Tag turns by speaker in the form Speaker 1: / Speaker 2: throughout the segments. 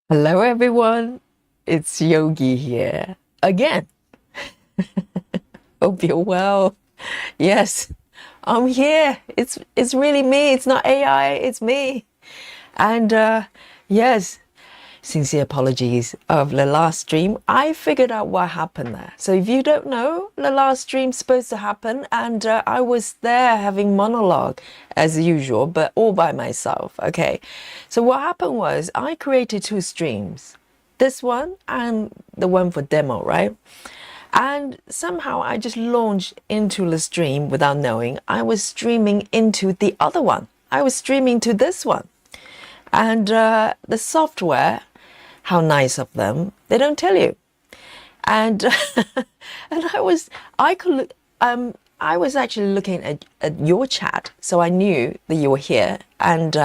Speaker 1: Hello, everyone. It's Yogi here again. Hope you're well. Yes, I'm here. It's really me. It's not AI. It's me. And yes, sincere apologies of the last stream. I figured out what happened there. So if you don't know, the last stream's supposed to happen, and I was there having monologue as usual, but all by myself. Okay. So what happened was I created two streams. This one and the one for demo, right? And somehow I just launched into the stream without knowing I was streaming into the other one. I was streaming to this one. And the software, how nice of them, they don't tell you. And and I was actually looking at your chat, so I knew that you were here and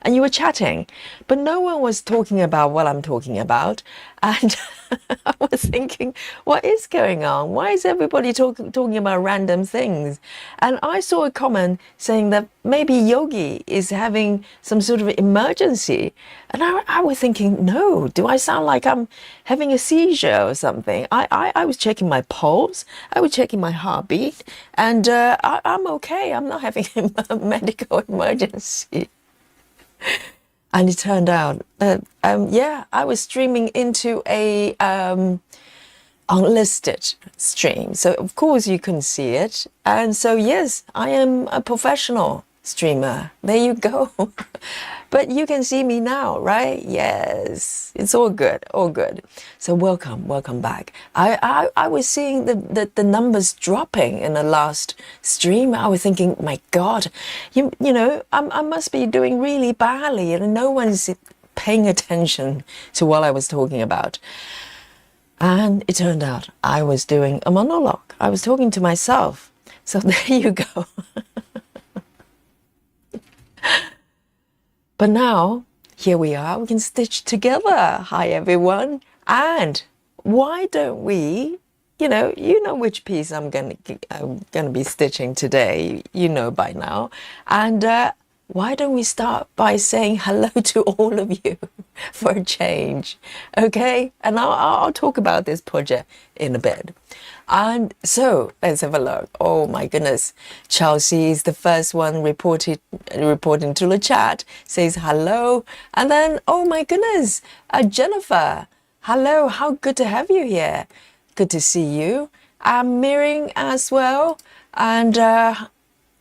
Speaker 1: you were chatting, but no one was talking about what I'm talking about, and I was thinking, what is going on? Why is everybody talking about random things? And I saw a comment saying that maybe Yogi is having some sort of emergency, and I was thinking, no, do I sound like I'm having a seizure or something? I was checking my pulse, I was checking my heartbeat, and I'm okay. I'm not having a medical emergency. And it turned out that, yeah, I was streaming into a unlisted stream. So, of course, you couldn't see it. And so, yes, I am a professional streamer. There you go. But you can see me now, right? Yes, it's all good, all good. So welcome back. I was seeing the numbers dropping in the last stream. I was thinking, my God, you know, I must be doing really badly, and no one's paying attention to what I was talking about. And it turned out I was doing a monologue. I was talking to myself. So there you go. But now, here we are, we can stitch together. Hi, everyone. And why don't we, you know which piece I'm gonna be stitching today, you know by now. And why don't we start by saying hello to all of you for a change, okay? And I'll talk about this project in a bit. And so let's have a look. Oh my goodness. Chelsea is the first one reporting to the chat, says hello. And then, oh my goodness, Jennifer, hello, how good to have you here. Good to see you. Miring as well. And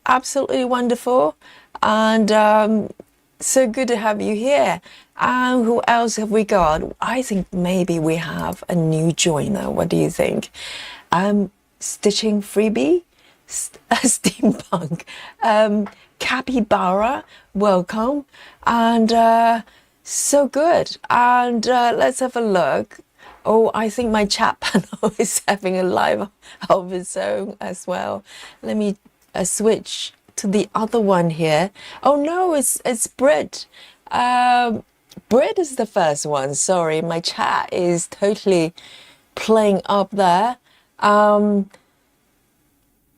Speaker 1: absolutely wonderful. And so good to have you here. And who else have we got? I think maybe we have a new joiner. What do you think? Stitching freebie, steampunk, capybara, welcome, and so good. And let's have a look. Oh, I think my chat panel is having a live of its own as well. Let me switch to the other one here. Oh no, it's Brit. Brit is the first one. Sorry, my chat is totally playing up there.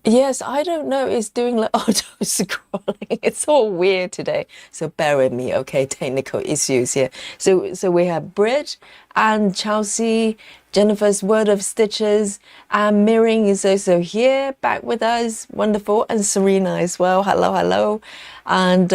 Speaker 1: Yes, I don't know. It's doing like auto scrolling. It's all weird today. So bear with me, okay? Technical issues here. So we have Brit and Chelsea, Jennifer's Word of Stitches, and Mirring is also here, back with us. Wonderful. And Serena as well. Hello, hello. And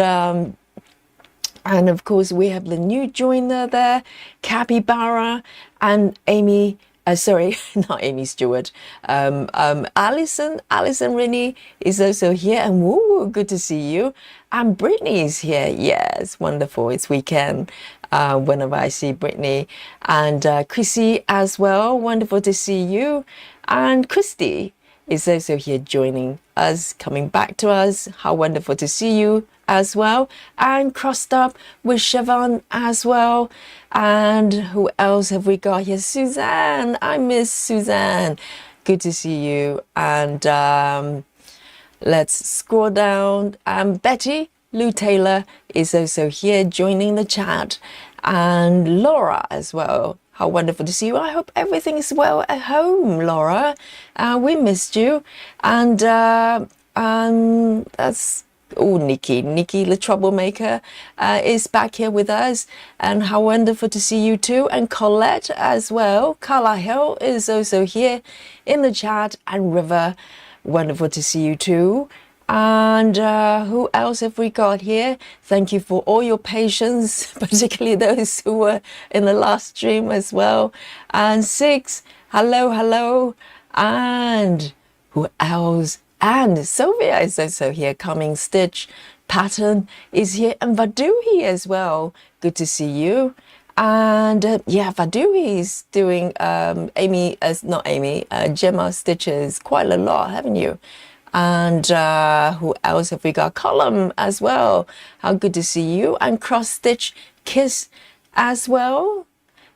Speaker 1: of course, we have the new joiner there, Capybara and Aimee. Sorry, not Aimee Stewart. Alison Rennie is also here, and woo, good to see you. And Brittany is here. Yes, wonderful. It's weekend. Whenever I see Brittany and Chrissy as well, wonderful to see you. And Christy is also here joining us, coming back to us. How wonderful to see you as well. And crossed up with Siobhan as well. And who else have we got here? Suzanne. I miss Suzanne. Good to see you. And let's scroll down. Betty Lou Taylor is also here joining the chat. And Laura as well. How wonderful to see you. I hope everything is well at home, Laura. We missed you. And that's Oh, Nikki, the troublemaker, is back here with us, and how wonderful to see you too. And Colette as well. Carla Hill is also here in the chat, and River, wonderful to see you too. And who else have we got here? Thank you for all your patience, particularly those who were in the last stream as well. And Six, hello. And who else? And Sylvia is also here. Coming Stitch Pattern is here. And Vaduhi as well. Good to see you. And yeah, Vaduhi is doing Gemma stitches quite a lot, haven't you? And who else have we got? Column as well. How good to see you. And Cross Stitch Kiss as well.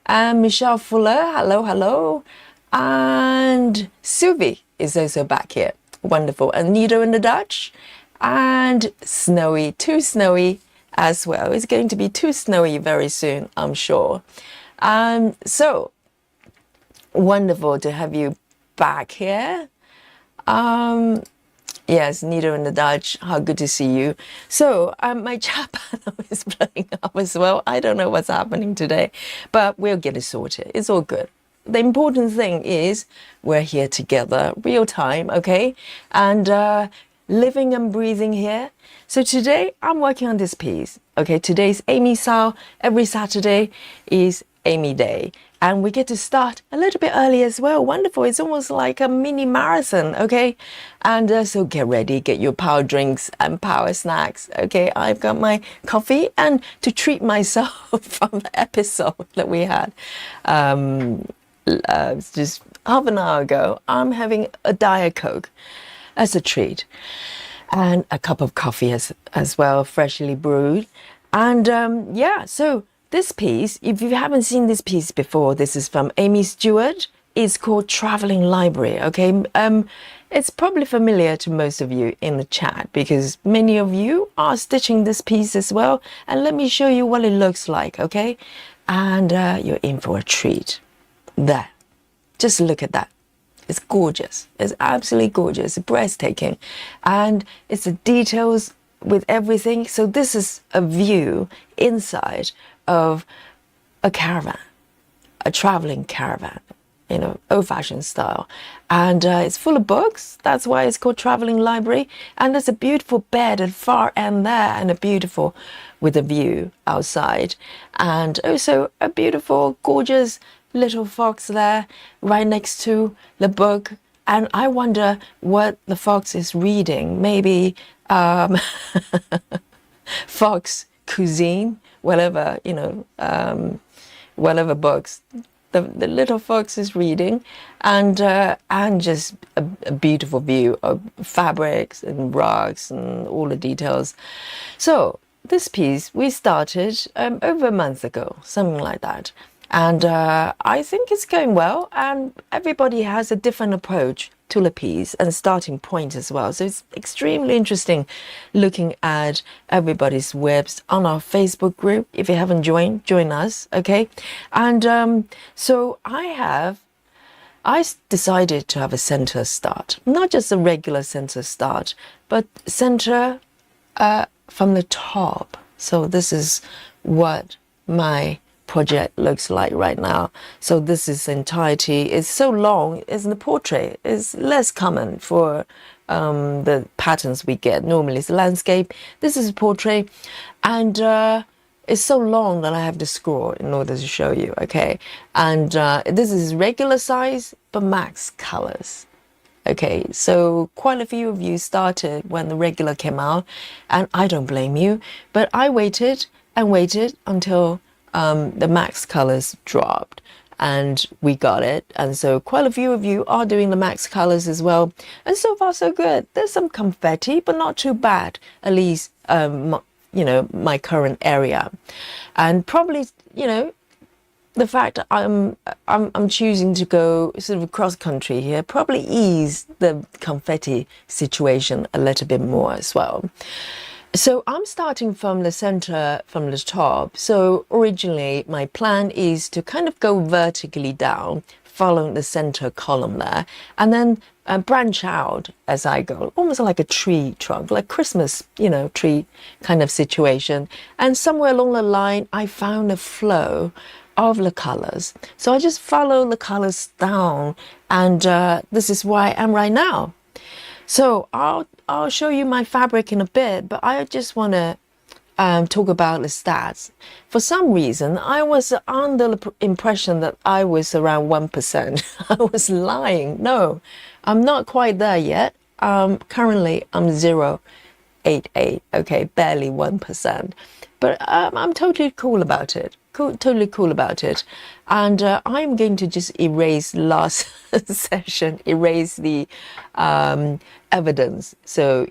Speaker 1: And Michelle Fuller, hello. And Sylvie is also back here. Wonderful. And Nido in the Dutch. And Snowy, too snowy as well. It's going to be too snowy very soon, I'm sure. So wonderful to have you back here. Yes, Nido in the Dutch, how good to see you. So my chat panel is blowing up as well. I don't know what's happening today, but we'll get it sorted. It's all good. The important thing is we're here together, real time, okay? And living and breathing here. So today I'm working on this piece, okay? Today's Aimee SAL. Every Saturday is Aimee Day. And we get to start a little bit early as well. Wonderful. It's almost like a mini marathon, okay? And so get ready, get your power drinks and power snacks, okay? I've got my coffee, and to treat myself from the episode that we had just half an hour ago, I'm having a Diet Coke as a treat. And a cup of coffee as well, freshly brewed. And yeah, so this piece, if you haven't seen this piece before, this is from Aimee Stewart. It's called Traveling Library, okay? It's probably familiar to most of you in the chat because many of you are stitching this piece as well. And let me show you what it looks like, okay? And you're in for a treat. There. Just look at that. It's gorgeous. It's absolutely gorgeous. It's breathtaking. And it's the details with everything. So this is a view inside of a caravan, a traveling caravan, you know, old-fashioned style. And it's full of books. That's why it's called Traveling Library. And there's a beautiful bed at the far end there, and a beautiful with a view outside. And also a beautiful, gorgeous little fox there right next to the book. And I wonder what the fox is reading. Maybe fox cuisine, whatever, you know, whatever books the little fox is reading. And just a beautiful view of fabrics and rugs and all the details. So this piece we started over a month ago, something like that. And I think it's going well, and everybody has a different approach to the piece and starting point as well. So it's extremely interesting looking at everybody's webs on our Facebook group. If you haven't joined, join us, okay? And so I decided to have a center start, not just a regular center start, but center from the top. So this is what my project looks like right now. So this is entirety. It's so long. It's in the portrait. It's less common for the patterns we get. Normally it's landscape. This is a portrait, and it's so long that I have to scroll in order to show you. Okay, and this is regular size but max colors. Okay, so quite a few of you started when the regular came out, and I don't blame you, but I waited and waited until the max colors dropped and we got it. And so quite a few of you are doing the max colors as well, and so far so good. There's some confetti, but not too bad, at least you know, my current area. And probably, you know, the fact that I'm choosing to go sort of cross country here probably ease the confetti situation a little bit more as well. So I'm starting from the center, from the top. So originally my plan is to kind of go vertically down, following the center column there, and then branch out as I go, almost like a tree trunk, like Christmas, tree kind of situation. And somewhere along the line, I found a flow of the colors. So I just follow the colors down, and this is where I am right now. So I'll show you my fabric in a bit, but I just want to talk about the stats. For some reason, I was under the impression that I was around 1%. I was lying. No, I'm not quite there yet. Currently, I'm 0.88. Okay, barely 1%. But I'm totally cool about it. Totally cool about it. And I'm going to just erase last session, erase the evidence. So,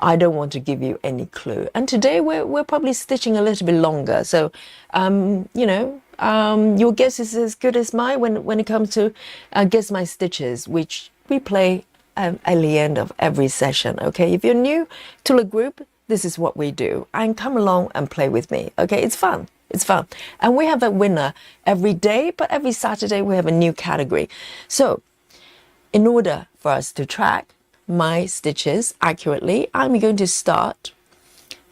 Speaker 1: I don't want to give you any clue. And today we're probably stitching a little bit longer. So, your guess is as good as mine when it comes to guess my stitches, which we play at the end of every session. Okay, if you're new to the group, this is what we do. And come along and play with me. Okay, it's fun. It's fun. And we have a winner every day, but every Saturday we have a new category. So, in order for us to track my stitches accurately, I'm going to start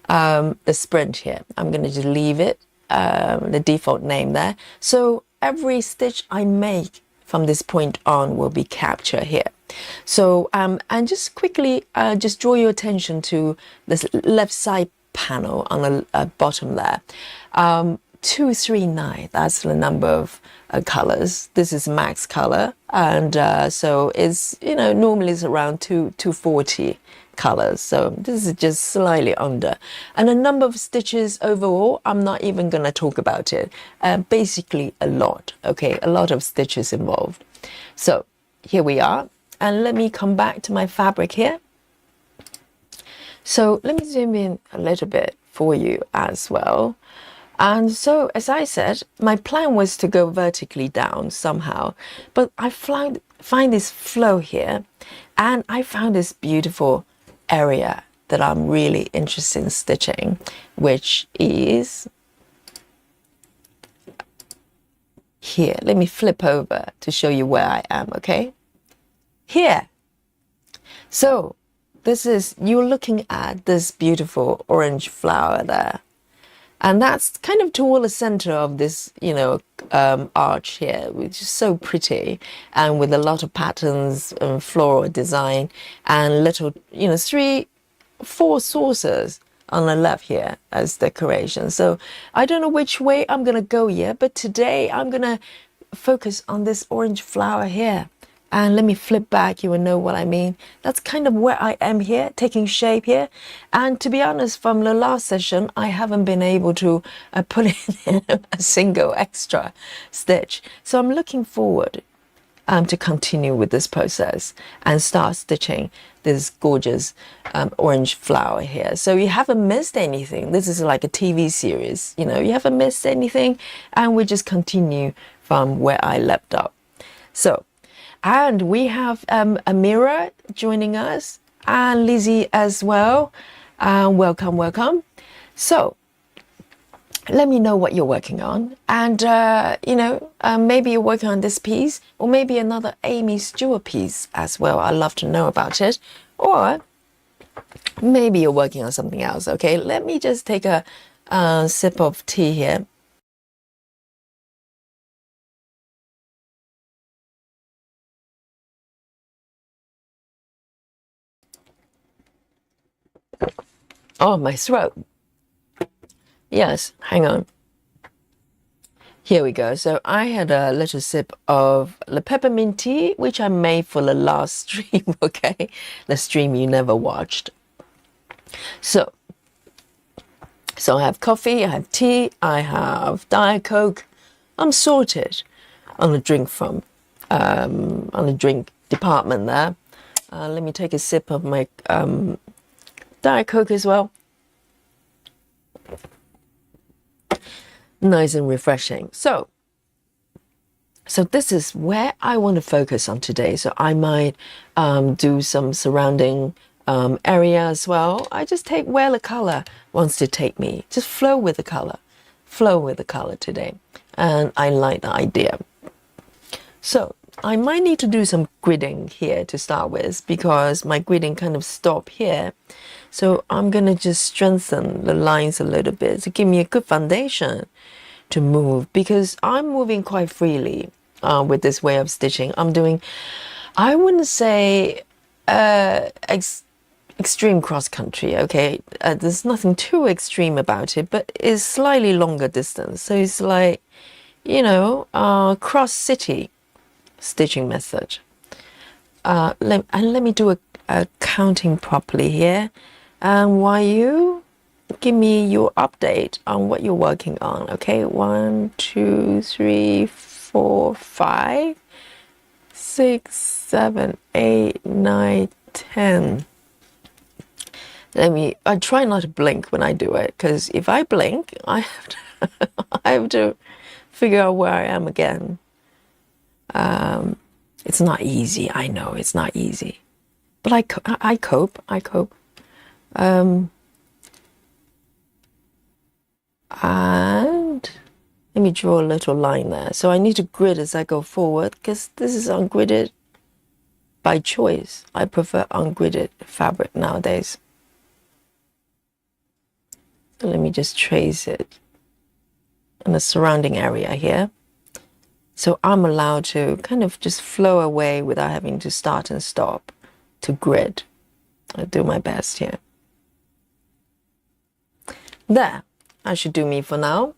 Speaker 1: the sprint here. I'm going to just leave it, the default name there. So every stitch I make from this point on will be captured here. So, and just quickly, just draw your attention to this left side panel on the bottom there. 239, that's the number of colors. This is max color, and so it's, normally it's around 240 colors, so this is just slightly under. And the number of stitches overall, I'm not even going to talk about it. Basically a lot, okay, a lot of stitches involved. So here we are, and let me come back to my fabric here. So let me zoom in a little bit for you as well. And so, as I said, my plan was to go vertically down somehow, but I find this flow here, and I found this beautiful area that I'm really interested in stitching, which is here. Let me flip over to show you where I am, okay? Here. So, you're looking at this beautiful orange flower there. And that's kind of toward the center of this, arch here, which is so pretty, and with a lot of patterns and floral design, and little, 3-4 saucers on the left here as decoration. So I don't know which way I'm going to go yet, but today I'm going to focus on this orange flower here. And let me flip back, you will know what I mean. That's kind of where I am here, taking shape here. And to be honest, from the last session, I haven't been able to put in a single extra stitch. So I'm looking forward to continue with this process and start stitching this gorgeous orange flower here. So you haven't missed anything. This is like a TV series, you haven't missed anything. And we just continue from where I left off. So, and we have Amira joining us, and Lizzie as well. Welcome, welcome. So, let me know what you're working on. And, maybe you're working on this piece, or maybe another Aimee Stewart piece as well. I'd love to know about it. Or maybe you're working on something else. Okay, let me just take a sip of tea here. Oh, my throat. Yes, hang on. Here we go. So I had a little sip of the peppermint tea, which I made for the last stream, okay? The stream you never watched. So I have coffee, I have tea, I have Diet Coke. I'm sorted on the drink on the drink department there. Let me take a sip of my Diet Coke as well. Nice and refreshing. So this is where I want to focus on today. So I might do some surrounding area as well. I just take where the color wants to take me. Just flow with the color. Flow with the color today. And I like the idea. So I might need to do some gridding here to start with because my gridding kind of stopped here. So I'm going to just strengthen the lines a little bit to give me a good foundation to move, because I'm moving quite freely with this way of stitching. I'm doing, I wouldn't say extreme cross country, okay? There's nothing too extreme about it, but it's slightly longer distance. So it's like, you know, cross city stitching method. Let me do a counting properly here. And while you give me your update on what you're working on, okay? 1, 2, 3, 4, 5, 6, 7, 8, 9, 10. I try not to blink when I do it, because if I blink, I have to figure out where I am again. It's not easy. I know it's not easy, but I cope. And let me draw a little line there. So I need to grid as I go forward, because this is ungridded by choice. I prefer ungridded fabric nowadays. So let me just trace it in the surrounding area here. So I'm allowed to kind of just flow away without having to start and stop to grid. I'll do my best here. There, that should do me for now.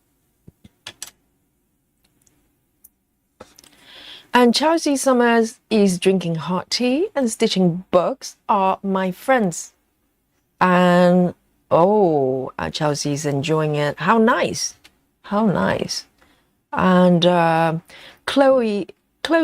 Speaker 1: And Chelsea Summers is drinking hot tea and stitching books are my friends. And oh, Chelsea's enjoying it. How nice. How nice. And Chloe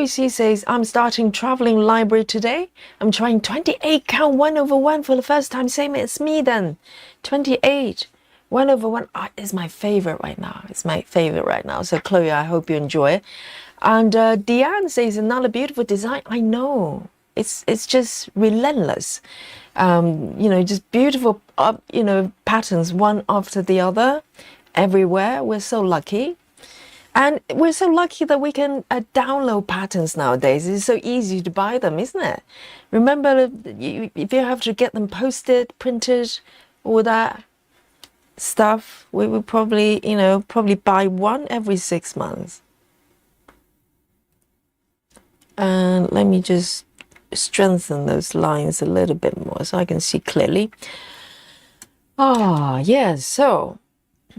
Speaker 1: C says, I'm starting traveling library today. I'm trying 28 count 1/1 for the first time. Same as me then. 28. 1/1 is my favorite right now. It's my favorite right now. So Chloe, I hope you enjoy it. And Deanne says, another beautiful design. I know. It's just relentless. You know, just beautiful, you know, patterns one after the other everywhere. We're so lucky. And we're so lucky that we can download patterns nowadays. It's so easy to buy them, isn't it? Remember, if you have to get them posted, printed, all that stuff, we would probably, you know, buy one every 6 months. And let me just strengthen those lines a little bit more so I can see clearly. Ah, yes, so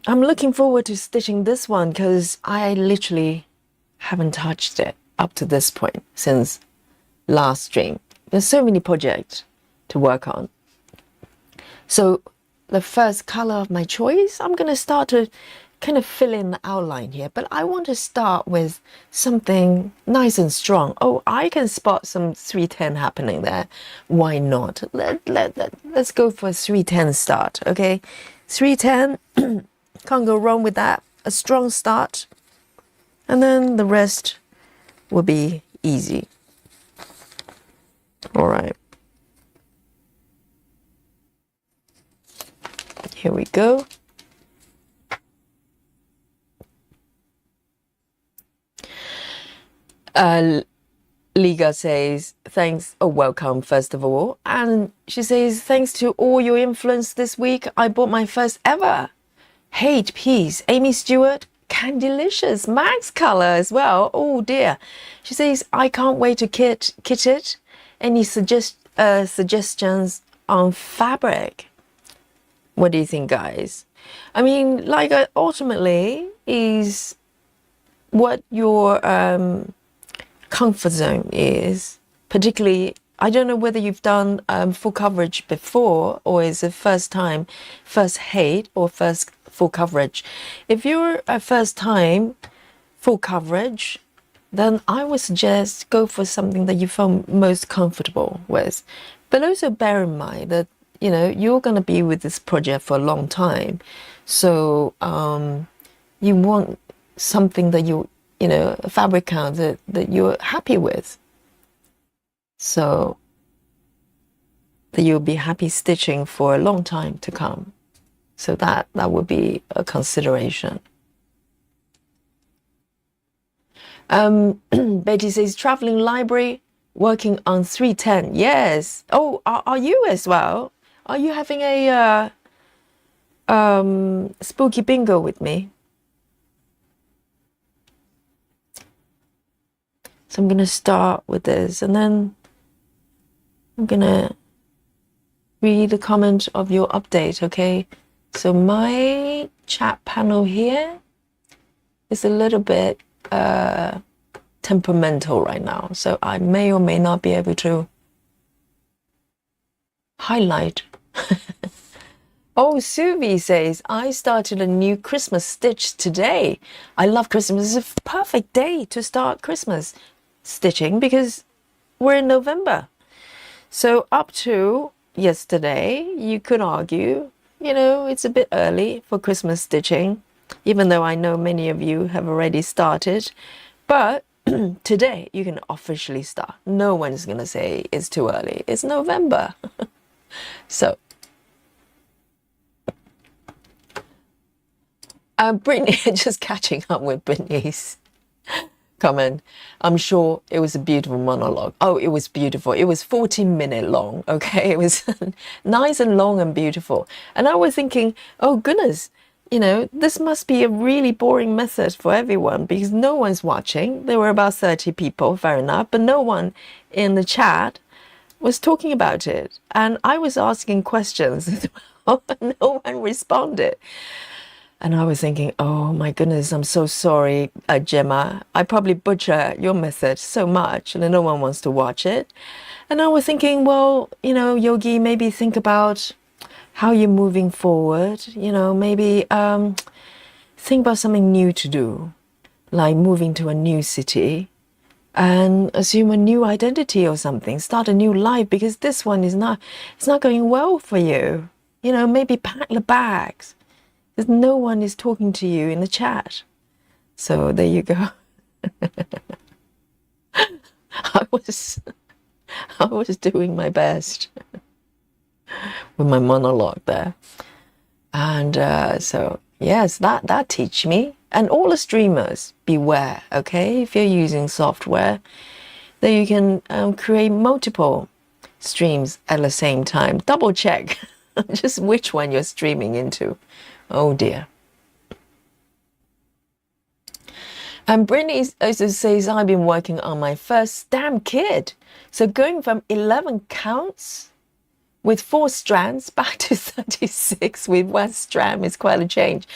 Speaker 1: I'm looking forward to stitching this one because I literally haven't touched it up to this point since last stream. There's so many projects to work on. So the first color of my choice, I'm going to start to kind of fill in the outline here, but I want to start with something nice and strong. Oh, I can spot some 310 happening there. Why not? Let's go for a 310 start, okay? 310, can't go wrong with that. A strong start, and then the rest will be easy. All right. Here we go. Liga says, thanks, oh, welcome, first of all. And she says, thanks to all your influence this week, I bought my first ever hate piece. Aimee Stewart, Candylicious, Max color as well. Oh dear. She says, I can't wait to kit it. Any suggestions on fabric? What do you think, guys? I mean, like, ultimately is what your comfort zone is. Particularly, I don't know whether you've done full coverage before, or is it first time, first hate or first full coverage. If you're a first time full coverage, then I would suggest go for something that you feel most comfortable with. But also bear in mind that, you know, you're going to be with this project for a long time. So you want something that you know, a fabric count that you're happy with. So that you'll be happy stitching for a long time to come. So that would be a consideration. Betty says, traveling library, working on 310. Yes. Oh, are you as well? Are you having a spooky bingo with me? So I'm going to start with this, and then I'm going to read the comment of your update, okay? So my chat panel here is a little bit temperamental right now, so I may or may not be able to highlight. Oh, Suvi says, I started a new Christmas stitch today. I love Christmas. It's a perfect day to start Christmas stitching because we're in November. So up to yesterday, you could argue, it's a bit early for Christmas stitching, even though I know many of you have already started. But today, you can officially start. No one's going to say it's too early. It's November. So, Brittany, just catching up with Brittany's comment. I'm sure it was a beautiful monologue. Oh, it was beautiful. It was 14-minute long, okay? It was nice and long and beautiful. And I was thinking, oh goodness, this must be a really boring method for everyone because no one's watching. There were about 30 people, fair enough, but no one in the chat was talking about it. And I was asking questions as well, and no one responded. And I was thinking, oh my goodness, I'm so sorry, Gemma. I probably butcher your method so much and no one wants to watch it. And I was thinking, well, Yogi, maybe think about how you're moving forward. Maybe think about something new to do, like moving to a new city and assume a new identity or something, start a new life, because this one it's not going well for you. Maybe pack the bags. Because no one is talking to you in the chat. So there you go. I was doing my best with my monologue there. And so, yes, that teach me. And all the streamers, beware, okay? If you're using software, that you can create multiple streams at the same time. Double check just which one you're streaming into. Oh dear. And Brittany also says, I've been working on my first stamp kit. So going from 11 counts with 4 strands back to 36 with 1 strand is quite a change.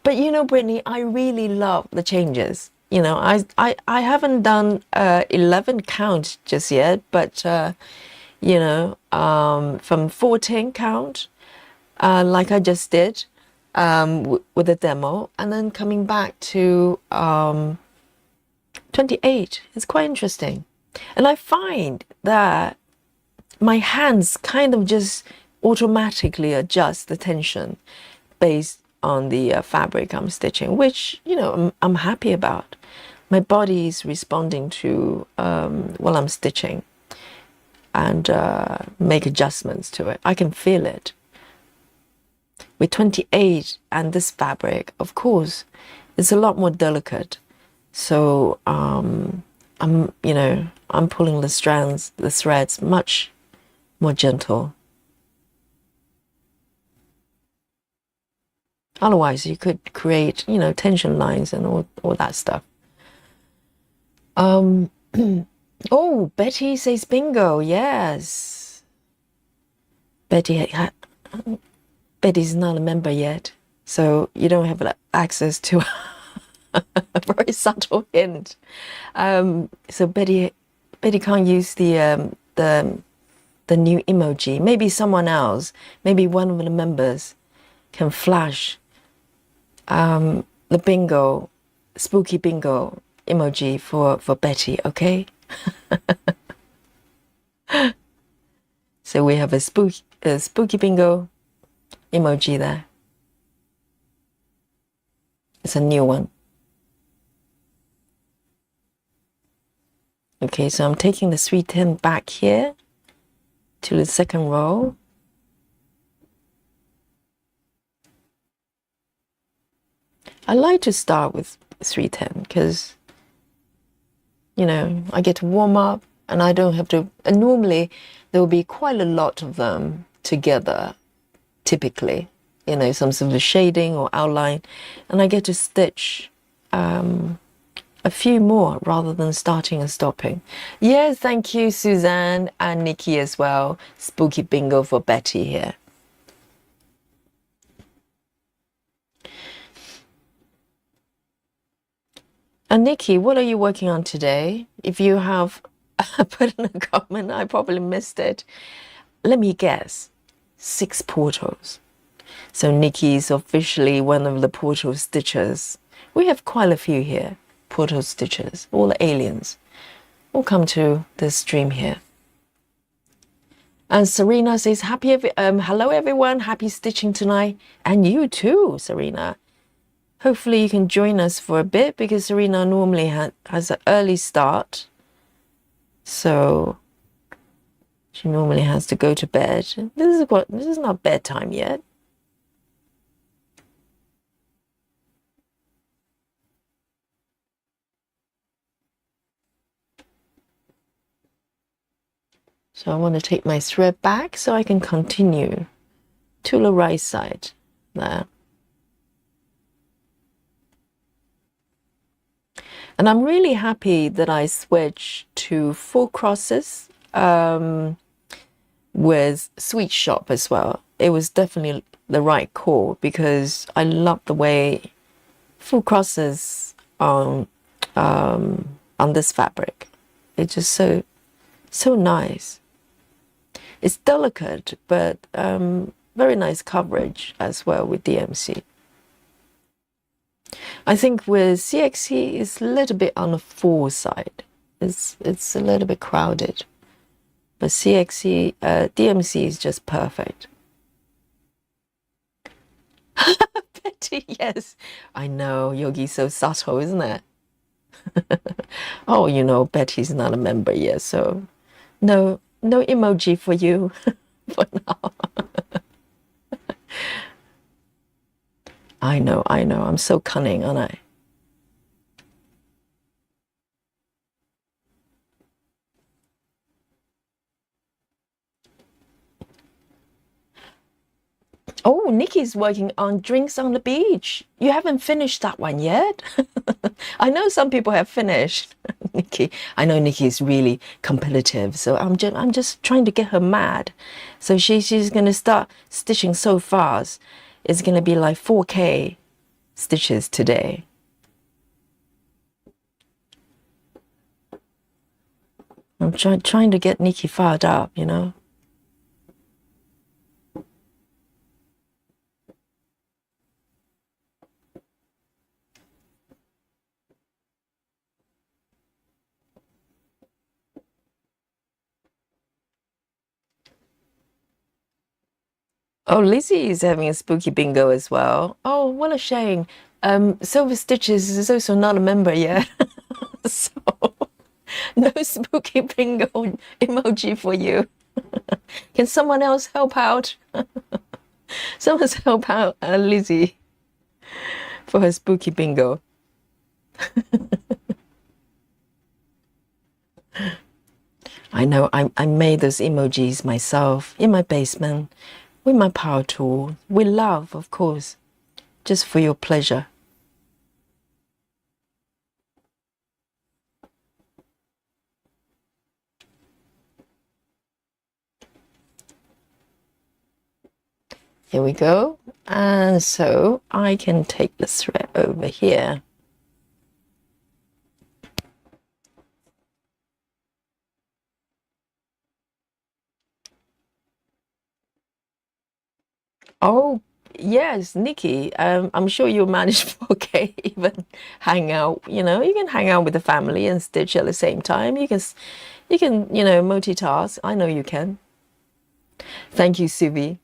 Speaker 1: But Brittany, I really love the changes. I haven't done 11 count just yet, but from 14 count, like I just did, with a demo, and then coming back to 28. It's quite interesting. And I find that my hands kind of just automatically adjust the tension based on the fabric I'm stitching, which, I'm happy about. My body is responding to while I'm stitching and make adjustments to it. I can feel it. With 28 and this fabric, of course, it's a lot more delicate. So I'm pulling the threads much more gentle. Otherwise, you could create, tension lines and all that stuff. Oh, Betty says bingo. Yes. Betty's not a member yet, so you don't have access to a very subtle hint. So Betty can't use the new emoji. Maybe someone else, maybe one of the members, can flash the bingo, spooky bingo emoji for Betty. Okay. So we have a spooky bingo emoji there. It's a new one. Okay, so I'm taking the 310 back here to the second row. I like to start with 310 because you know, I get to warm up and I don't have to, and normally there will be quite a lot of them together, typically, you know, some sort of shading or outline, and I get to stitch a few more rather than starting and stopping. Yes, thank you, Suzanne and Nikki as well. Spooky bingo for Betty here. And Nikki, what are you working on today? If you have put in a comment, I probably missed it. Let me guess, 6 portals. So Nikki is officially one of the portal stitchers. We have quite a few here, portal stitchers, all the aliens. All come to this stream here. And Serena says, hello everyone, happy stitching tonight. And you too, Serena. Hopefully you can join us for a bit because Serena normally has an early start. So she normally has to go to bed. This is not bedtime yet. So I want to take my thread back so I can continue to the right side there. And I'm really happy that I switched to 4 crosses with Sweet Shop as well. It was definitely the right call because I love the way 4 crosses on this fabric. It's just so nice. It's delicate, but very nice coverage as well with DMC. I think with CXC it's a little bit on the full side. It's a little bit crowded. But CXC, DMC is just perfect. Betty, yes. I know, Yogi's so subtle, isn't it? Oh, you know, Betty's not a member yet, so no emoji for you for now. I know, I'm so cunning, aren't I? Oh, Nikki's working on Drinks on the Beach. You haven't finished that one yet? I know some people have finished. Nikki, I know Nikki is really competitive, so I'm just trying to get her mad. So she's gonna start stitching so fast. It's gonna be like 4K stitches today. I'm trying to get Nikki fired up, you know. Oh, Lizzie is having a spooky bingo as well. Oh, what a shame. Silver Stitches is also not a member yet. So no spooky bingo emoji for you. Can someone else help out? Someone help out Lizzie for her spooky bingo. I know, I made those emojis myself in my basement with my power tool, with love, of course, just for your pleasure. Here we go. And so I can take the thread over here. Oh, yes, Nikki. I'm sure you'll manage 4K, even hang out, you know, you can hang out with the family and stitch at the same time. You can, you know, multitask. I know you can. Thank you, Suvi.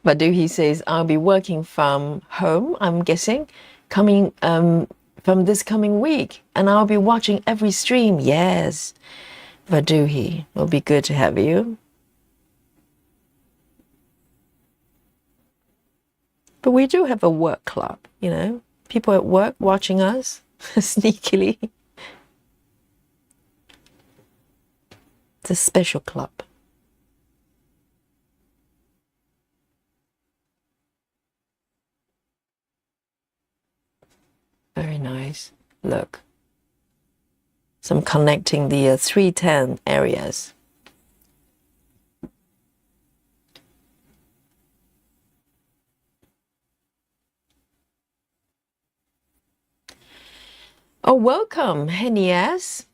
Speaker 1: But he says, I'll be working from home, I'm guessing, coming from this coming week, and I'll be watching every stream. Yes, Vaduhi, it'll be good to have you. But we do have a work club, you know, people at work watching us sneakily. It's a special club. Very nice. Look. So I'm connecting the 310 areas. Oh, welcome, Henny S.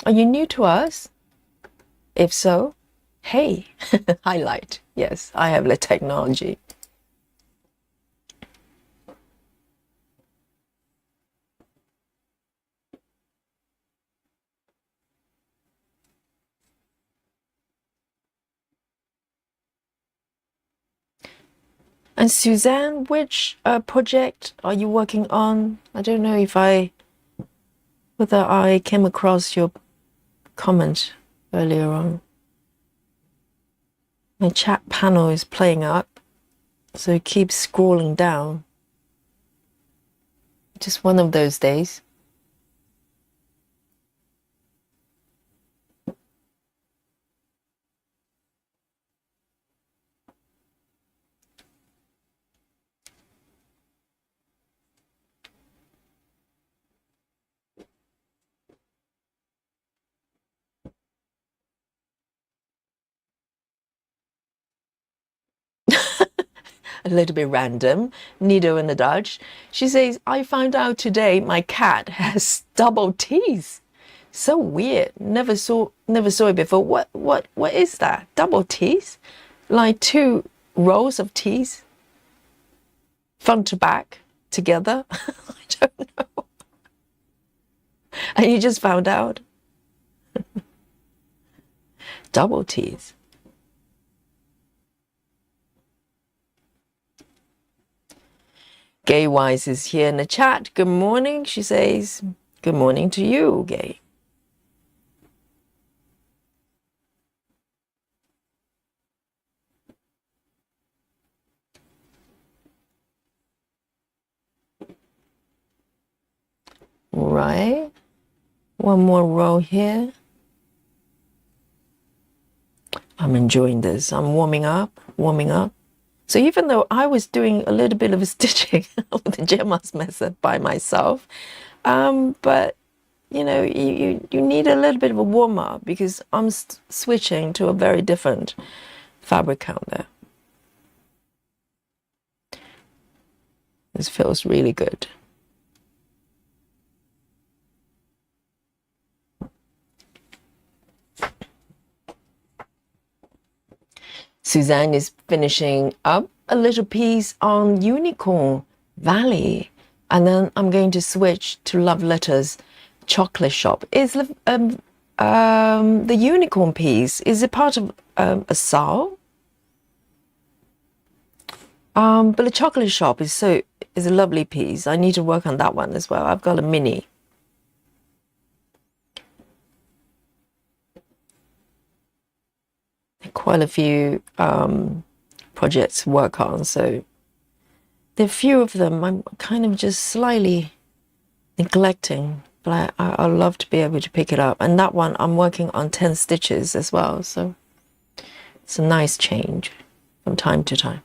Speaker 1: Are you new to us? If so, hey, highlight. Yes, I have the technology. And Suzanne, which project are you working on? I don't know whether I came across your comment earlier on. My chat panel is playing up, so keep scrolling down. Just one of those days. A little bit random. Nido in the Dutch. She says, I found out today my cat has double teeth. So weird. Never saw it before. What is that? Double teeth? Like 2 rows of teeth? Front to back together? I don't know. And you just found out? Double teeth. Gay Wise is here in the chat. Good morning, she says. Good morning to you, Gay. Right. One more row here. I'm enjoying this. I'm warming up. So even though I was doing a little bit of stitching with the Gemma's method by myself, but you know, you need a little bit of a warm up because I'm switching to a very different fabric count there. This feels really good. Suzanne is finishing up a little piece on Unicorn Valley, and then I'm going to switch to Love Letters Chocolate Shop. Is the unicorn piece, is it part of a SAL? But the Chocolate Shop is a lovely piece. I need to work on that one as well. I've got a mini. Quite a few projects to work on, so there are a few of them I'm kind of just slightly neglecting, but I'd love to be able to pick it up. And that one I'm working on 10 stitches as well, so it's a nice change from time to time.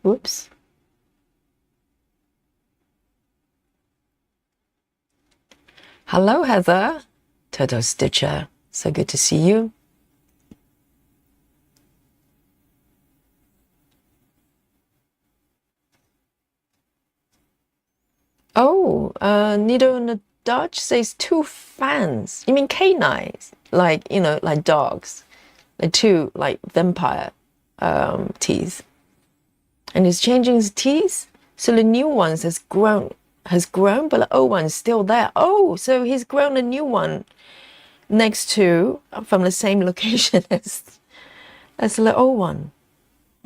Speaker 1: Whoops. Hello, Heather. Toto Stitcher. So good to see you. Oh, Nido in the Dutch says 2 fans. You mean canines? Like, you know, like dogs. Like 2, like vampire teeth. And he's changing his teeth, so the new ones has grown has grown, but the old one's still there. Oh, so he's grown a new one next to, from the same location as the old one.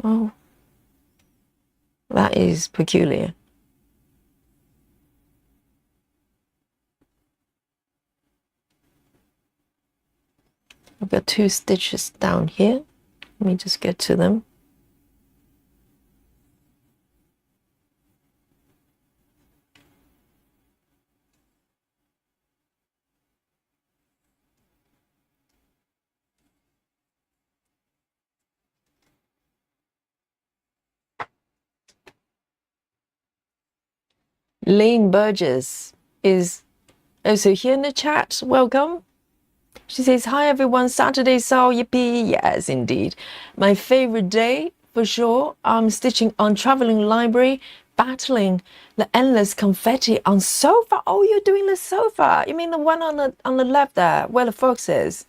Speaker 1: Oh, that is peculiar. I've got 2 stitches down here. Let me just get to them. Lane Burgess is also here in the chat. Welcome. She says, hi everyone, Saturday SAL, yippee. Yes, indeed. My favorite day, for sure. I'm stitching on Traveling Library, battling the endless confetti on sofa. Oh, you're doing the sofa. You mean the one on the left there, where the fox is?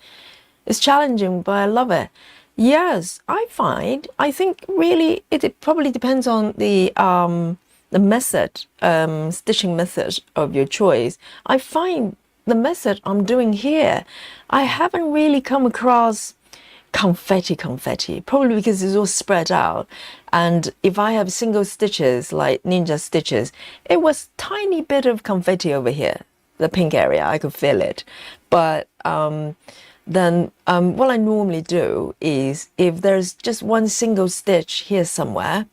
Speaker 1: It's challenging, but I love it. Yes, I think really it probably depends on the method, stitching method of your choice. I find the method I'm doing here, I haven't really come across confetti, probably because it's all spread out. And if I have single stitches, like ninja stitches, it was tiny bit of confetti over here, the pink area, I could feel it. But then what I normally do is, if there's just one single stitch here somewhere,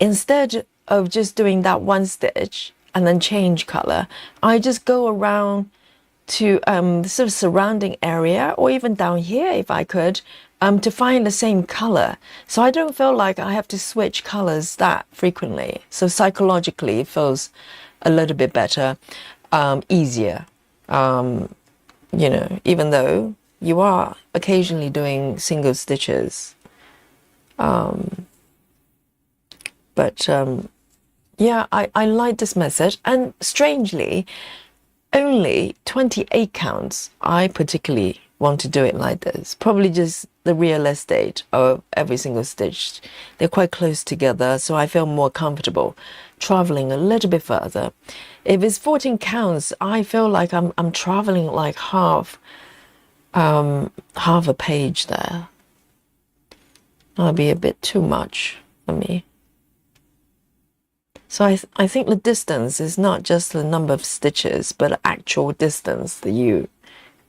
Speaker 1: instead of just doing that one stitch and then change color, I just go around to the sort of surrounding area, or even down here if I could, to find the same color. So I don't feel like I have to switch colors that frequently. So psychologically it feels a little bit better, easier, you know, even though you are occasionally doing single stitches. Yeah, I like this method, and strangely, only 28 counts I particularly want to do it like this. Probably just the real estate of every single stitch. They're quite close together, so I feel more comfortable traveling a little bit further. If it's 14 counts, I feel like I'm traveling like half a page there. That'll be a bit too much for me. So I think the distance is not just the number of stitches, but the actual distance that you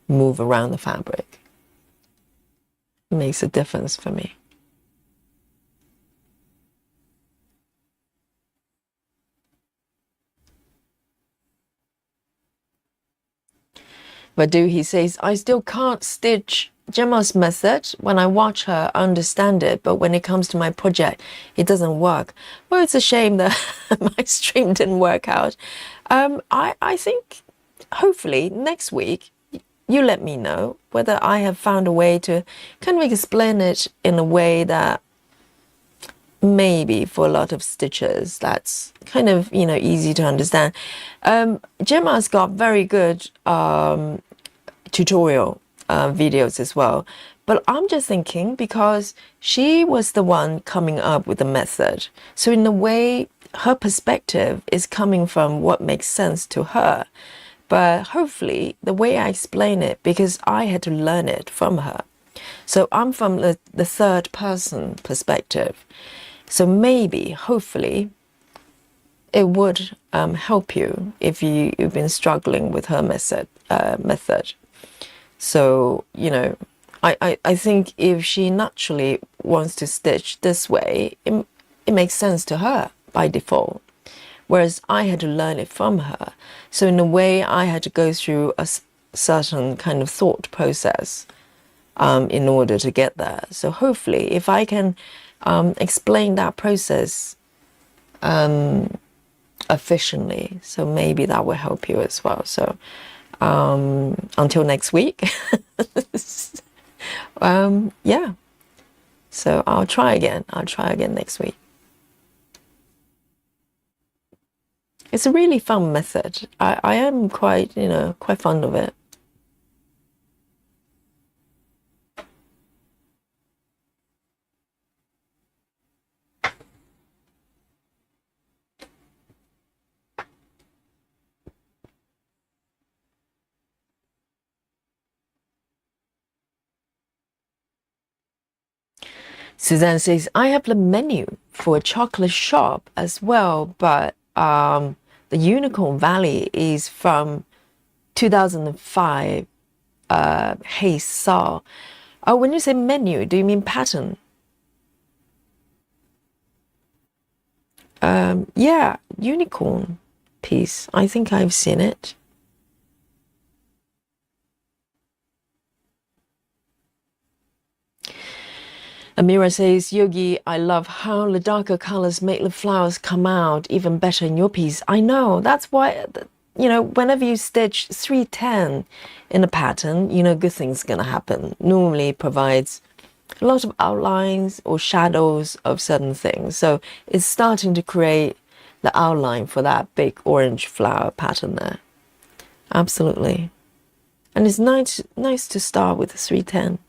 Speaker 1: move around the fabric. It makes a difference for me. Vadu, he says, I still can't stitch Gemma's method. When I watch her, I understand it, but when it comes to my project, it doesn't work. Well, it's a shame that my stream didn't work out. I think hopefully next week you let me know whether I have found a way to kind of explain it in a way that maybe for a lot of stitches that's kind of, you know, easy to understand. Gemma's got very good tutorial videos as well, but I'm just thinking, because she was the one coming up with the method, so in a way her perspective is coming from what makes sense to her. But hopefully the way I explain it, because I had to learn it from her, so I'm from the third person perspective, so maybe hopefully it would help you if you've been struggling with her method. So, you know, I think if she naturally wants to stitch this way, it makes sense to her by default. Whereas I had to learn it from her. So in a way, I had to go through a certain kind of thought process in order to get there. So hopefully, if I can explain that process efficiently, so maybe that will help you as well. So until next week. Yeah, so I'll try again next week. It's a really fun method. I am quite, you know, quite fond of it. Suzanne says, I have the menu for a chocolate shop as well, but the Unicorn Valley is from 2005. Hey, SAL. Oh, when you say menu, do you mean pattern? Yeah, unicorn piece. I think I've seen it. Amira says, Yogi, I love how the darker colors make the flowers come out even better in your piece. I know, that's why, you know, whenever you stitch 310 in a pattern, you know, good things gonna happen. Normally it provides a lot of outlines or shadows of certain things. So it's starting to create the outline for that big orange flower pattern there. Absolutely. And it's nice to start with 310.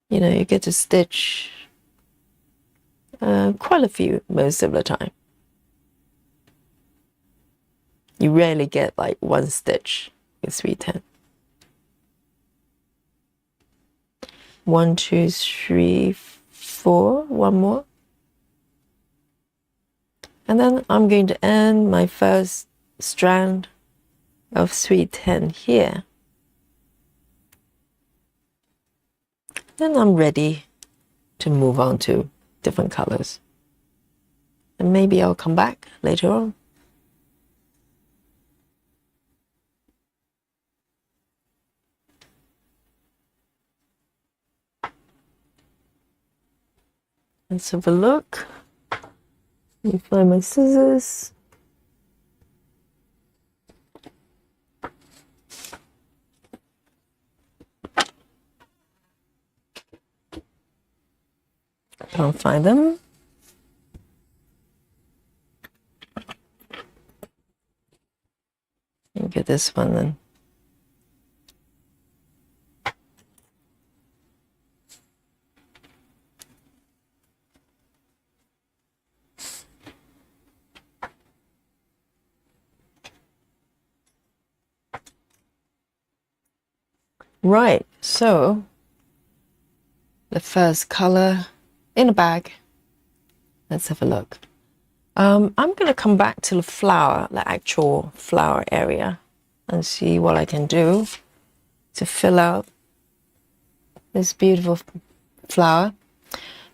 Speaker 1: You know, you get to stitch quite a few most of the time. You rarely get like one stitch with 310. 1, 2, 3, 4, one more. And then I'm going to end my first strand of 310 here. Then I'm ready to move on to different colors. And maybe I'll come back later on. Let's have a look. Let me find my scissors. Can't find them. Let me get this one then. Right, so the first color in a bag. Let's have a look. I'm going to come back to the flower, the actual flower area, and see what I can do to fill out this beautiful flower.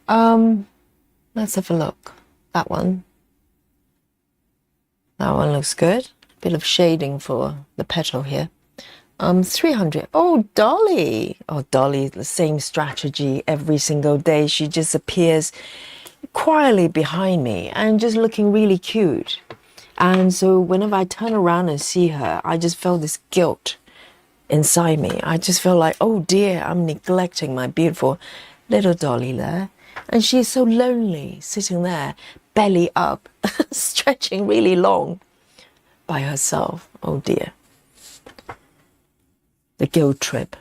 Speaker 1: Let's have a look. That one. That one looks good. A bit of shading for the petal here. 300. Oh, Dolly. Oh, Dolly, the same strategy every single day. She just appears quietly behind me and just looking really cute. And so whenever I turn around and see her, I just feel this guilt inside me. I just feel like, oh dear, I'm neglecting my beautiful little Dolly there. And she's so lonely sitting there, belly up, stretching really long by herself. Oh dear. The guilt trip.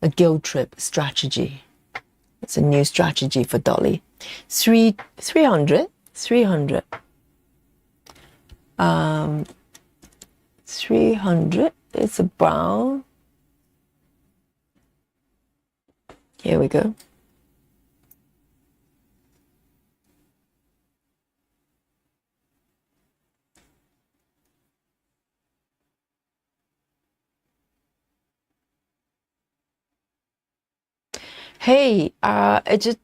Speaker 1: A guilt trip strategy. It's a new strategy for Dolly. 300. 300. 300. It's a brown. Here we go. Hey, it's just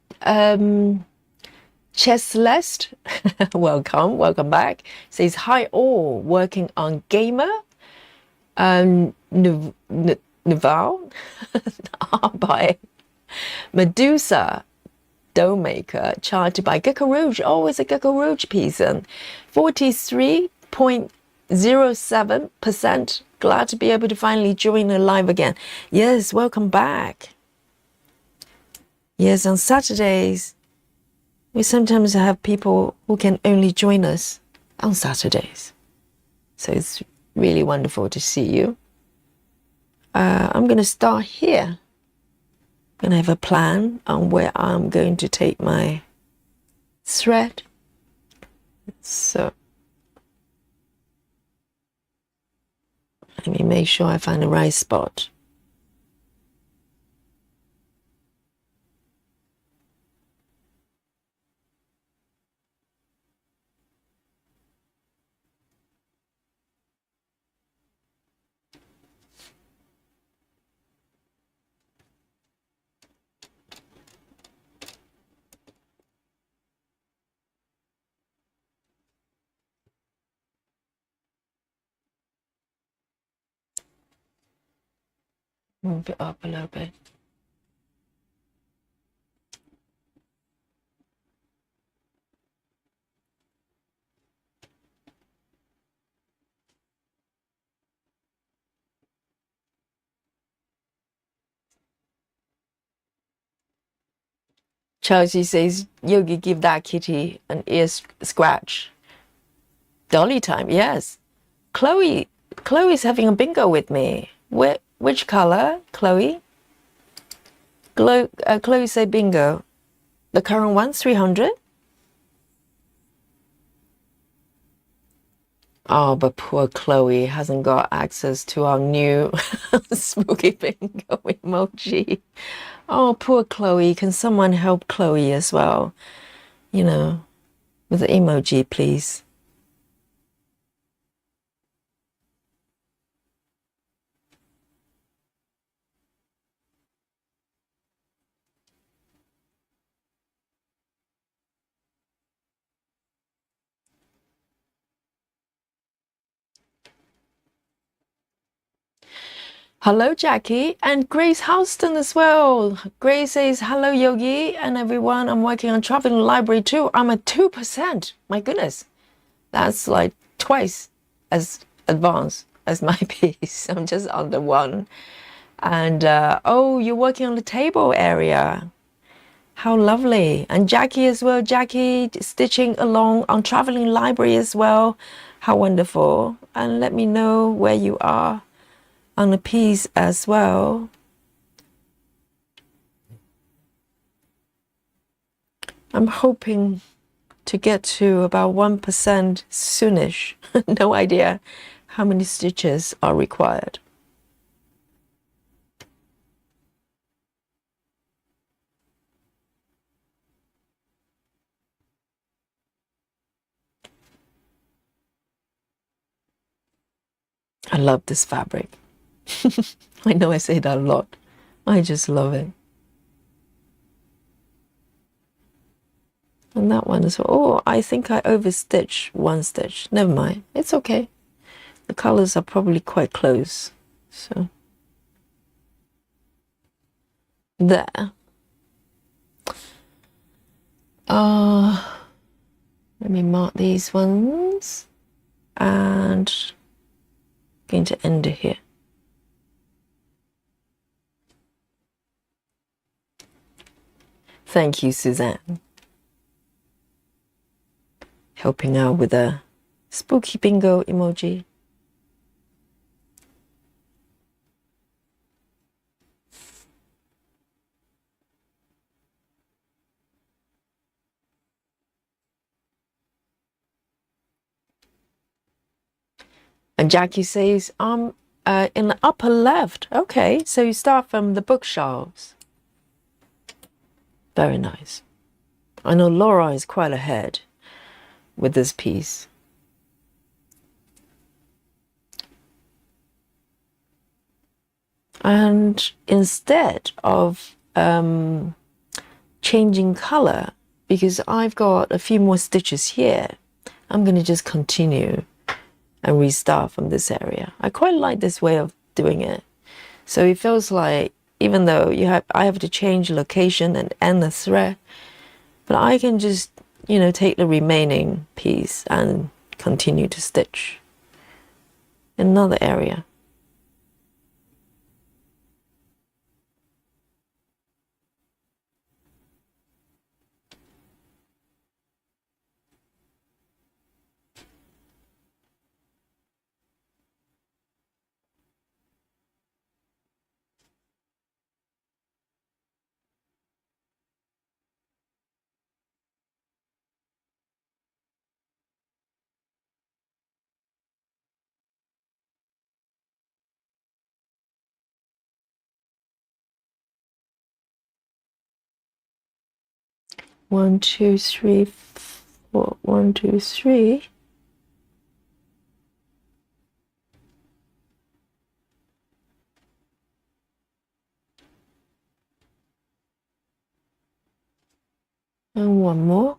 Speaker 1: Chess Celeste, welcome back. Says hi all, working on Gamer, Naval, by Medusa, dough maker, charged by Gecko Rouge. Oh, it's a Gecko Rouge piece, and 43.07%. Glad to be able to finally join the live again. Yes, welcome back. Yes, on Saturdays, we sometimes have people who can only join us on Saturdays. So it's really wonderful to see you. I'm going to start here. I'm going to have a plan on where I'm going to take my thread. So let me make sure I find the right spot. Move it up a little bit. Chelsea says, Yogi, give that kitty an ear scratch. Dolly time, yes. Chloe's having a bingo with me. Which color, Chloe? Chloe say bingo. The current one, 300? Oh, but poor Chloe hasn't got access to our new spooky bingo emoji. Oh, poor Chloe. Can someone help Chloe as well? You know, with the emoji, please. Hello, Jackie, and Grace Houston as well. Grace says, hello, Yogi, and everyone. I'm working on traveling library too. I'm at 2%. My goodness. That's like twice as advanced as my piece. I'm just under 1. And, oh, you're working on the table area. How lovely. And Jackie as well. Jackie stitching along on traveling library as well. How wonderful. And let me know where you are on a piece as well. I'm hoping to get to about 1% soonish. No idea how many stitches are required. I love this fabric. I know I say that a lot. I just love it. And that one is, oh, I think I overstitched 1 stitch. Never mind. It's okay. The colors are probably quite close. So there. Let me mark these ones. And going to end it here. Thank you, Suzanne. Helping out with a spooky bingo emoji. And Jackie says, in the upper left. Okay, so you start from the bookshelves. Very nice. I know Laura is quite ahead with this piece. And instead of changing color, because I've got a few more stitches here, I'm going to just continue and restart from this area. I quite like this way of doing it. So it feels like, even though I have to change location and end the thread, but I can just, you know, take the remaining piece and continue to stitch in another area. One, two, three, four. 1, 2, 3. And one more.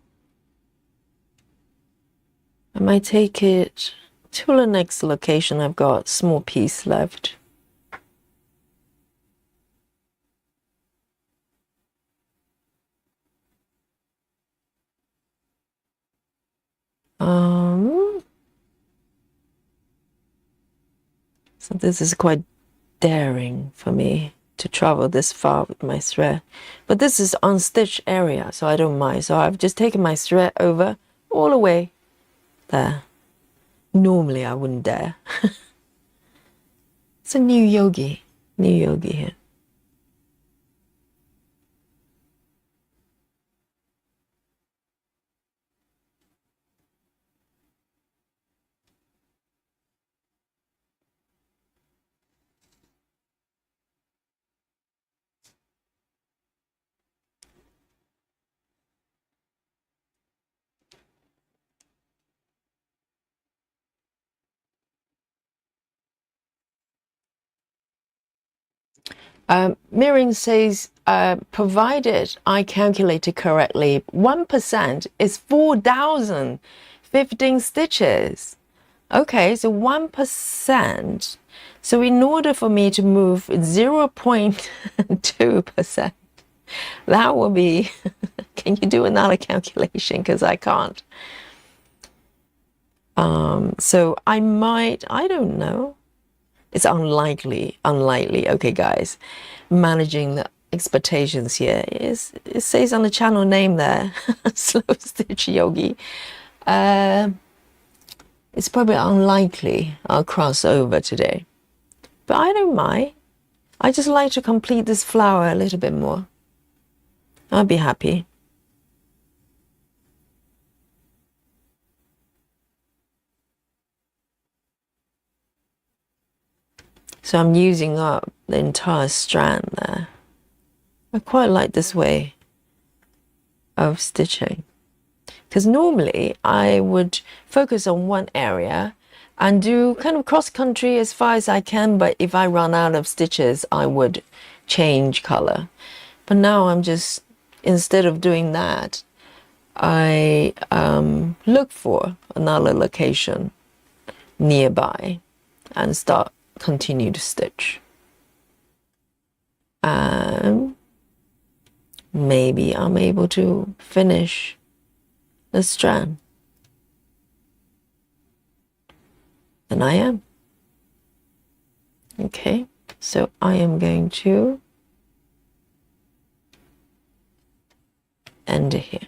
Speaker 1: I might take it to the next location. I've got a small piece left. So this is quite daring for me to travel this far with my thread. But this is unstitched area, so I don't mind. So I've just taken my thread over all the way there. Normally I wouldn't dare. It's a new yogi here. Miriam says, provided I calculated correctly, 1% is 4,015 stitches. Okay, so 1%. So in order for me to move 0.2%, that will be, can you do another calculation? Because I can't. So I might, I don't know. It's unlikely. Okay, guys, managing the expectations here is, it says on the channel name there, Slow Stitch Yogi. It's probably unlikely I'll cross over today, but I don't mind. I just like to complete this flower a little bit more. I'll be happy. So I'm using up the entire strand there. I quite like this way of stitching, because normally I would focus on one area and do kind of cross country as far as I can, but if I run out of stitches I would change color. But now I'm just, instead of doing that, I look for another location nearby and continue to stitch. And maybe I'm able to finish the strand. And I am. Okay, so I am going to end it here.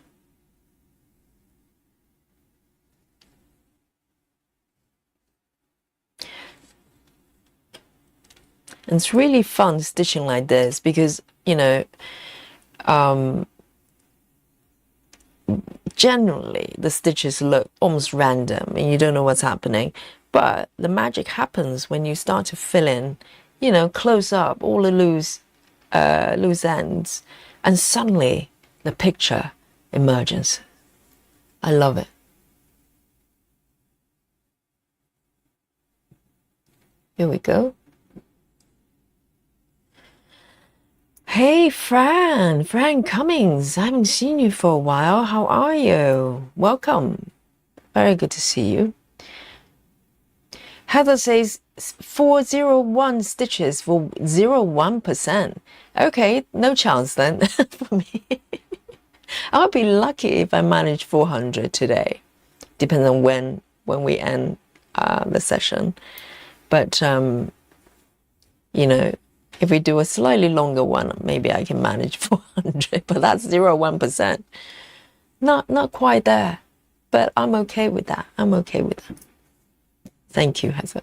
Speaker 1: And it's really fun stitching like this because, you know, generally the stitches look almost random and you don't know what's happening. But the magic happens when you start to fill in, you know, close up all the loose ends, and suddenly the picture emerges. I love it. Here we go. Hey, Fran Cummings. I haven't seen you for a while. How are you? Welcome. Very good to see you. Heather says 401 stitches for 0.1%. Okay, no chance then for me. I'll be lucky if I manage 400 today. Depends on when we end the session. But, you know, if we do a slightly longer one, maybe I can manage 400, but that's 0.1%. Not quite there, but I'm okay with that. I'm okay with that. Thank you, Heather.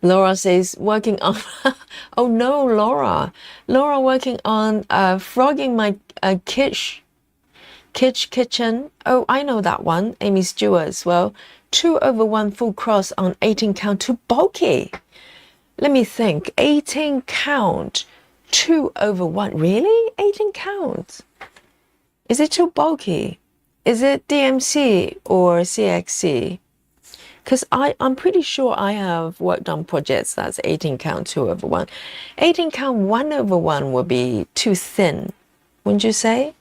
Speaker 1: Laura says, working on, oh no, Laura working on frogging my kitchen. Oh, I know that one. Aimee Stewart as well. 2/1 full cross on 18 count, too bulky. Let me think. 18 count, 2/1. Really? 18 count? Is it too bulky? Is it DMC or CXC? Because I'm pretty sure I have worked on projects that's 18 count, 2/1. 18 count, 1/1 would be too thin, wouldn't you say?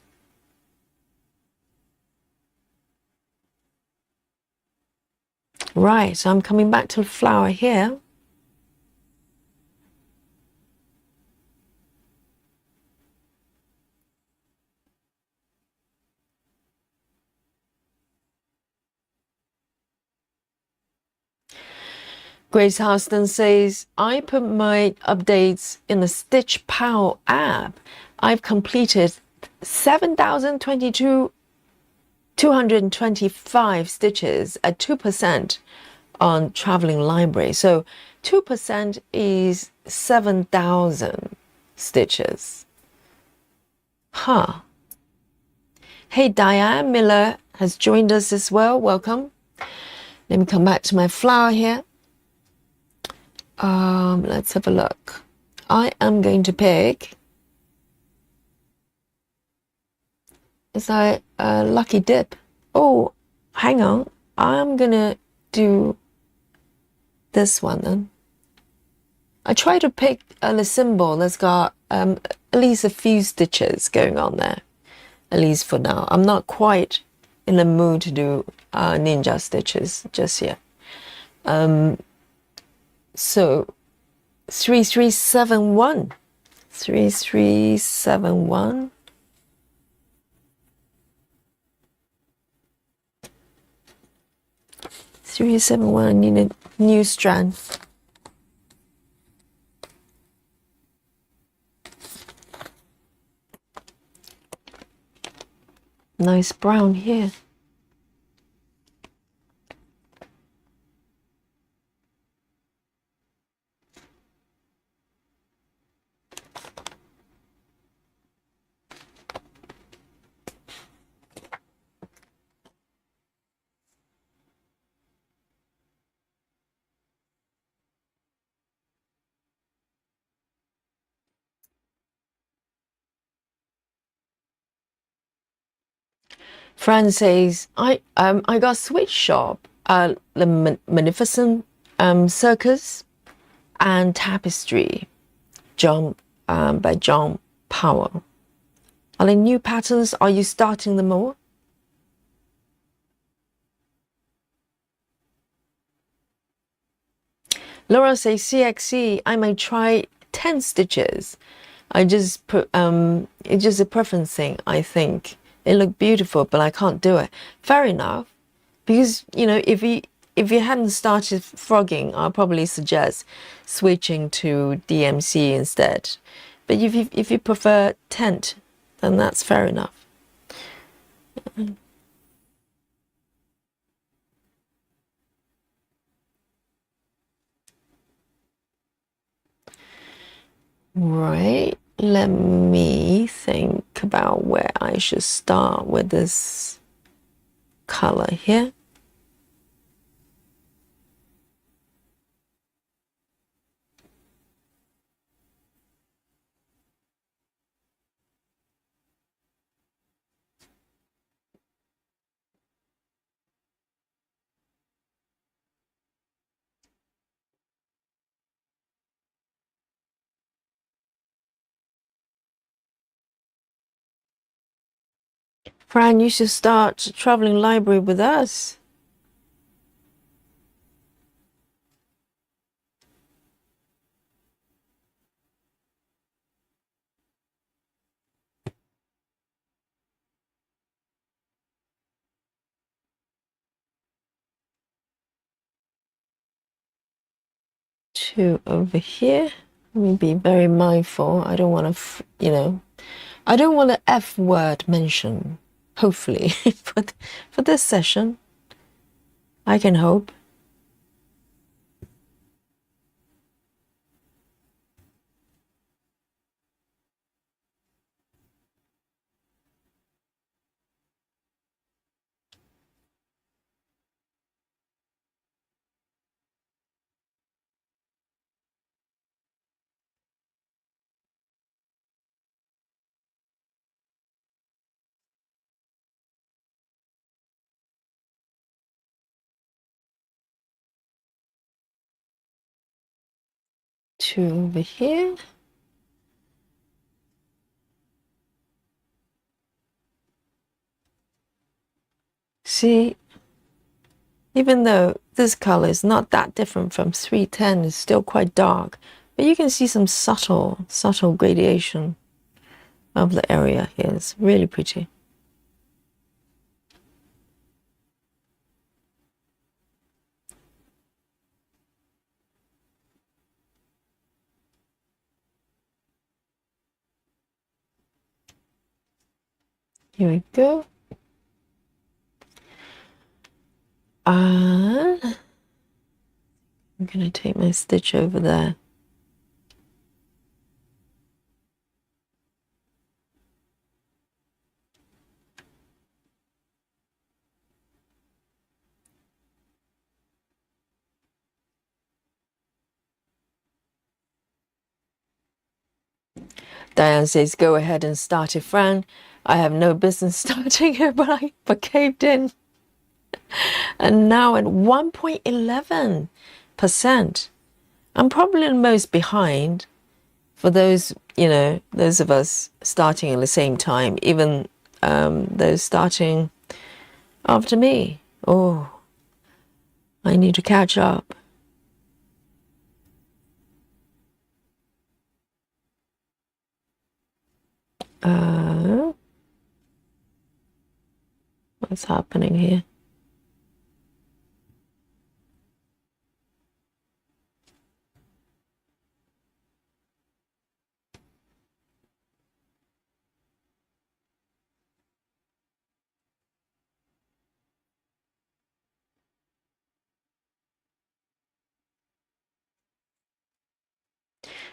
Speaker 1: Right, so I'm coming back to the flower here. Grace Houston says, I put my updates in the Stitch Pal app. I've completed 7,225 stitches at 2% on Traveling Library. So 2% is 7,000 stitches. Huh. Hey, Diane Miller has joined us as well. Welcome. Let me come back to my flower here. Let's have a look. I am going to pick, is that a lucky dip? Oh, hang on. I'm gonna do this one then. I try to pick a symbol that's got at least a few stitches going on there, at least for now. I'm not quite in the mood to do ninja stitches just yet. So 3371. 3371. I need a new strand. Nice brown here. Fran says, I got Switch Shop, the Magnificent Circus and Tapestry, by John Powell. Are there new patterns? Are you starting them all? Laura says, CXC, I might try 10 stitches. I just put, it's just a preference thing, I think. It looked beautiful, but I can't do it. Fair enough. Because, you know, if you hadn't started frogging, I'll probably suggest switching to DMC instead. But if you prefer tent, then that's fair enough. Right, let me think about where I should start with this color here. Fran, you should start Traveling Library with us. Two over here. Let me be very mindful. I don't want to, you know, I don't want the F word mentioned, hopefully, for this session. I can hope. Two over here. See, even though this color is not that different from 310, it's still quite dark, but you can see some subtle gradation of the area here. It's really pretty. Here we go. And I'm going to take my stitch over there. Diane says, go ahead and start it, Fran. I have no business starting it, but I caved in. And now at 1.11%. I'm probably the most behind for those, those of us starting at the same time, even those starting after me. Oh, I need to catch up. What's happening here?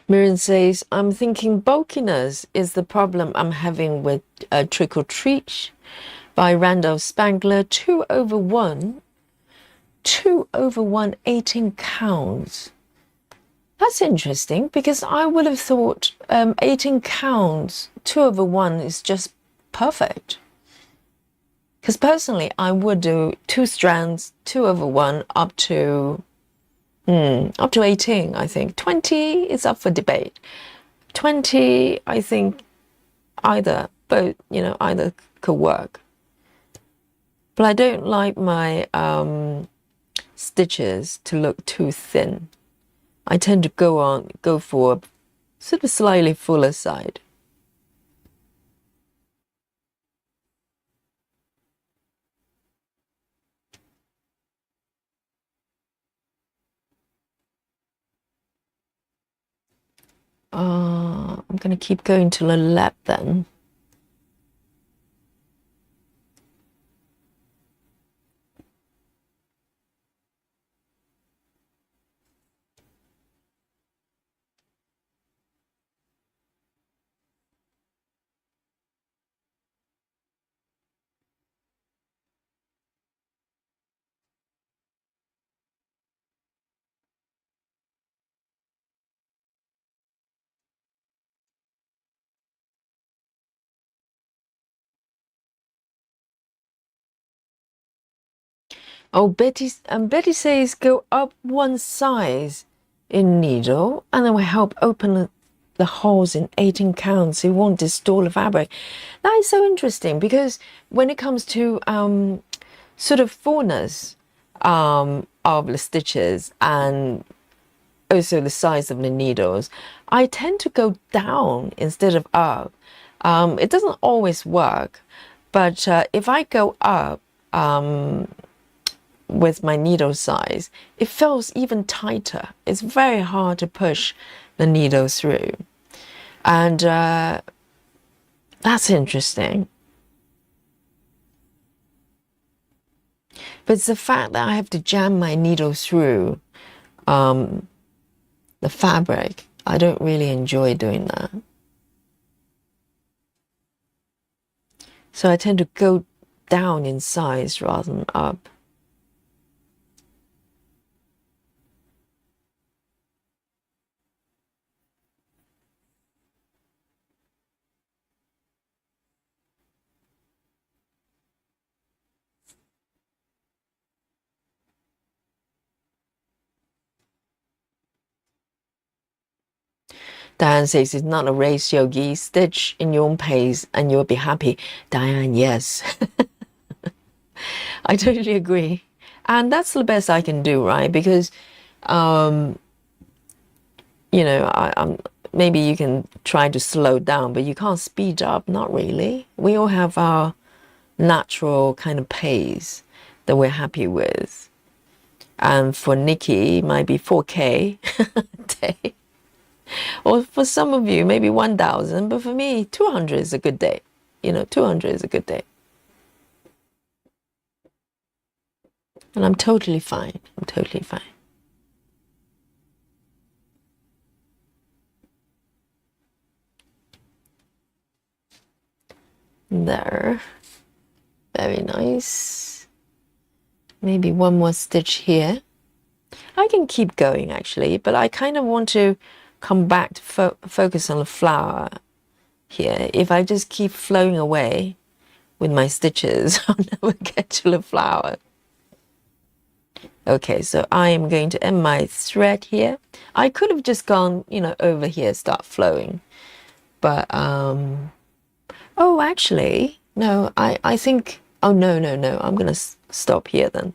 Speaker 1: Miriam says, I'm thinking bulkiness is the problem I'm having with Trick or Treat by Randolph Spangler, 2/1, 2/1, 18 counts. That's interesting because I would have thought 18 counts, 2/1 is just perfect. Because personally, I would do 2 strands, 2/1 up to 18, I think. 20 is up for debate. 20, I think either could work. But I don't like my stitches to look too thin. I tend to go for a sort of slightly fuller side. I'm going to keep going to the left then. Oh, Betty says go up 1 size in needle and it will help open the holes in 18 counts. It won't distort the fabric. That is so interesting because when it comes to sort of fullness of the stitches and also the size of the needles, I tend to go down instead of up. It doesn't always work, but if I go up with my needle size, it feels even tighter. It's very hard to push the needle through. And that's interesting. But it's the fact that I have to jam my needle through the fabric. I don't really enjoy doing that. So I tend to go down in size rather than up. Diane says it's not a race, Yogi. Stitch in your own pace and you'll be happy. Diane, yes. I totally agree. And that's the best I can do, right? Because, maybe you can try to slow down, but you can't speed up. Not really. We all have our natural kind of pace that we're happy with. And for Nikki, it might be 4K a day. Or for some of you, maybe 1,000, but for me, 200 is a good day, you know, 200 is a good day. And I'm totally fine. I'm totally fine. There. Very nice. Maybe one more stitch here. I can keep going actually, but I kind of want to come back to focus on the flower here. If I just keep flowing away with my stitches, I'll never get to the flower. Okay, so I am going to end my thread here. I could have just gone, you know, over here, start flowing. But, oh, actually, no, I think, oh, no, I'm going to stop here then.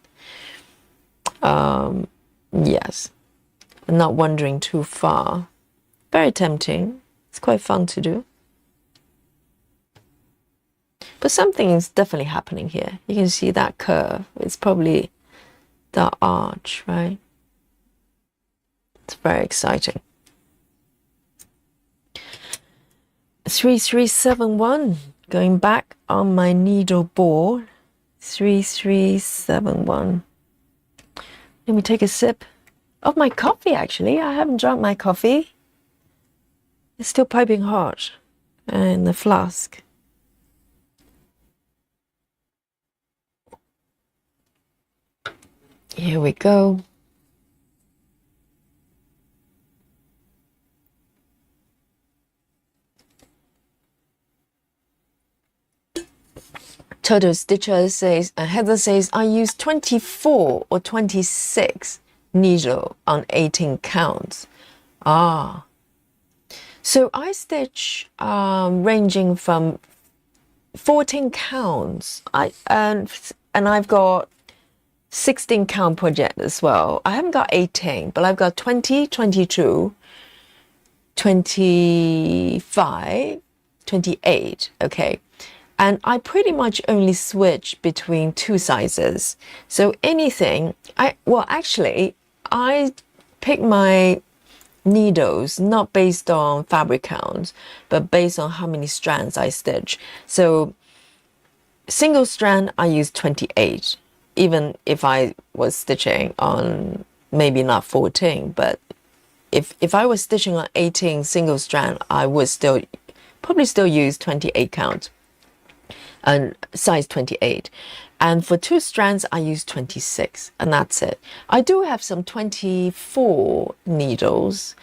Speaker 1: Yes, I'm not wandering too far. Very tempting. It's quite fun to do. But something is definitely happening here. You can see that curve. It's probably the arch, right? It's very exciting. 3371, going back on my needle board. 3371. Let me take a sip of my coffee, actually. I haven't drunk my coffee. It's still piping hot in the flask. Here we go. Total Stitcher says, Heather says, I use 24 or 26 needle on 18 counts. Ah. So I stitch ranging from 14 counts. And I've got 16 count project as well. I haven't got 18, but I've got 20, 22, 25, 28. Okay. And I pretty much only switch between two sizes. So anything, actually, I pick my needles not based on fabric count, but based on how many strands I stitch. So single strand, I use 28, even if I was stitching on maybe not 14, but if I was stitching on 18 single strand, I would probably still use 28 count. And size 28, and for two strands I use 26, and that's it. I do have some 24 needles,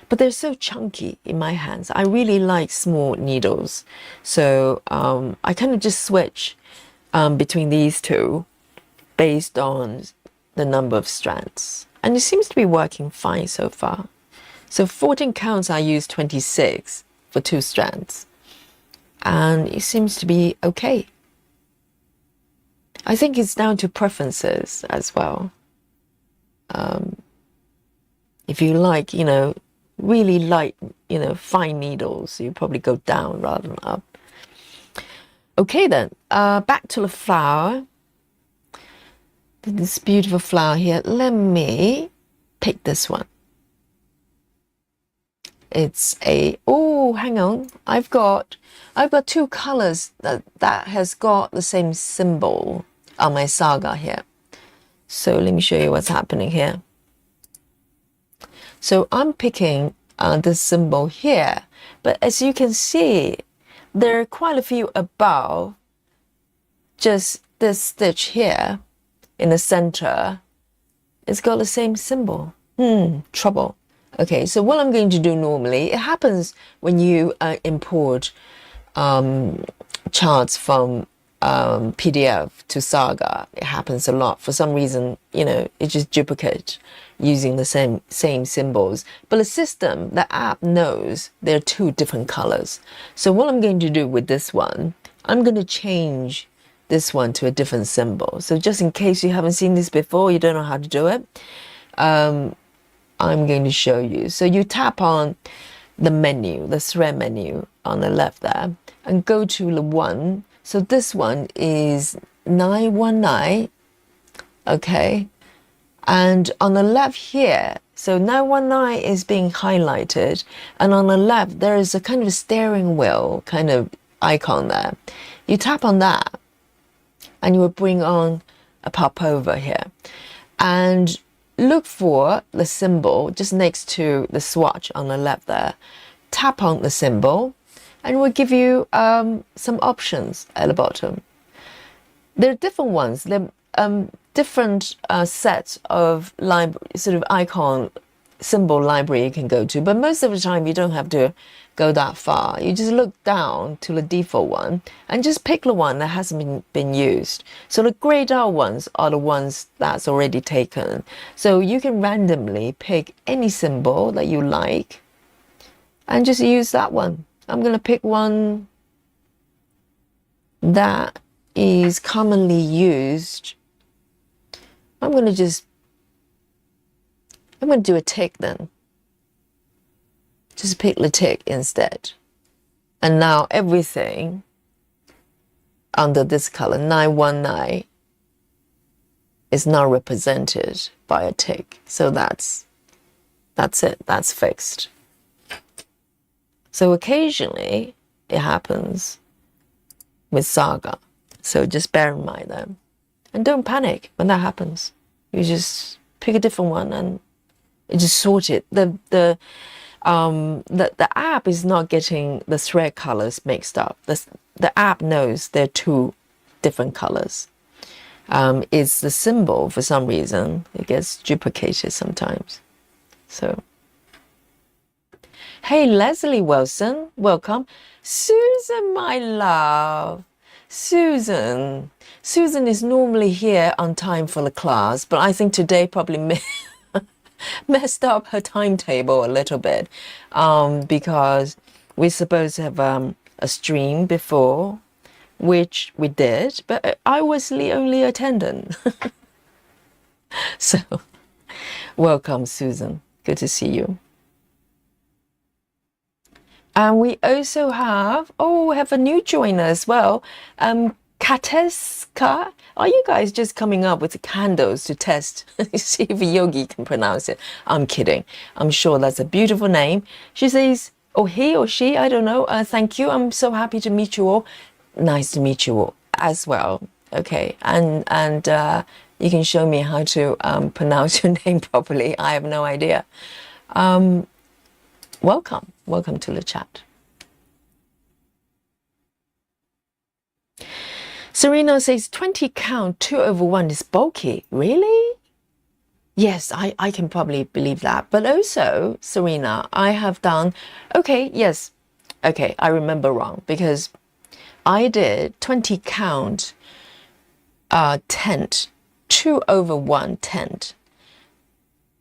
Speaker 1: but they're so chunky in my hands. I really like small needles, so I kind of just switch between these two based on the number of strands, and it seems to be working fine so far. So 14 counts I use 26 for two strands. And it seems to be okay. I think it's down to preferences as well. If you like, you know, really light, you know, fine needles, you probably go down rather than up. Okay then, back to the flower. This beautiful flower here. Let me pick this one. It's hang on. I've got two colors that has got the same symbol on my Saga here. So let me show you what's happening here. So I'm picking this symbol here, but as you can see, there are quite a few above just this stitch here in the center. It's got the same symbol. Trouble. Okay, so what I'm going to do normally, it happens when you import charts from PDF to Saga. It happens a lot. For some reason, you know, it just duplicates using the same symbols. But the system, the app knows there are two different colors. So what I'm going to do with this one, I'm going to change this one to a different symbol. So just in case you haven't seen this before, you don't know how to do it, I'm going to show you. So you tap on the menu, the thread menu on the left there, and go to the one. So this one is 919, okay? And on the left here, so 919 is being highlighted, and on the left there is a kind of steering wheel, kind of icon there. You tap on that and you will bring on a popover here. And look for the symbol just next to the swatch on the left there. Tap on the symbol and it will give you some options at the bottom. There are different ones. There are different sets of sort of icon symbol library you can go to, but most of the time you don't have to go that far. You just look down to the default one and just pick the one that hasn't been used. So the grayed out ones are the ones that's already taken. So you can randomly pick any symbol that you like and just use that one. I'm going to pick one that is commonly used. I'm going to do a tick then. Just pick the tick instead. And now everything under this color, 919, is now represented by a tick. So that's it, that's fixed. So occasionally it happens with Saga. So just bear in mind that. And don't panic when that happens. You just pick a different one and it just sort it. The app is not getting the thread colors mixed up. The app knows they're two different colors. It's the symbol, for some reason, it gets duplicated sometimes. So, hey, Leslie Wilson, welcome. Susan, my love. Susan is normally here on time for the class, but I think today probably messed up her timetable a little bit because we're supposed to have a stream before, which we did, but I was the only attendant. So, welcome, Susan. Good to see you. And we also have, we have a new joiner as well. Kateska. Are you guys just coming up with the candles to test? See if Yogi can pronounce it. I'm kidding. I'm sure that's a beautiful name. She says, or he or she, I don't know. Thank you. I'm so happy to meet you all. Nice to meet you all as well. Okay. And you can show me how to pronounce your name properly. I have no idea. Welcome. Welcome to the chat. Serena says 20 count 2/1 is bulky. Really? Yes, I can probably believe that. But also, Serena, I have done, I remember wrong because I did 20 count tent, 2/1 tent.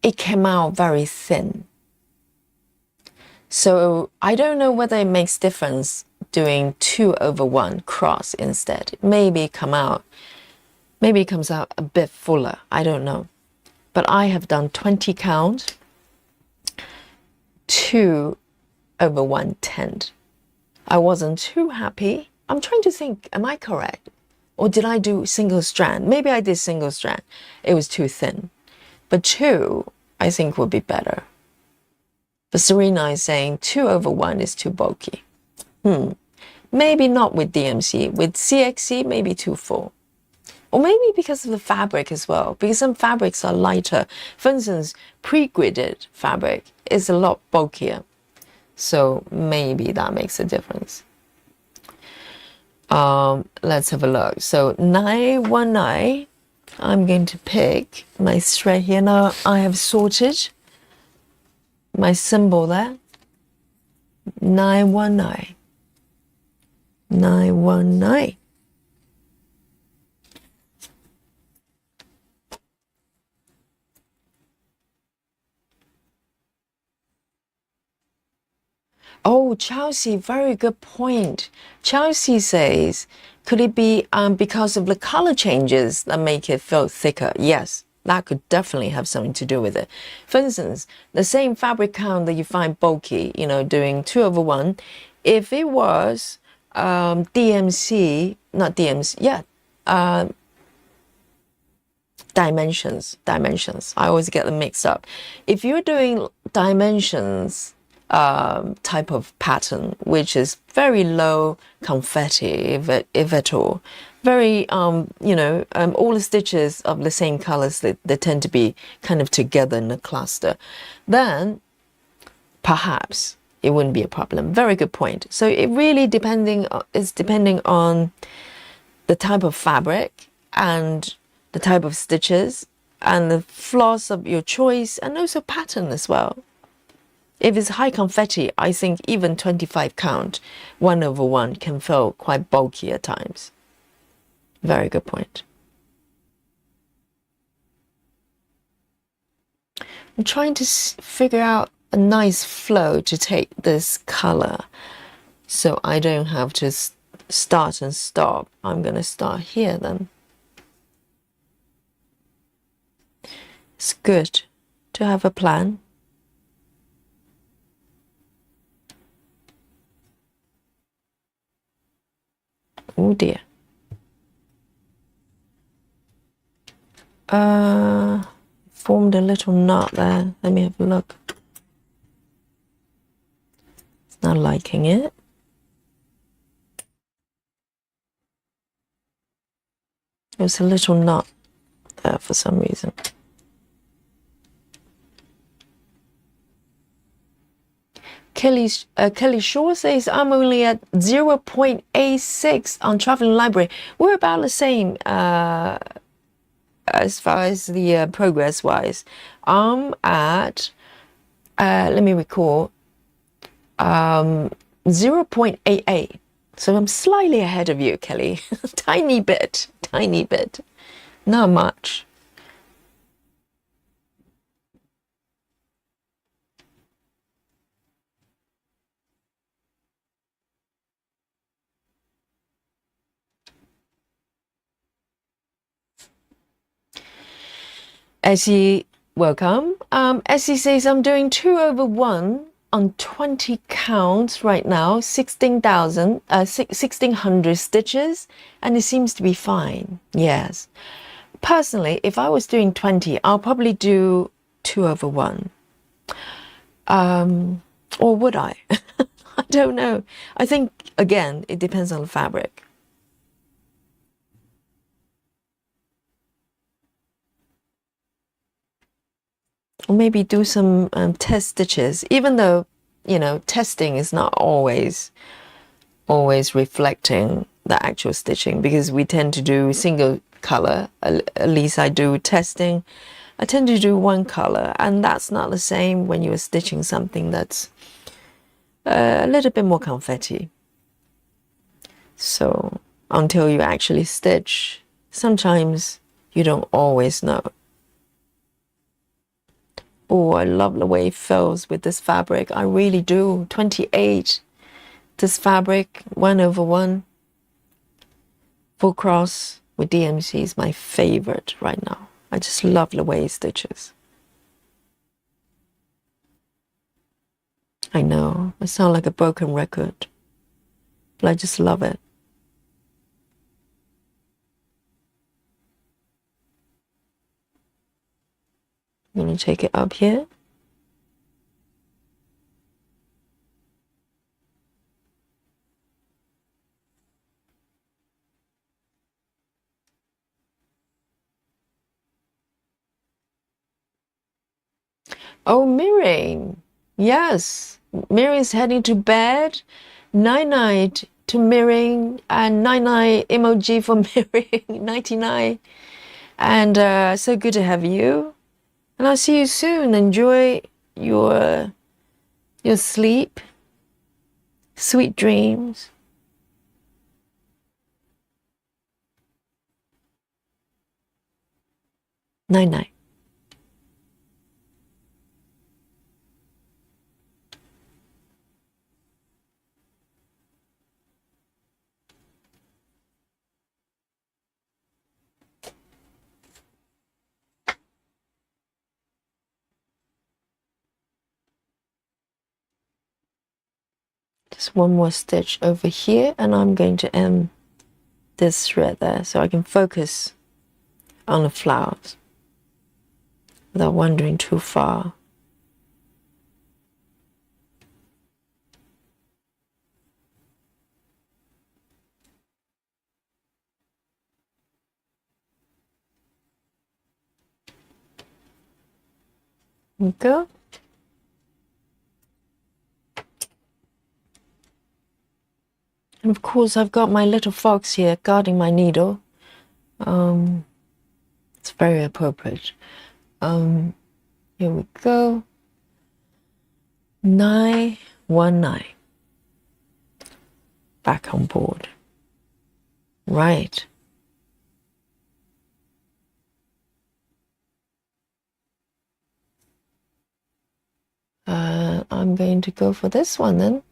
Speaker 1: It came out very thin. So I don't know whether it makes difference doing 2/1 cross instead. Maybe it comes out a bit fuller. I don't know. But I have done 20 count 2/1 tent. I wasn't too happy. I'm trying to think, am I correct? Or did I do single strand? Maybe I did single strand. It was too thin. But 2, I think would be better. But Serena is saying 2/1 is too bulky. Maybe not with DMC. With CXC, maybe too full. Or maybe because of the fabric as well. Because some fabrics are lighter. For instance, pre-gridded fabric is a lot bulkier. So maybe that makes a difference. Let's have a look. So 919, I'm going to pick my thread here. Now I have sorted my symbol there. 919. 919. Oh, Chelsea, very good point. Chelsea says, could it be because of the color changes that make it feel thicker? Yes, that could definitely have something to do with it. For instance, the same fabric count that you find bulky, doing 2/1, if it was DMC, not DMC, dimensions. I always get them mixed up. If you're doing dimensions type of pattern, which is very low confetti, if at all. Very, all the stitches of the same colors, they tend to be kind of together in a cluster. Then perhaps it wouldn't be a problem. Very good point. So it really depending on the type of fabric and the type of stitches and the floss of your choice, and also pattern as well. If it's high confetti, I think even 25 count 1/1 can feel quite bulky at times. Very good point. I'm trying to figure out a nice flow to take this color so I don't have to start and stop. I'm going to start here then. It's good to have a plan. Oh dear. Formed a little knot there. Let me have a look. It's not liking it. There's a little knot there for some reason. Kelly Shaw says, I'm only at 0.86 on Traveling Library. We're about the same as far as the progress-wise. I'm at, let me recall, 0.88. So I'm slightly ahead of you, Kelly. Tiny bit. Not much. Essie, welcome. Essie says, I'm doing 2/1 on 20 counts right now, 1600 stitches, and it seems to be fine. Yes. Personally, if I was doing 20, I'll probably do 2/1. Or would I? I don't know. I think, again, it depends on the fabric. Or maybe do some test stitches, even though, testing is not always reflecting the actual stitching, because we tend to do single color. At least I do testing. I tend to do one color, and that's not the same when you're stitching something that's a little bit more confetti. So until you actually stitch, sometimes you don't always know. Oh, I love the way it feels with this fabric. I really do. 28. This fabric, 1/1. Full cross with DMC is my favorite right now. I just love the way it stitches. I know, I sound like a broken record, but I just love it. I'm going to take it up here. Oh, Miriam. Yes, Miriam's heading to bed. Night-night to Miriam, and night-night emoji for Miriam. 99. And so good to have you. And I'll see you soon. Enjoy your sleep. Sweet dreams. Night-night. Just one more stitch over here, and I'm going to end this thread there so I can focus on the flowers without wandering too far. There we go. And of course, I've got my little fox here guarding my needle. It's very appropriate. Here we go. 919. Back on board. Right. I'm going to go for this one then.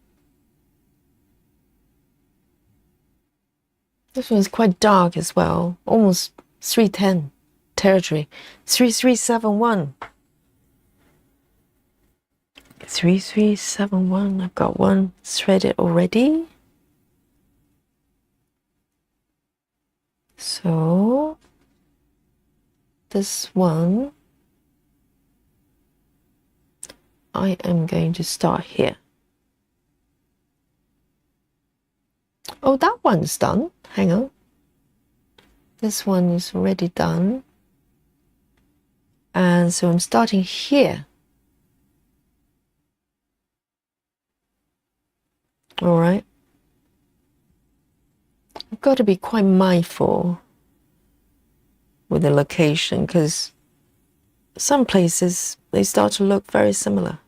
Speaker 1: This one's quite dark as well, almost 310 territory. 3371. 3371. I've got one threaded already. So this one, I am going to start here. Oh, that one's done. Hang on. This one is already done. And so I'm starting here. All right. I've got to be quite mindful with the location because some places, they start to look very similar.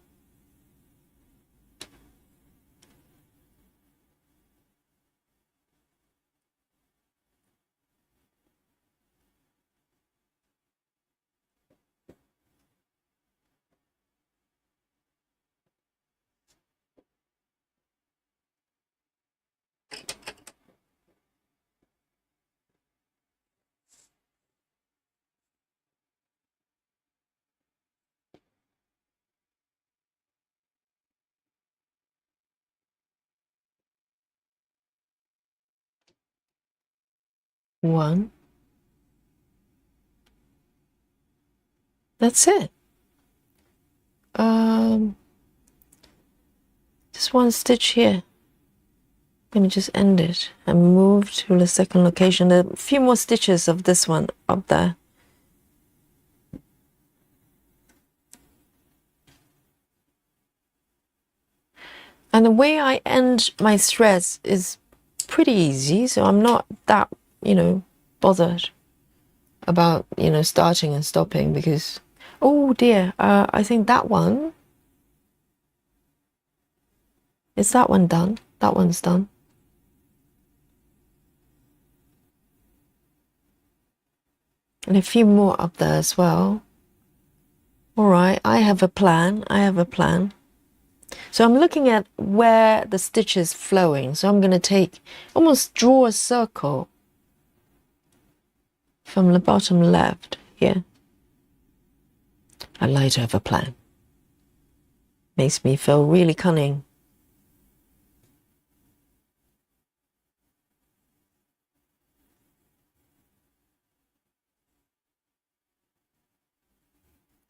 Speaker 1: One. That's it. Just one stitch here. I'm going to just end it and move to the second location. A few more stitches of this one up there. And the way I end my threads is pretty easy, so I'm not that, bothered about, starting and stopping because, oh dear, I think that one, is that one done? That one's done. And a few more up there as well. All right, I have a plan. So I'm looking at where the stitch is flowing. So I'm going to almost draw a circle from the bottom left here. I like to have a plan. Makes me feel really cunning.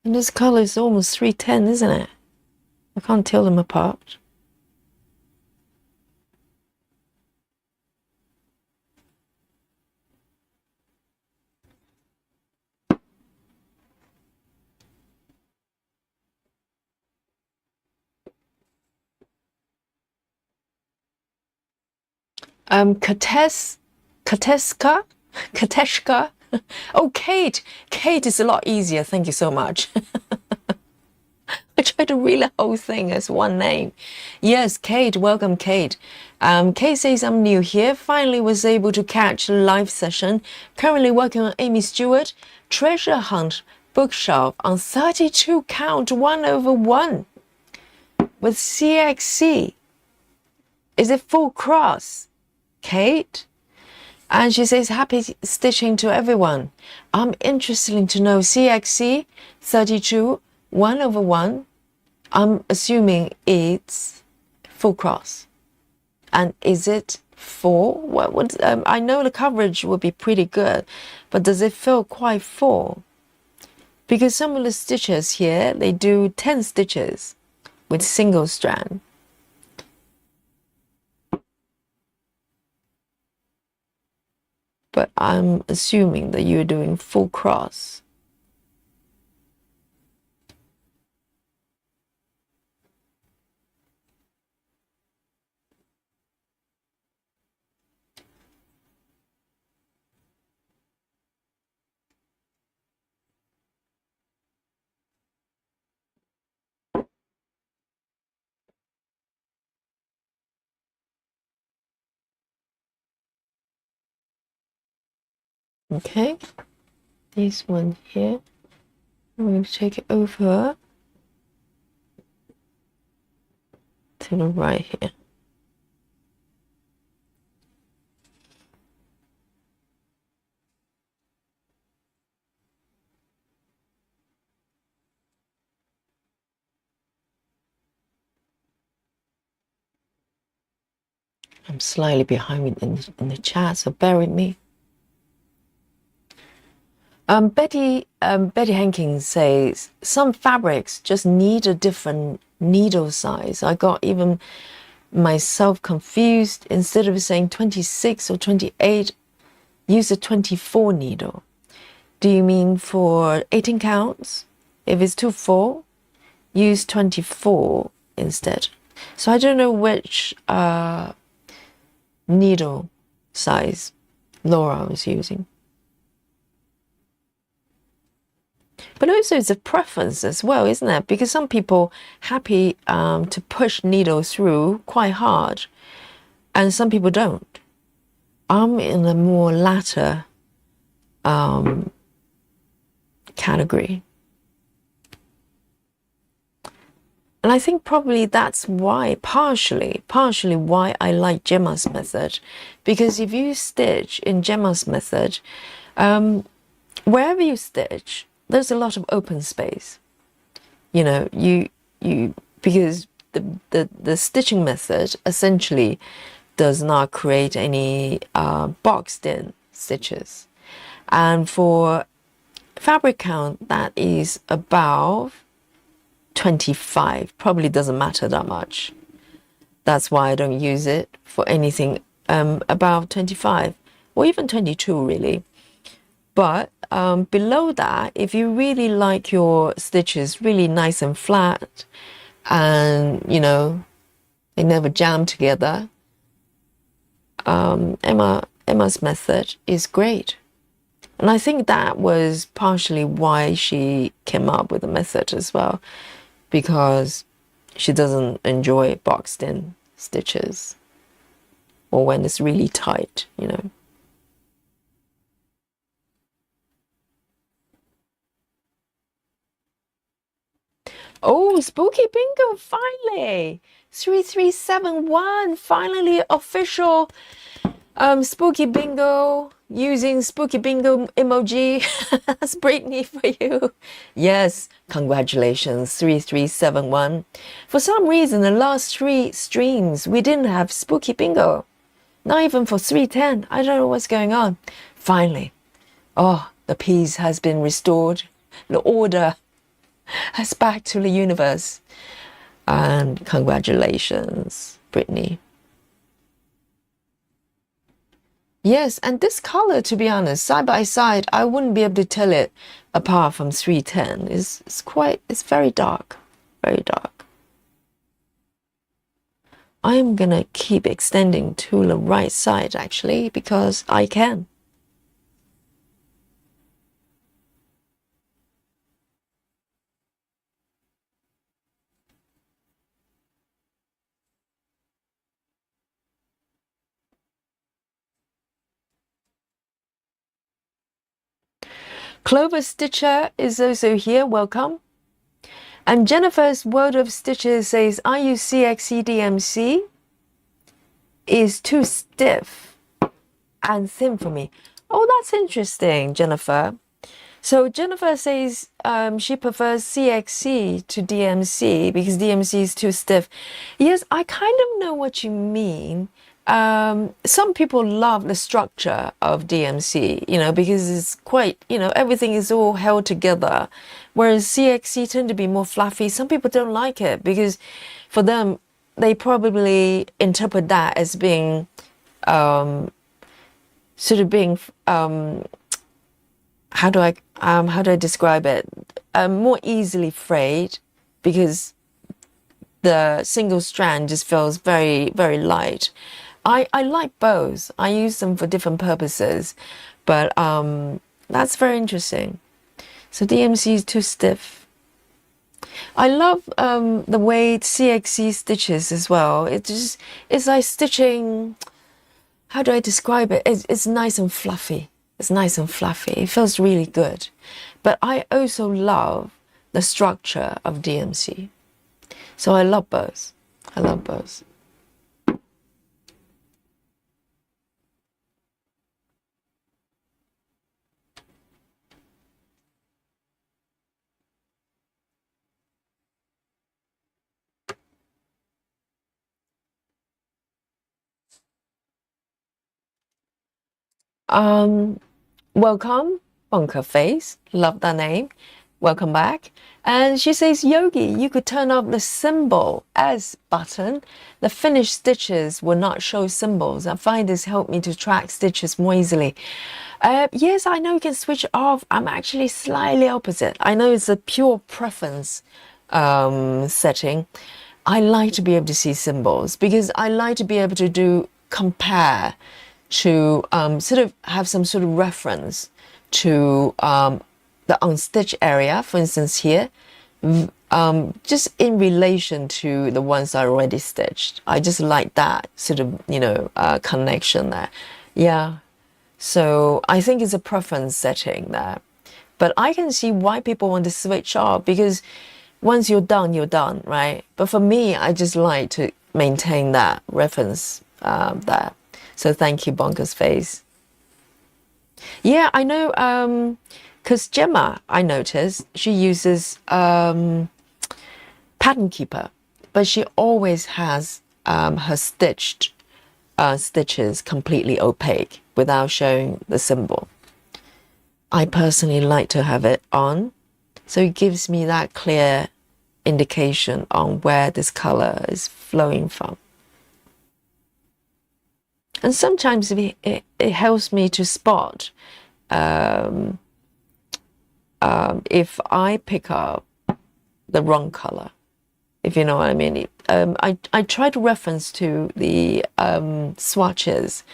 Speaker 1: And this color is almost 310, isn't it? I can't tell them apart. Kateshka. Oh, Kate. Kate is a lot easier. Thank you so much. I tried to read the whole thing as one name. Yes, Kate. Welcome, Kate. Kate says, I'm new here. Finally was able to catch a live session. Currently working on Aimee Stewart Treasure Hunt bookshelf on 32 count 1/1 with CXC. Is it full cross? Kate? And she says, happy stitching to everyone. I'm interested to know CXC 32 1/1. I'm assuming it's full cross. And is it full? I know the coverage would be pretty good, but does it feel quite full? Because some of the stitches here, they do 10 stitches with single strand. But I'm assuming that you're doing full cross. Okay, this one here. I'm going to take it over to the right here. I'm slightly behind in the chat, so bear with me. Betty Hankins says some fabrics just need a different needle size. I got even myself confused. Instead of saying 26 or 28, use a 24 needle. Do you mean for 18 counts? If it's too full, use 24 instead. So I don't know which needle size Laura was using. But also it's a preference as well, isn't it? Because some people happy to push needles through quite hard, and some people don't. I'm in a more latter category. And I think probably that's why, partially why I like Gemma's method. Because if you stitch in Gemma's method, wherever you stitch, there's a lot of open space. You know, because the stitching method essentially does not create any boxed in stitches. And for fabric count, that is above 25, probably doesn't matter that much. That's why I don't use it for anything above 25 or even 22 really. But below that, if you really like your stitches really nice and flat and you know they never jam together, Emma's method is great. And I think that was partially why she came up with the method as well, because she doesn't enjoy boxed in stitches or when it's really tight, you know. Oh, Spooky Bingo, finally! 3371, finally official Spooky Bingo, using Spooky Bingo emoji. That's Brittany for you. Yes, congratulations, 3371. For some reason, the last 3 streams, we didn't have Spooky Bingo. Not even for 310. I don't know what's going on. Finally. Oh, the peace has been restored. The order has back to the universe. And congratulations, Brittany. Yes, and this color, to be honest, side by side, I wouldn't be able to tell it apart from 310. It's very dark, very dark. I'm gonna keep extending to the right side actually, because I can. Clover Stitcher is also here, welcome. And Jennifer's World of Stitches says, I use CXC DMC. Is too stiff and thin for me. Oh, that's interesting, Jennifer. So Jennifer says she prefers CXC to DMC because DMC is too stiff. Yes, I kind of know what you mean. Some people love the structure of DMC, you know, because it's quite, you know, everything is all held together. Whereas CXC tend to be more fluffy. Some people don't like it because for them, they probably interpret that as being sort of being how do I describe it? More easily frayed because the single strand just feels very, very light. I like both. I use them for different purposes, but that's very interesting. So DMC is too stiff. I love the way CXC stitches as well. It's like stitching. How do I describe it? It's nice and fluffy. It's nice and fluffy. It feels really good. But I also love the structure of DMC. So I love both. I love both. Welcome, Bunker Face. Love that name. Welcome back. And she says, Yogi, you could turn off the symbol S button. The finished stitches will not show symbols. I find this helped me to track stitches more easily. Yes, I know you can switch off. I'm actually slightly opposite. I know it's a pure preference setting. I like to be able to see symbols because I like to be able to compare, to sort of have some sort of reference to the unstitched area, for instance here, just in relation to the ones I already stitched. I just like that sort of, connection there. Yeah, so I think it's a preference setting there. But I can see why people want to switch off, because once you're done, right? But for me, I just like to maintain that reference there. So thank you, Bonkers Face. Yeah, I know, because Gemma, I noticed, she uses Pattern Keeper, but she always has her stitches completely opaque without showing the symbol. I personally like to have it on, so it gives me that clear indication on where this color is flowing from. And sometimes it helps me to spot if I pick up the wrong color, if you know what I mean. I try to reference to the swatches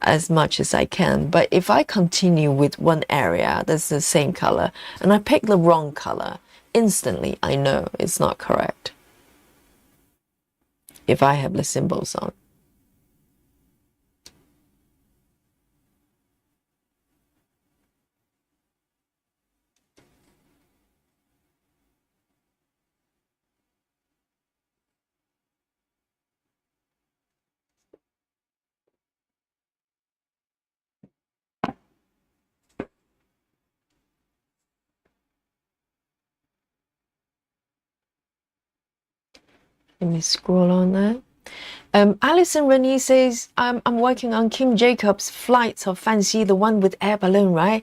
Speaker 1: as much as I can, but if I continue with one area that's the same color and I pick the wrong color, instantly I know it's not correct if I have the symbols on. Let me scroll on there. Alison Renee says, I'm working on Kim Jacobs' Flights of Fancy, the one with air balloon, right?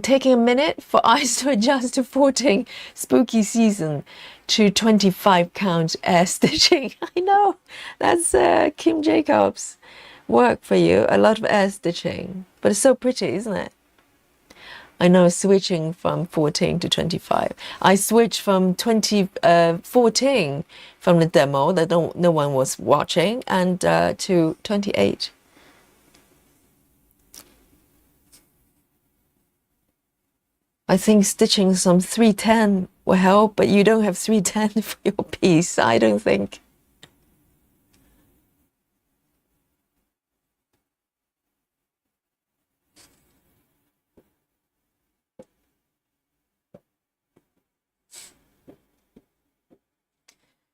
Speaker 1: Taking a minute for eyes to adjust to 14 spooky season to 25 count air stitching. I know, that's Kim Jacobs' work for you. A lot of air stitching, but it's so pretty, isn't it? I know, switching from 14 to 25. I switched from 14 from the demo that no one was watching, and to 28. I think stitching some 310 will help, but you don't have 310 for your piece, I don't think.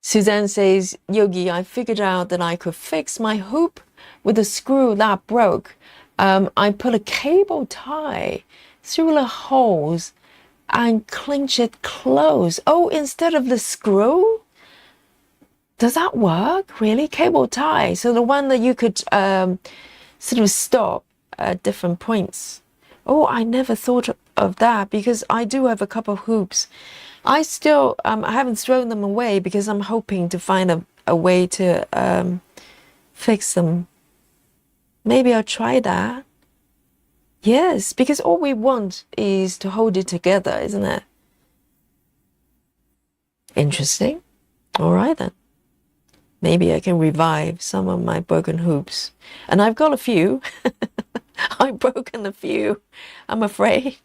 Speaker 1: Suzanne says, Yogi, I figured out that I could fix my hoop with a screw that broke. I put a cable tie through the holes and clinch it close. Oh, instead of the screw? Does that work? Really? Cable tie. So the one that you could sort of stop at different points. Oh, I never thought of that, because I do have a couple of hoops. I still, I haven't thrown them away because I'm hoping to find a way to fix them. Maybe I'll try that. Yes, because all we want is to hold it together, isn't it? Interesting. All right then. Maybe I can revive some of my broken hoops. And I've got a few. I've broken a few, I'm afraid.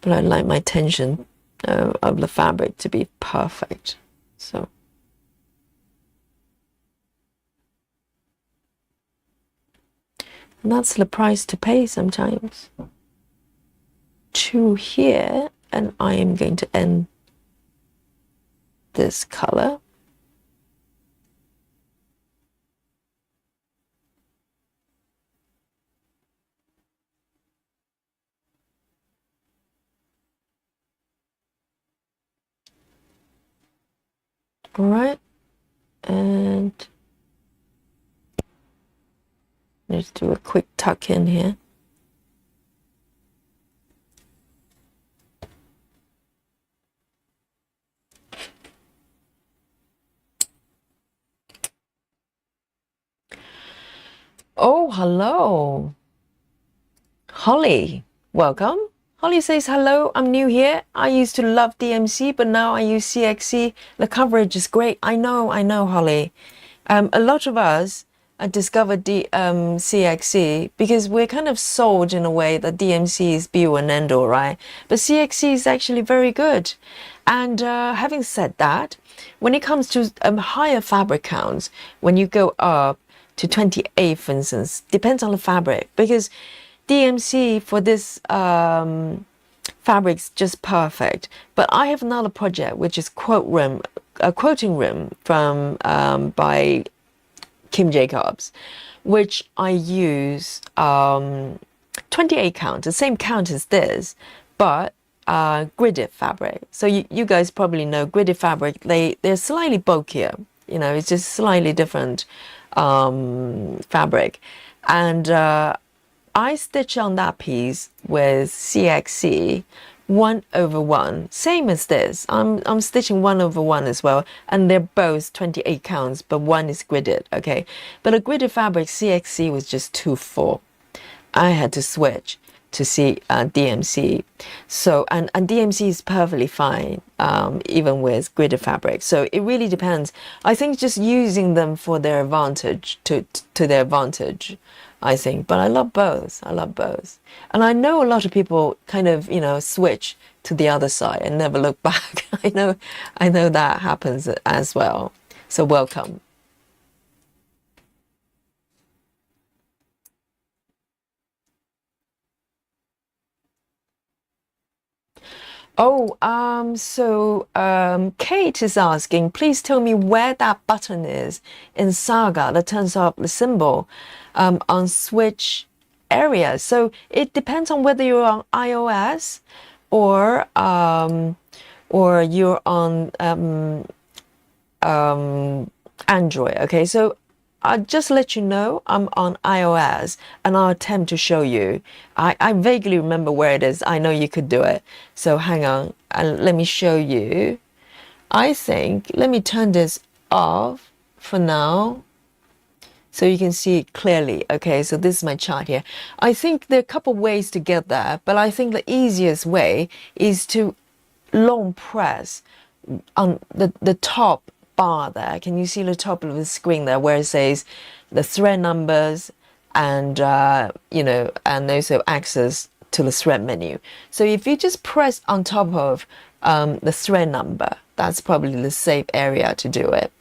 Speaker 1: But I like my tension of the fabric to be perfect. So And that's the price to pay sometimes. To here, and I am going to end this color. All right, and let's do a quick tuck in here. Oh, hello. Holly, welcome. Holly says, hello, I'm new here. I used to love DMC, but now I use CXC. The coverage is great. I know, Holly. A lot of us discovered CXC because we're kind of sold in a way that DMC is be all and end all, right? But CXC is actually very good. And having said that, when it comes to higher fabric counts, when you go up to 28, for instance, depends on the fabric, because DMC for this fabric's just perfect. But I have another project which is quoting room from by Kim Jacobs, which I use 28 count, the same count as this, but gridded fabric. So you guys probably know gridded fabric, they're slightly bulkier, you know, it's just slightly different fabric. And I stitch on that piece with CXC 1/1, same as this. I'm stitching 1/1 as well, and they're both 28 counts, but one is gridded, okay? But a gridded fabric CXC was just too full. I had to switch to see DMC. So and DMC is perfectly fine, even with gridded fabric. So it really depends. I think just using them for their advantage, to their advantage, I think. But I love both. I love both. And I know a lot of people kind of, you know, switch to the other side and never look back. I know that happens as well. So welcome. Oh, Kate is asking, please tell me where that button is in Saga that turns off the symbol on switch area. So it depends on whether you're on iOS or you're on Android. Okay, so I'll just let you know I'm on iOS and I'll attempt to show you. I vaguely remember where it is. I know you could do it. So hang on and let me show you. I think, let me turn this off for now so you can see it clearly. Okay, so this is my chart here. I think there are a couple ways to get there, but I think the easiest way is to long press on the top bar there. Can you see the top of the screen there where it says the thread numbers and you know, and also access to the thread menu? So if you just press on top of the thread number, that's probably the safe area to do it.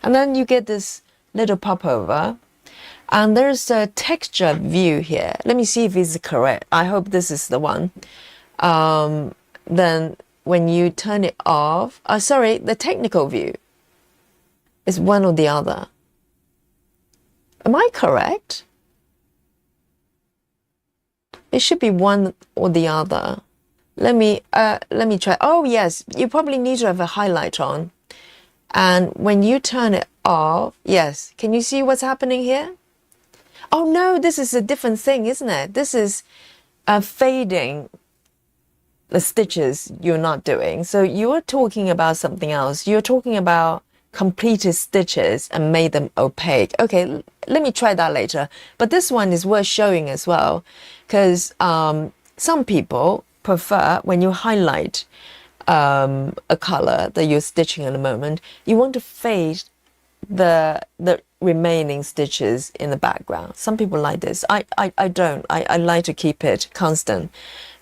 Speaker 1: And then you get this little popover, and there's a texture view here. Let me see if it's correct. I hope this is the one. Then when you turn it off, sorry, the technical view is one or the other. Am I correct? It should be one or the other. Let me try. Oh yes, you probably need to have a highlight on. And when you turn it off, yes, can you see what's happening here? Oh no, this is a different thing, isn't it? This is fading the stitches you're not doing. So you're talking about something else. You're talking about completed stitches and made them opaque. Okay, let me try that later. But this one is worth showing as well, because some people prefer when you highlight a color that you're stitching at the moment, you want to fade the remaining stitches in the background. Some people like this. I don't. I like to keep it constant,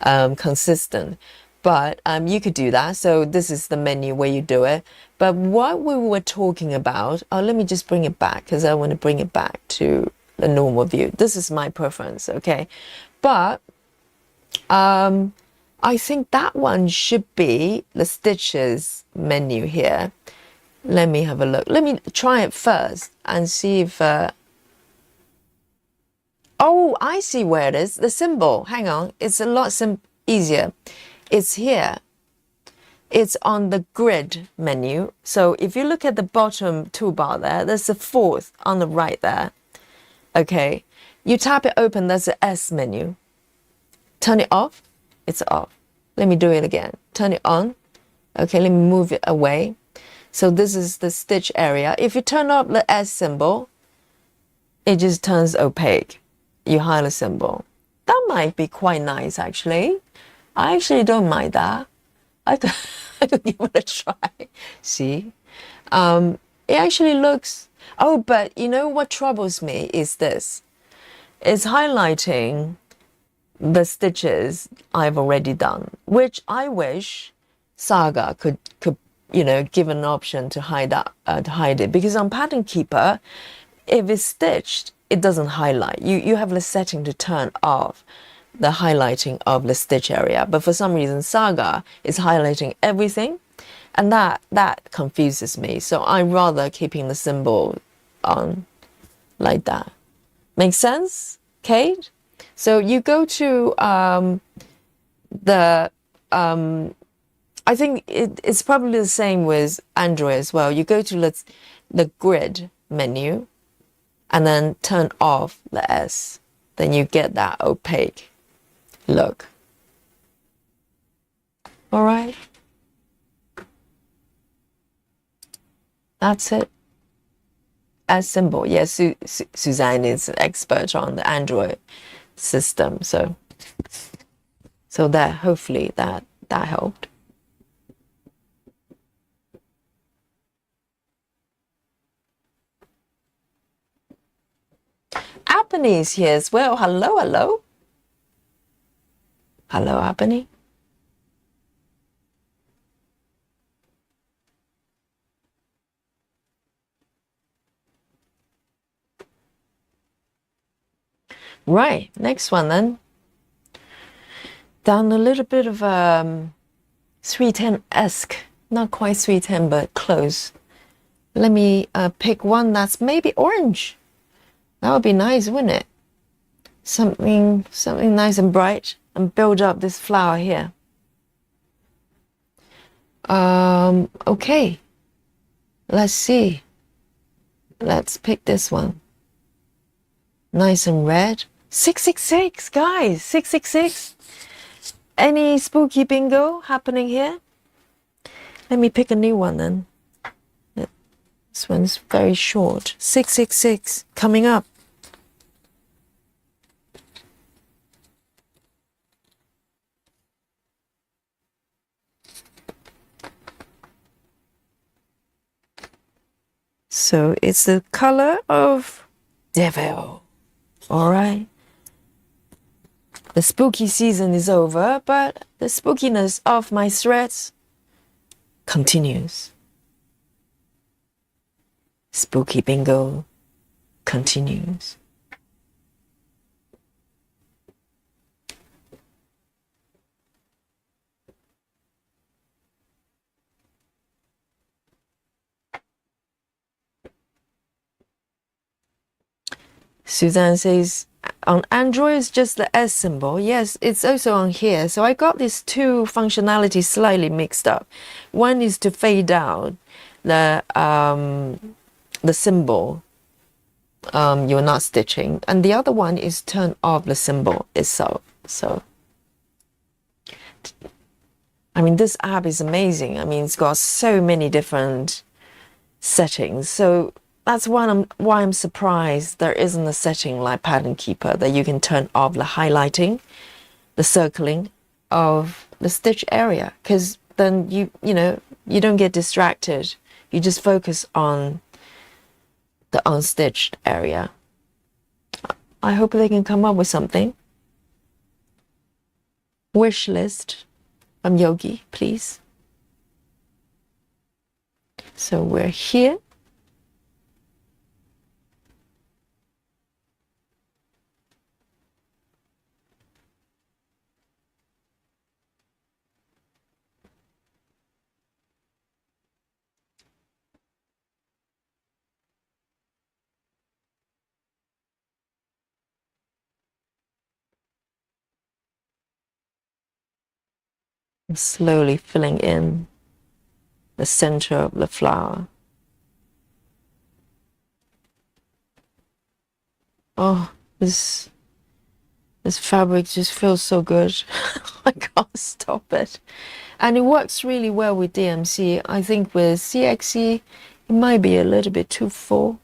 Speaker 1: consistent. But you could do that. So this is the menu where you do it. But what we were talking about, let me just bring it back, because I want to bring it back to the normal view. This is my preference, okay? But I think that one should be the stitches menu here. Let me have a look. Let me try it first and see if... oh, I see where it is. The symbol. Hang on. It's a lot easier. It's here. It's on the grid menu. So if you look at the bottom toolbar there, there's a fourth on the right there. Okay. You tap it open, there's the S menu. Turn it off. It's off. Let me do it again. Turn it on. Okay, let me move it away. So this is the stitch area. If you turn off the S symbol, it just turns opaque. You hide the symbol. That might be quite nice, actually. I actually don't mind that. I could give it a try. See? It actually looks... Oh, but you know what troubles me is this. It's highlighting the stitches I've already done, which I wish Saga could you know, give an option to hide that, to hide it, because on Pattern Keeper, if it's stitched, it doesn't highlight. You have the setting to turn off the highlighting of the stitch area, but for some reason Saga is highlighting everything, and that confuses me. So I'm rather keeping the symbol on like that. Make sense, Kate? So you go to I think it's probably the same with Android as well. You go to the grid menu and then turn off the S. Then you get that opaque look. All right. That's it. As symbol. Yes, Suzanne is an expert on the Android system. So that hopefully that helped. Aimee is here as well. Hello, hello. Hello, Aimee. Right, next one then. Down a little bit of 310-esque. Not quite 310, but close. Let me pick one that's maybe orange. That would be nice, wouldn't it? Something nice and bright, and build up this flower here. Okay. Let's see. Let's pick this one. Nice and red. 666, guys. 666. Any spooky bingo happening here? Let me pick a new one then. This one's very short. 666 coming up. So it's the color of devil. All right. The spooky season is over, but the spookiness of my threads continues. Spooky bingo continues. Suzanne says, on Android, it's just the S symbol. Yes, it's also on here. So I got these two functionalities slightly mixed up. One is to fade out the symbol you're not stitching, and the other one is turn off the symbol itself. So, I mean, this app is amazing. I mean, it's got so many different settings. So that's why I'm surprised there isn't a setting like Pattern Keeper that you can turn off the highlighting, the circling of the stitch area, because then you don't get distracted. You just focus on the unstitched area. I hope they can come up with something. Wish list from Yogi, please. So we're here. I'm slowly filling in the center of the flower. Oh, this fabric just feels so good. I can't stop it. And it works really well with DMC. I think with CXC, it might be a little bit too full.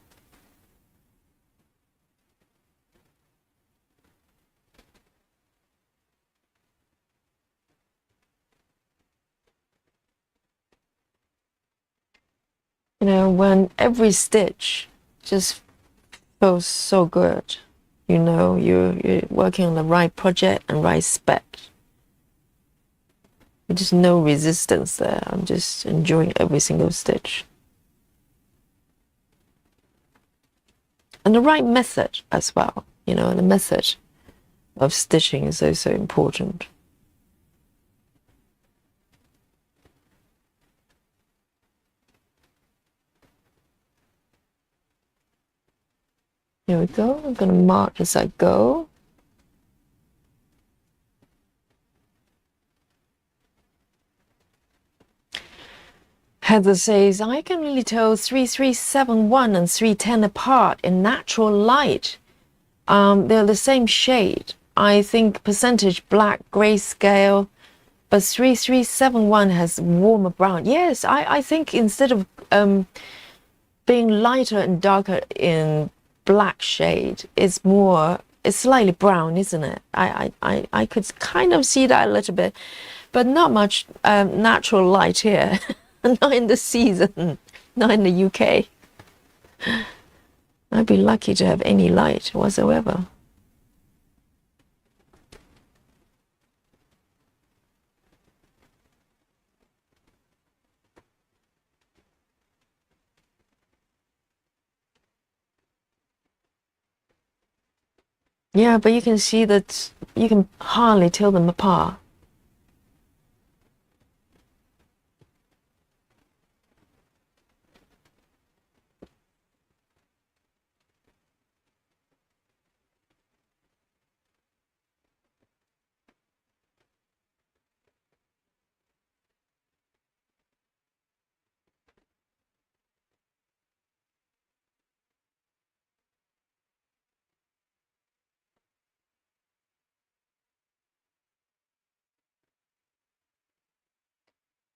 Speaker 1: You know, when every stitch just feels so good, you know, you're working on the right project and right spec. There's just no resistance there. I'm just enjoying every single stitch. And the right method as well, you know, the method of stitching is also important. Here we go. I'm going to mark as I go. Heather says, I can really tell 3371 and 310 apart in natural light. They're the same shade. I think percentage black grayscale, but 3371 has warmer brown. Yes, I think instead of being lighter and darker in black shade, it's slightly brown, isn't it? I could kind of see that a little bit, but not much natural light here. Not in the season, not in the UK. I'd be lucky to have any light whatsoever. Yeah, but you can see that you can hardly tell them apart.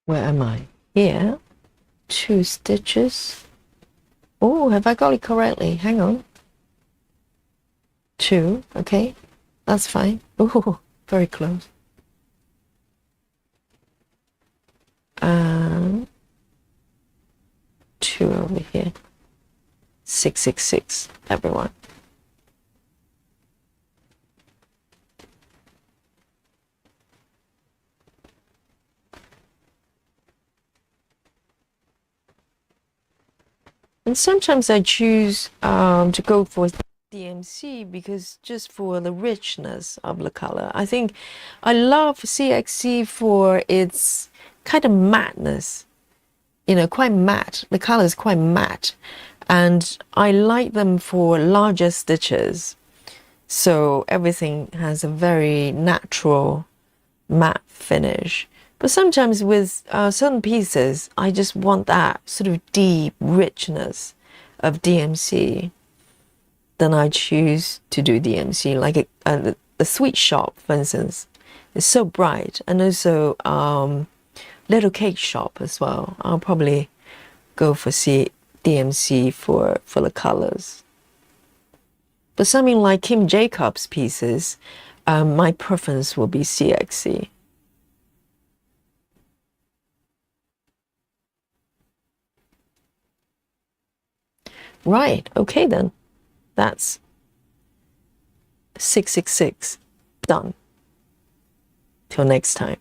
Speaker 1: Where am I? Here. 2 stitches. Oh, have I got it correctly? Hang on. 2, okay. That's fine. Oh, very close. And 2 over here. 666, everyone. And sometimes I choose to go for DMC because just for the richness of the color. I think I love CXC for its kind of mateness, you know, quite matte. The color is quite matte, and I like them for larger stitches. So everything has a very natural matte finish. But sometimes with certain pieces, I just want that sort of deep richness of DMC. Then I choose to do DMC. Like the sweet shop, for instance, is so bright, and also little cake shop as well. I'll probably go for DMC for the colors. But something like Kim Jacobs pieces, my preference will be CXC. Right, okay then. That's 666 done. Till next time.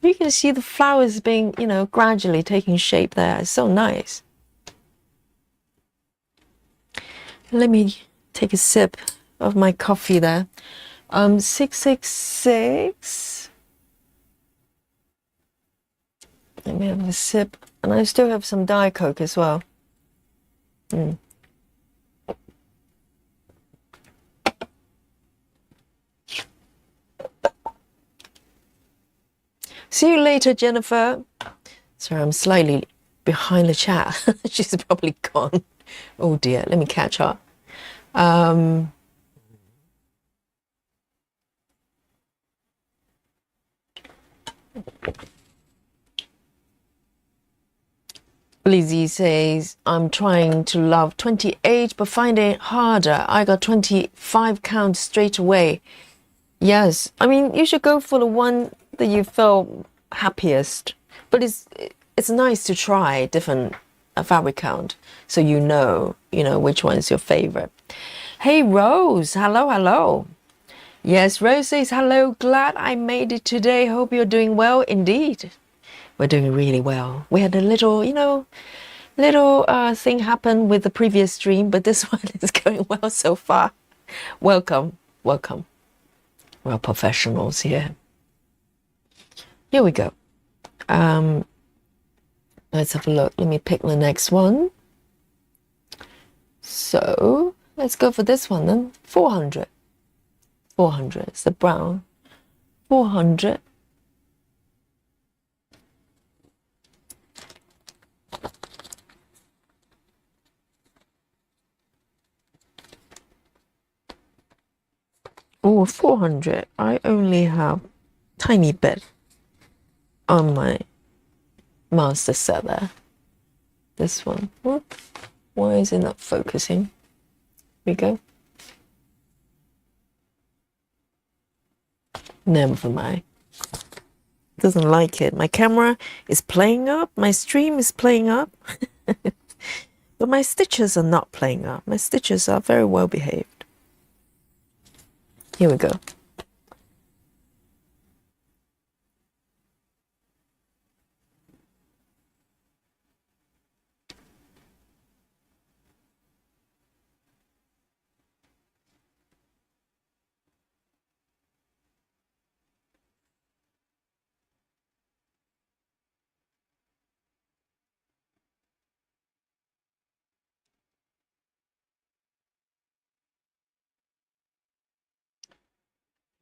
Speaker 1: You can see the flowers being, you know, gradually taking shape there. It's so nice. Let me take a sip of my coffee there. 666. Let me have a sip. And I still have some Diet Coke as well. See you later, Jennifer. Sorry, I'm slightly behind the chat. She's probably gone. Oh dear, let me catch her. Lizzie says, I'm trying to love 28, but find it harder. I got 25 counts straight away. Yes, I mean, you should go for the one that you felt happiest. But it's nice to try different fabric count so you know which one is your favorite. Hey, Rose. Hello, hello. Yes, Rose says, hello. Glad I made it today. Hope you're doing well. Indeed. We're doing really well. We had a little thing happen with the previous stream, but this one is going well so far. Welcome, welcome. We're professionals here. Here we go. Let's have a look. Let me pick the next one. So let's go for this one then. 400. 400. It's the brown. 400. Oh, 400. I only have tiny bit on my master set there. This one. Whoop. Why is it not focusing? Here we go. Never mind. Doesn't like it. My camera is playing up. My stream is playing up. But my stitches are not playing up. My stitches are very well behaved. Here we go.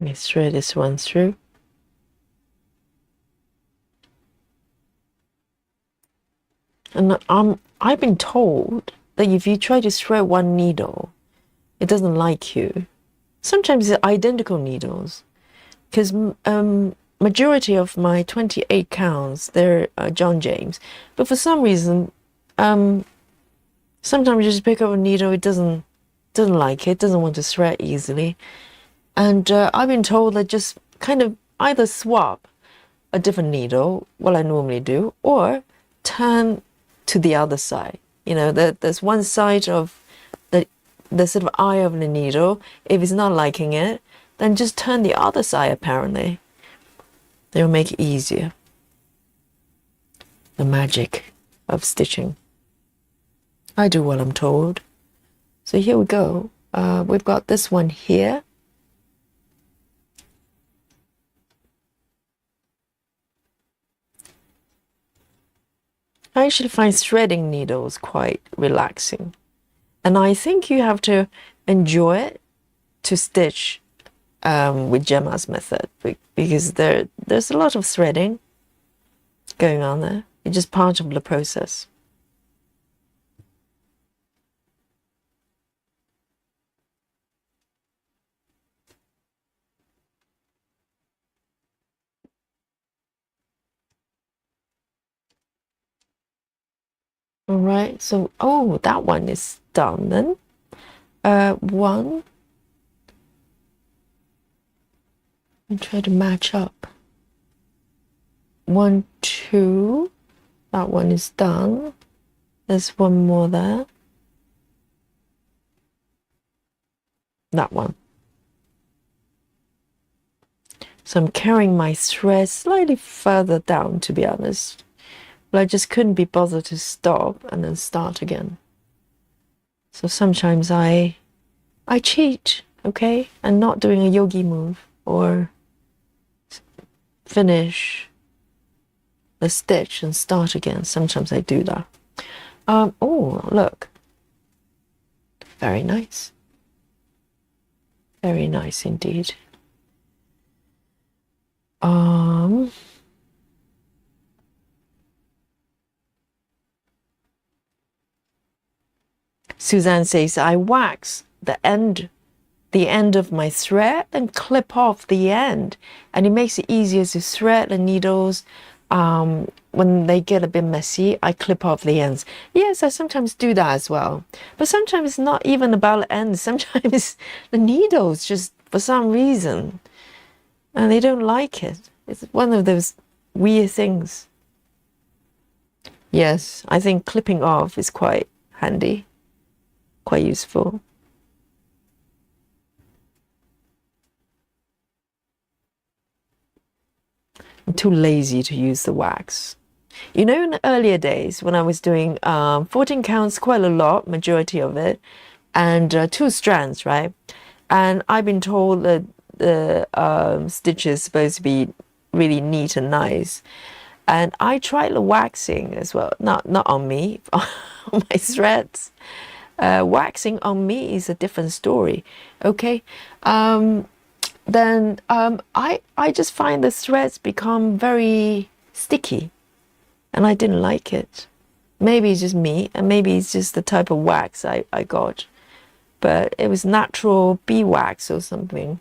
Speaker 1: Let me thread this one through. And I've been told that if you try to thread one needle, it doesn't like you. Sometimes it's identical needles, because majority of my 28 counts, they're John James. But for some reason, sometimes you just pick up a needle, it doesn't like it, doesn't want to thread easily. And I've been told that just kind of either swap a different needle, what I normally do, or turn to the other side. There's one side of the sort of eye of the needle. If it's not liking it, then just turn the other side, apparently. They'll make it easier. The magic of stitching. I do what I'm told. So here we go. We've got this one here. I actually find threading needles quite relaxing. And I think you have to enjoy it to stitch with Gemma's method, because there's a lot of threading going on there. It's just part of the process. All right, so, oh, that one is done then. One. And try to match up. 1, 2. That one is done. There's one more there. That one. So I'm carrying my thread slightly further down, to be honest. But I just couldn't be bothered to stop and then start again. So sometimes I cheat, okay? And not doing a yogi move or finish the stitch and start again. Sometimes I do that. Oh, look. Very nice. Very nice indeed. Suzanne says, I wax the end of my thread and clip off the end, and it makes it easier to thread the needles. When they get a bit messy, I clip off the ends. Yes, I sometimes do that as well. But sometimes it's not even about the ends. Sometimes the needles just, for some reason, and they don't like it. It's one of those weird things. Yes, I think clipping off is quite handy, quite useful. I'm too lazy to use the wax. You know, in the earlier days when I was doing 14 counts, quite a lot, majority of it, and 2 strands, right? And I've been told that the stitch is supposed to be really neat and nice. And I tried the waxing as well, not on me, on my threads. Waxing on me is a different story, okay? Then I just find the threads become very sticky, and I didn't like it. Maybe it's just me, and maybe it's just the type of wax I got, but it was natural beeswax or something.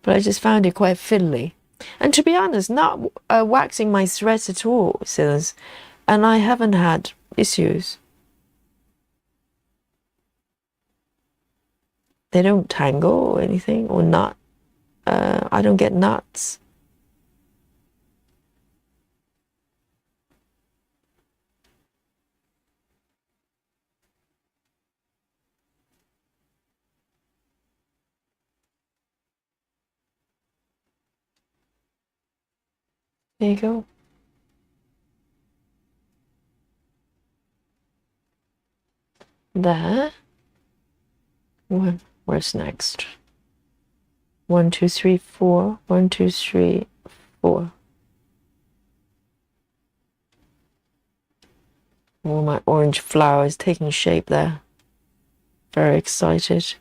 Speaker 1: But I just found it quite fiddly. And to be honest, not waxing my threads at all since, and I haven't had issues. They don't tangle or anything, or not. I don't get knots. There you go. There. Where's next? 1, 2, 3, 4. 1, 2, 3, 4. Oh, my orange flower is taking shape there. Very excited.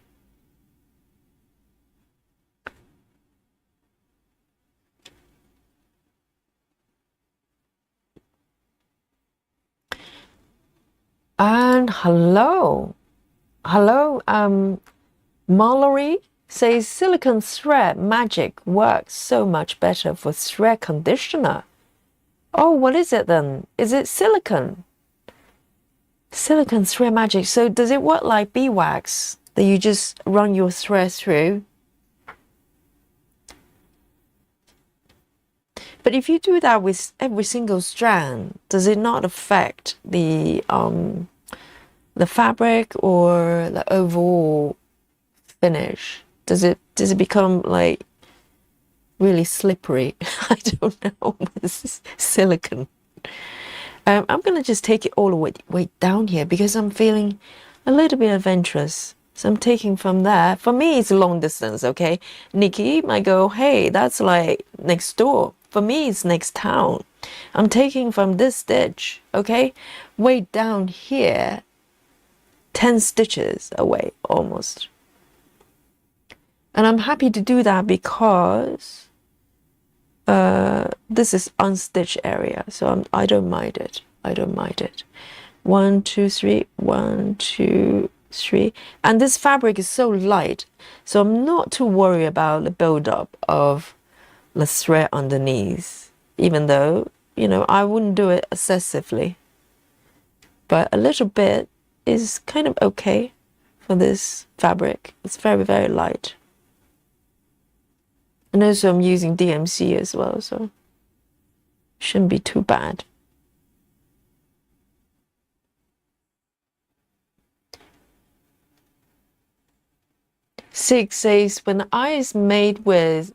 Speaker 1: And hello, Mallory says silicone thread magic works so much better for thread conditioner. Oh, what is it then? Is it silicone? Silicone thread magic. So does it work like beeswax that you just run your thread through? But if you do that with every single strand, does it not affect the fabric or the overall finish? Does it become like really slippery? I don't know. This is silicone. I'm gonna just take it all the way down here because I'm feeling a little bit adventurous. So I'm taking from there. For me, it's long distance, okay? Nikki might go, hey, that's like next door. For me, it's next town. I'm taking from this stitch, okay? Way down here, 10 stitches away, almost. And I'm happy to do that because this is unstitched area, so I don't mind it. I don't mind it. 1, 2, 3, 1, 2, 3. And this fabric is so light, so I'm not too worried about the build-up of the thread underneath, even though, you know, I wouldn't do it excessively. But a little bit is kind of okay for this fabric. It's very, very light. And also I'm using DMC as well, so shouldn't be too bad. Six says, when the eye is made with,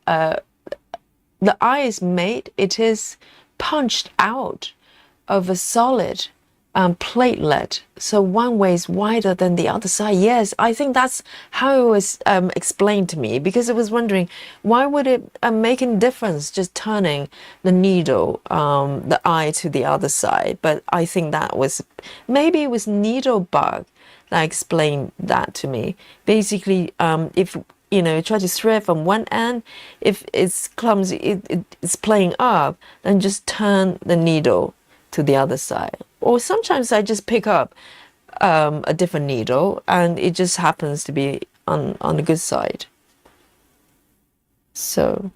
Speaker 1: it is punched out of a solid platelet, so one way is wider than the other side. Yes, I think that's how it was explained to me, because I was wondering, why would it make a difference just turning the needle, the eye to the other side? But I think that was, maybe it was needle bug that explained that to me. Basically, if you know, try to thread from one end, if it's clumsy, it's playing up, then just turn the needle to the other side. Or sometimes I just pick up a different needle, and it just happens to be on the good side. So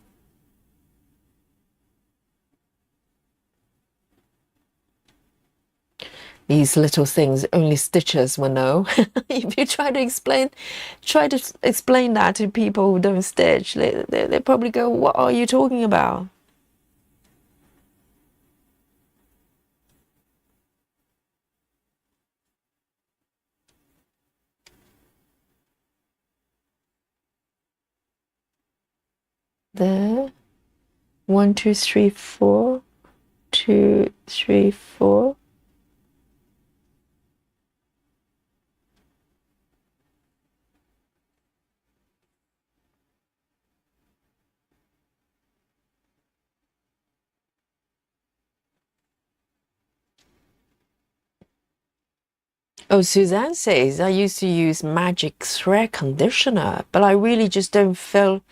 Speaker 1: these little things only stitchers will know. If you try to explain that to people who don't stitch, they probably go, what are you talking about? There, 1 2 3 4, 2 3 4. Oh, Suzanne says, I used to use magic thread conditioner, but I really just don't feel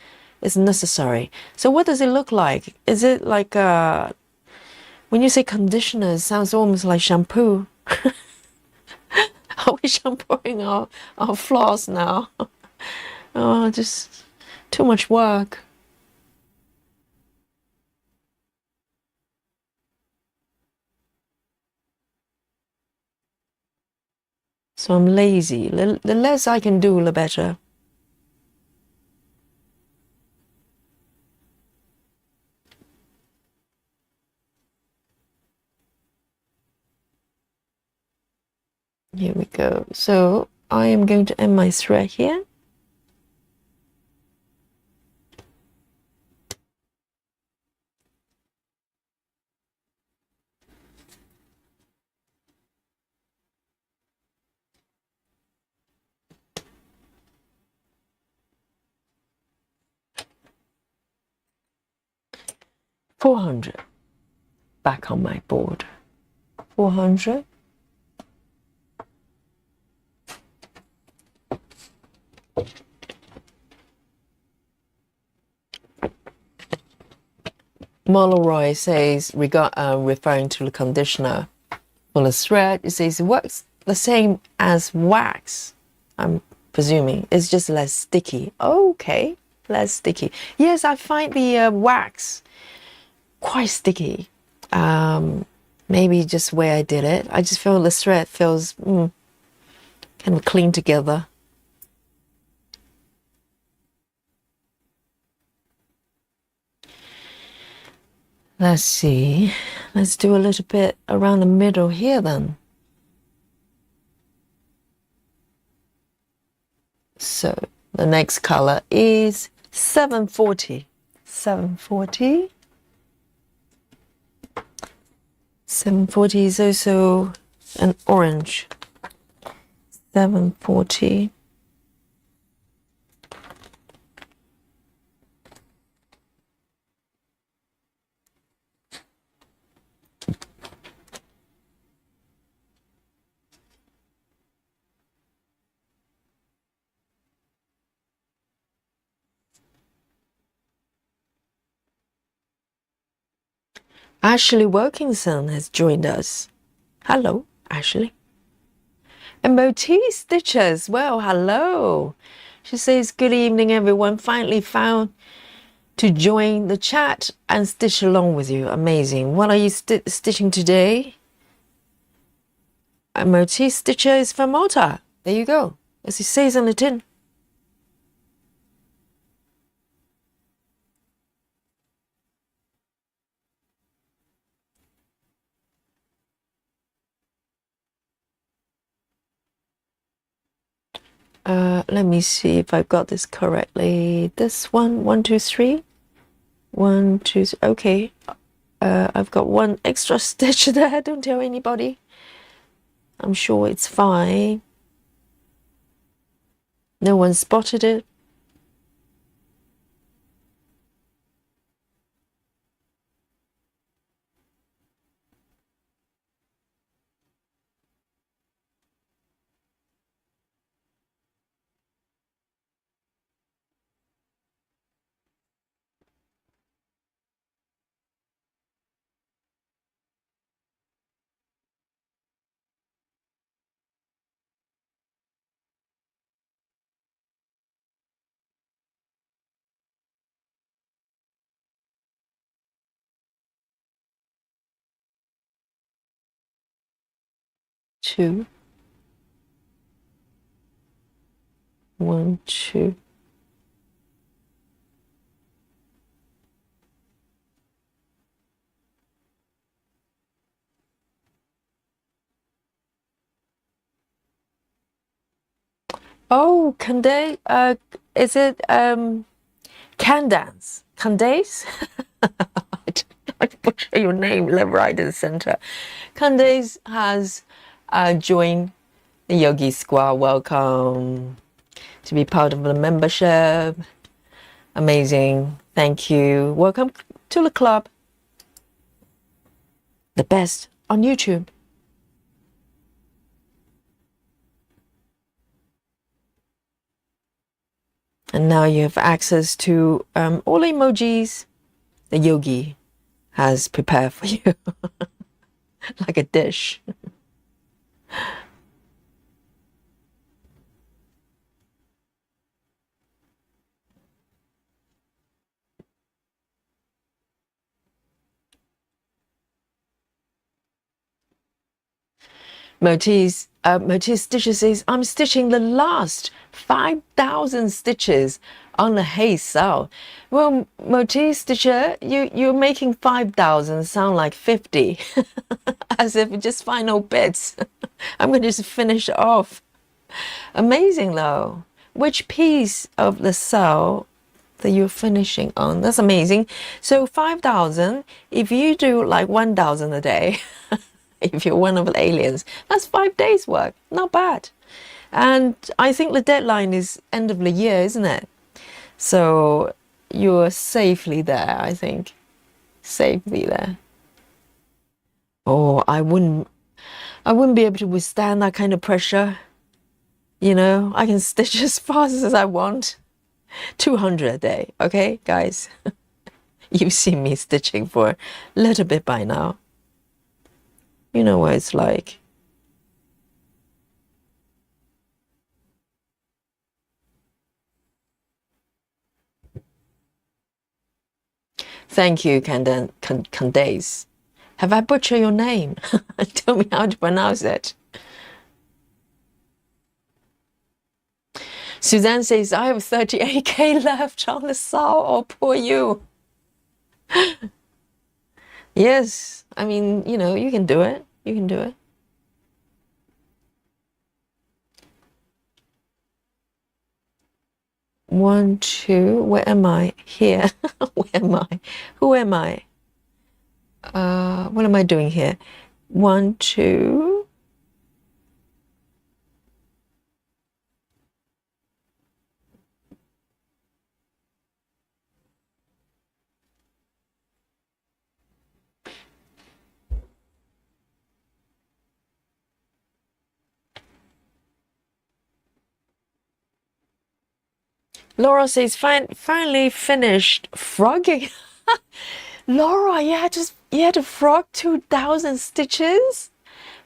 Speaker 1: it's necessary. So what does it look like? Is it like when you say conditioner, it sounds almost like shampoo. Are we shampooing our floors now? Oh, just too much work. So I'm lazy. The less I can do, the better. Here we go. So I am going to end my thread here. $400 back on my board. 400. Roy says, referring to the conditioner for the thread, it says it works the same as wax. I'm presuming it's just less sticky. Okay, less sticky. Yes, I find the wax quite sticky. Maybe just where I did it. I just feel the thread feels kind of clean together. Let's see. Let's do a little bit around the middle here then. So the next color is 740. 740. 740 is also an orange. 740. Ashley Wilkinson has joined us. Hello, Ashley. And Motif Stitches, well, hello. She says, good evening, everyone. Finally found to join the chat and stitch along with you. Amazing. What are you stitching today? A Motif Stitcher is from Malta. There you go. As it says on the tin. Let me see if I've got this correctly. This one, 1 2 3. 1 2 3. Okay. I've got one extra stitch there. Don't tell anybody. I'm sure it's fine. No one spotted it. 2, 1, 2. Oh, Candace, is it Candace? Candace? I butcher your name left, right, and center. Candace has joined the Yogi Squad. Welcome to be part of the membership. Amazing. Thank you. Welcome to the club. The best on YouTube. And now you have access to all the emojis the yogi has prepared for you. Like a dish. Motis Stitches says, I'm stitching the last 5,000 stitches on the hay SAL. Well, Motis Stitcher, you're making 5,000 sound like 50. As if it's just final bits. I'm going to just finish off. Amazing though. Which piece of the SAL that you're finishing on? That's amazing. So 5,000, if you do like 1,000 a day, if you're one of the aliens, that's 5 days work. Not bad. And I think the deadline is end of the year, isn't it? So you're safely there, I think. Safely there. Oh, I wouldn't be able to withstand that kind of pressure. You know, I can stitch as fast as I want. 200 a day, okay, guys? You've seen me stitching for a little bit by now. You know what it's like. Thank you, Candace. Have I butchered your name? Tell me how to pronounce it. Suzanne says, I have 38k left on the SAL. Oh, poor you. Yes, I mean, you know, you can do it. You can do it. One, two, where am I? Here. Where am I? Who am I? What am I doing here? 1, 2. Laura says, finally finished frogging. Laura, you had to frog 2,000 stitches?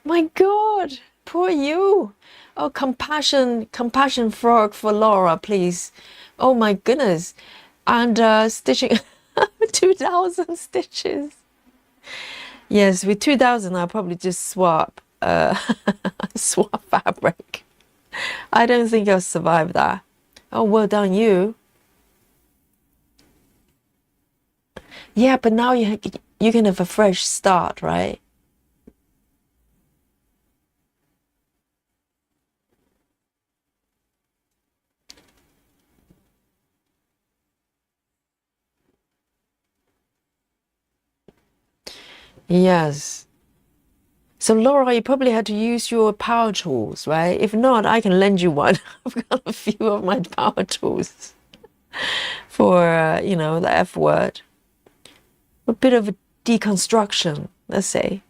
Speaker 1: My God, poor you. Oh, compassion frog for Laura, please. Oh my goodness. And stitching 2,000 stitches. Yes, with 2,000, I'll probably just swap swap fabric. I don't think I'll survive that. Oh, well done, you. Yeah, but now you can have a fresh start, right? Yes. So Laura, you probably had to use your power tools, right? If not, I can lend you one. I've got a few of my power tools for, you know, the F word. A bit of a deconstruction, let's say.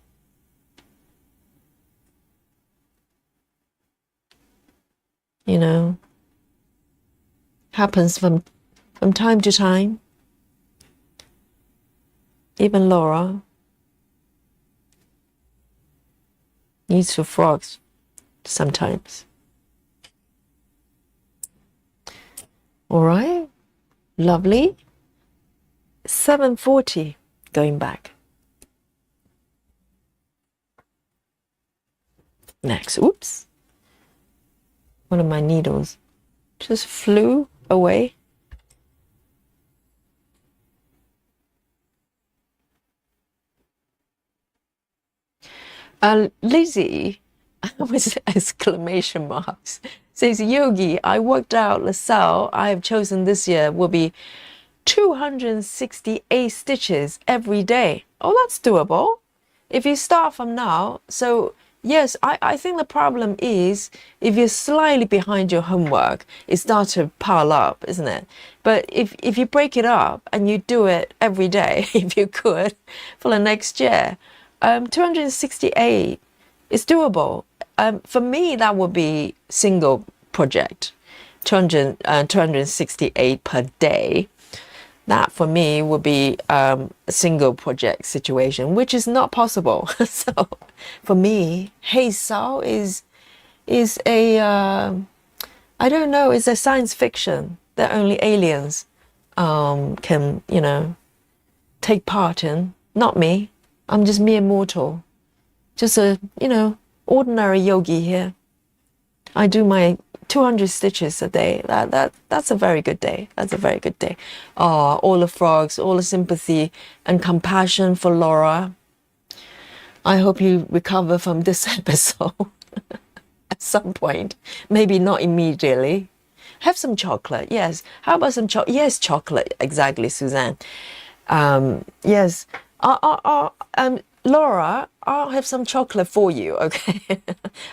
Speaker 1: You know, happens from time to time. Even Laura needs to frogs sometimes. All right, lovely. 7:40 going back. next. Oops. One of my needles just flew away. Lizzie with exclamation marks says, Yogi, I worked out the SAL I have chosen this year will be 268 stitches every day. Oh, that's doable. If you start from now, so yes, I think the problem is if you're slightly behind your homework, it starts to pile up, isn't it? But if you break it up and you do it every day, if you could, for the next year, 268 is doable. For me, that would be single project, 268 per day. That for me would be a single project situation, which is not possible. So for me, Hey SAL is a I don't know, it's a science fiction that only aliens can, you know, take part in. Not me. I'm just mere mortal. Just a, you know, ordinary yogi here. I do my 200 stitches a day. That's a very good day. That's a very good day. Oh, all the frogs, all the sympathy and compassion for Laura. I hope you recover from this episode at some point. Maybe not immediately. Have some chocolate. Yes. How about some chocolate? Yes, chocolate. Exactly, Suzanne. Yes. Laura, I'll have some chocolate for you, okay?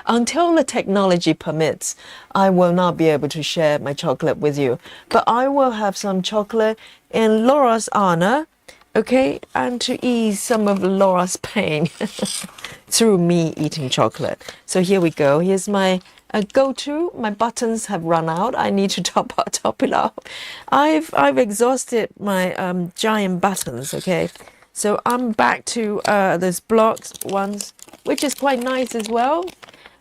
Speaker 1: Until the technology permits, I will not be able to share my chocolate with you. But I will have some chocolate in Laura's honor, okay? And to ease some of Laura's pain through me eating chocolate. So here we go. Here's my go-to. My buttons have run out. I need to top it up. I've exhausted my giant buttons, okay? So I'm back to those blocks ones, which is quite nice as well.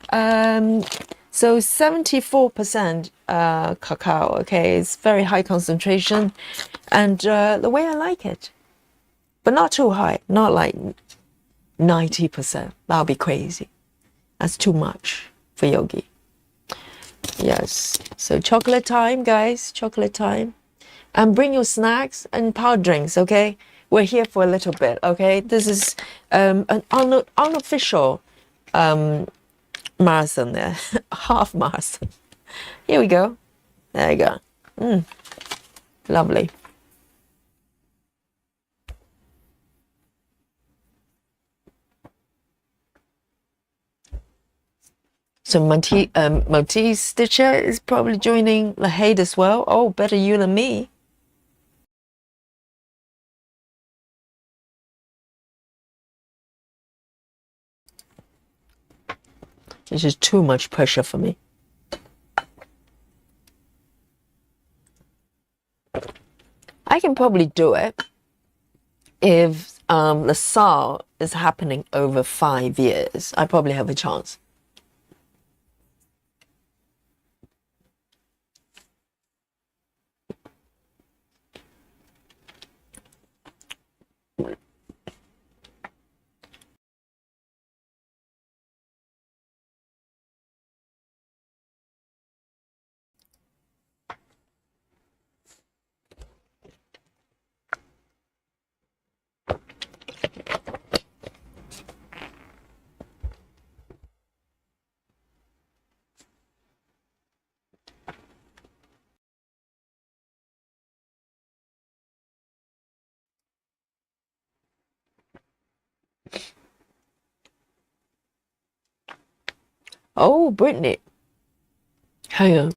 Speaker 1: So 74% cacao, okay, it's very high concentration, and the way I like it, but not too high, not like 90%. That'll be crazy. That's too much for yogi. Yes, so chocolate time, guys, chocolate time. And bring your snacks and power drinks, okay? We're here for a little bit, okay? This is an unofficial marathon there, half marathon. Here we go. There you go. Lovely. So Maltese Stitcher is probably joining the hate as well. Oh, better you than me. This is too much pressure for me. I can probably do it if the SAL is happening over 5 years. I probably have a chance. Oh, Brittany. Hang on.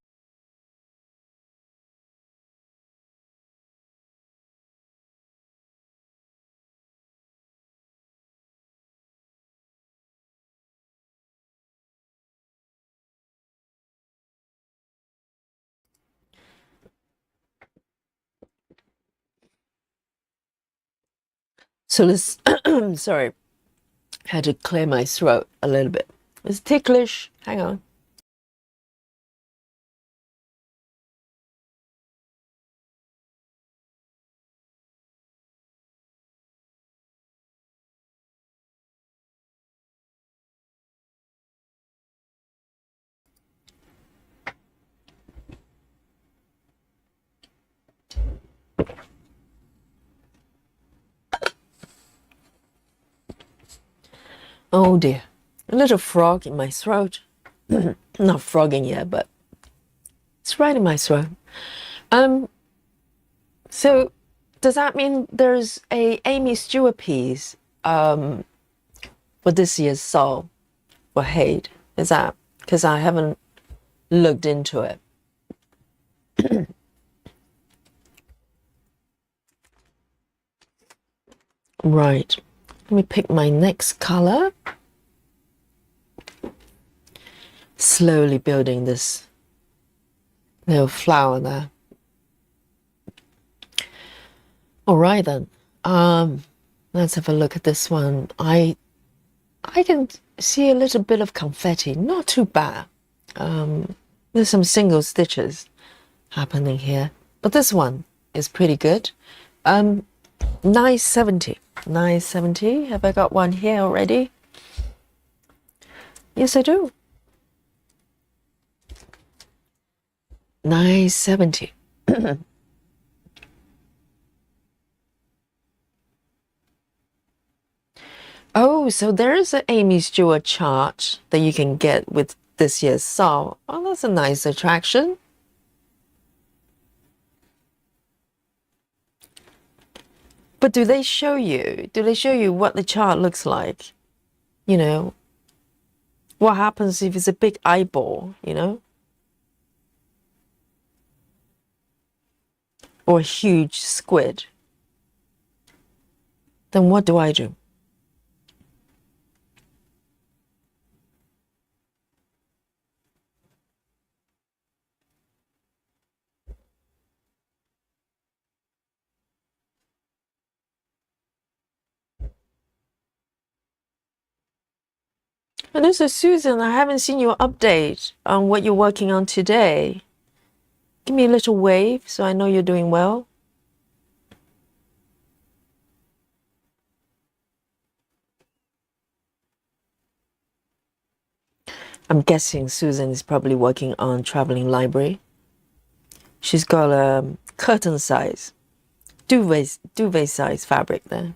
Speaker 1: So this, sorry, had to clear my throat a little bit. It's ticklish. Hang on. Oh dear, a little frog in my throat. Not frogging yet, but it's right in my throat. So does that mean there's a Aimee Stewart piece for this year's SAL for Hate? Is that because I haven't looked into it? Right. Let me pick my next color. Slowly building this little flower there. All right then. Let's have a look at this one. I can see a little bit of confetti, not too bad. There's some single stitches happening here, but this one is pretty good. 970. 970. Have I got one here already? Yes, I do. 970. Oh, so there's an Aimee Stewart chart that you can get with this year's SAL. Oh, that's a nice attraction. But do they show you? Do they show you what the chart looks like? You know, what happens if it's a big eyeball, you know? Or a huge squid? Then what do I do? And this is Susan. I haven't seen your update on what you're working on today. Give me a little wave so I know you're doing well. I'm guessing Susan is probably working on Traveling Library. She's got a curtain size, duvet size fabric there.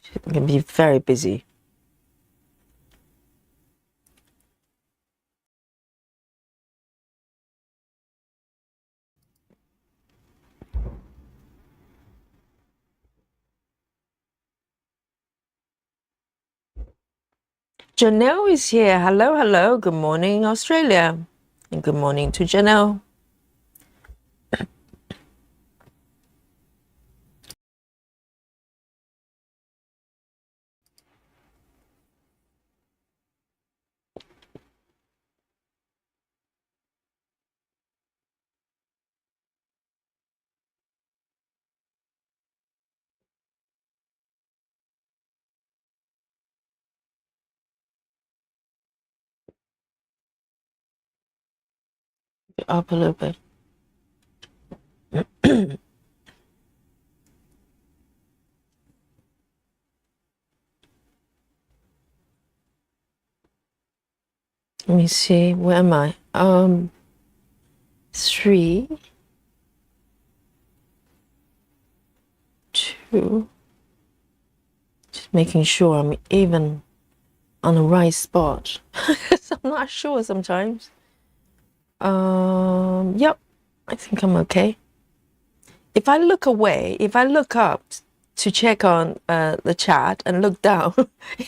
Speaker 1: She's going to be very busy. Janelle is here. Hello, hello. Good morning, Australia. And good morning to Janelle. Up a little bit. Let me see. Where am I? 3, 2. Just making sure I'm even on the right spot. I'm not sure sometimes. Yep, I think I'm okay. If I look away, if I look up to check on the chat and look down,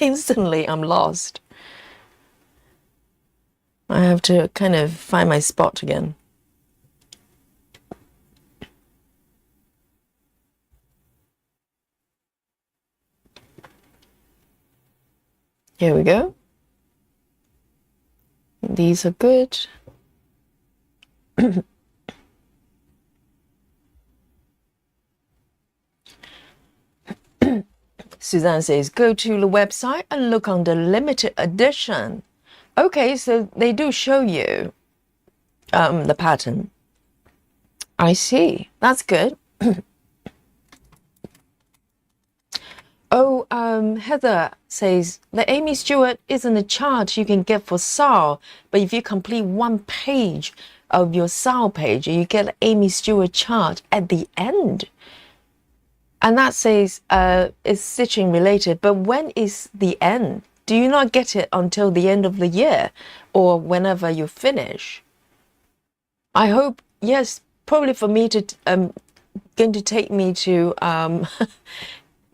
Speaker 1: instantly I'm lost. I have to kind of find my spot again. Here we go. These are good. Suzanne says, go to the website and look on the limited edition. Okay, so they do show you the pattern. I see. That's good. Oh, Heather says, the Aimee Stewart isn't a chart you can get for SAL, but if you complete one page of your SAL page, you get an Aimee Stewart chart at the end. And that says it's stitching related, but when is the end? Do you not get it until the end of the year or whenever you finish? I hope, yes, probably for me to, going to take me to,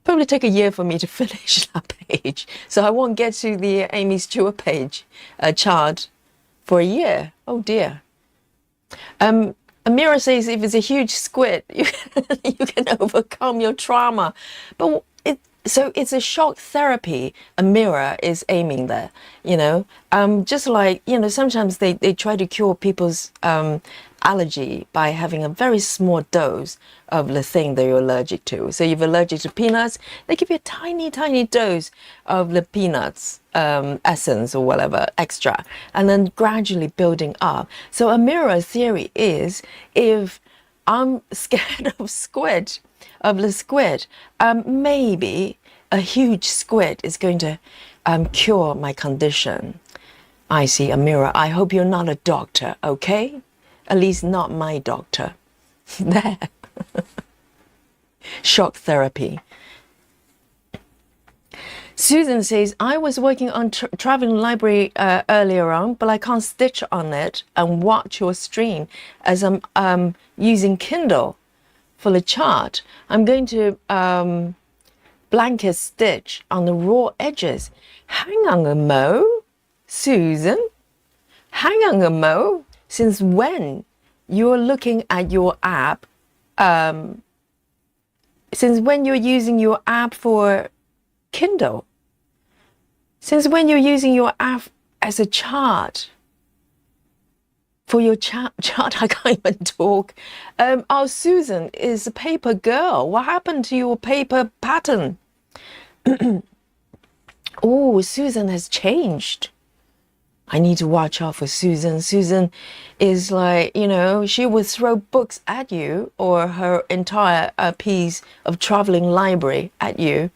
Speaker 1: probably take a year for me to finish that page. So I won't get to the Aimee Stewart page chart for a year. Oh dear. Amira says if it's a huge squid, you can overcome your trauma. But so it's a shock therapy Amira is aiming there, you know. Just like, you know, sometimes they try to cure people's allergy by having a very small dose of the thing that you're allergic to. So if you're allergic to peanuts, they give you a tiny, tiny dose of the peanuts essence or whatever extra, and then gradually building up. So Amira's theory is if I'm scared of squid, of the squid, maybe a huge squid is going to cure my condition. I see, Amira. I hope you're not a doctor, okay? At least not my doctor. There. Shock therapy. Susan says, I was working on traveling library earlier on, but I can't stitch on it and watch your stream as I'm using Kindle for the chart. I'm going to blanket stitch on the raw edges. Hang on a mo, Susan. Hang on a mo. Since when you're looking at your app, since when you're using your app for Kindle? Since when you're using your app as a chart? For your chart, I can't even talk. Oh, Susan is a paper girl. What happened to your paper pattern? Oh, Susan has changed. I need to watch out for Susan. Susan is like, you know, she would throw books at you or her entire piece of traveling library at you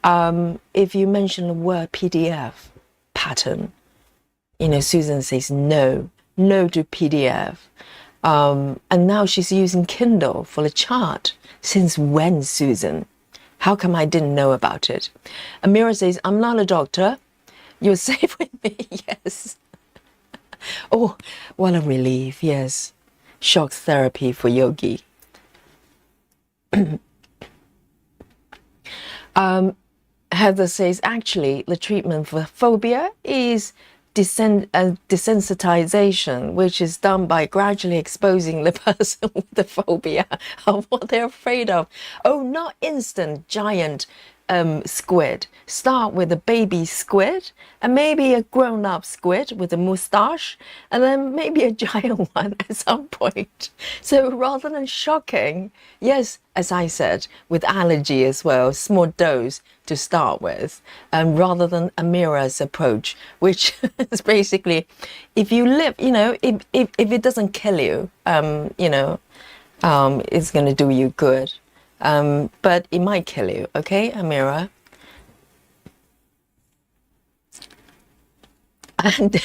Speaker 1: if you mention the word PDF pattern. You know, Susan says no to PDF. And now she's using Kindle for the chart. Since when, Susan? How come I didn't know about it? Amira says, I'm not a doctor. You're safe with me, yes. Oh, what a relief, yes. Shock therapy for Yogi. Heather says, actually, the treatment for phobia is desensitization, which is done by gradually exposing the person with the phobia of what they're afraid of. Oh, not instant giant squid. Start with a baby squid and maybe a grown-up squid with a mustache and then maybe a giant one at some point. So rather than shocking, yes, as I said, with allergy as well, small dose to start with, rather than Amira's approach, which is basically, if you live, you know, if it doesn't kill you, you know, it's going to do you good. But it might kill you, okay, Amira? And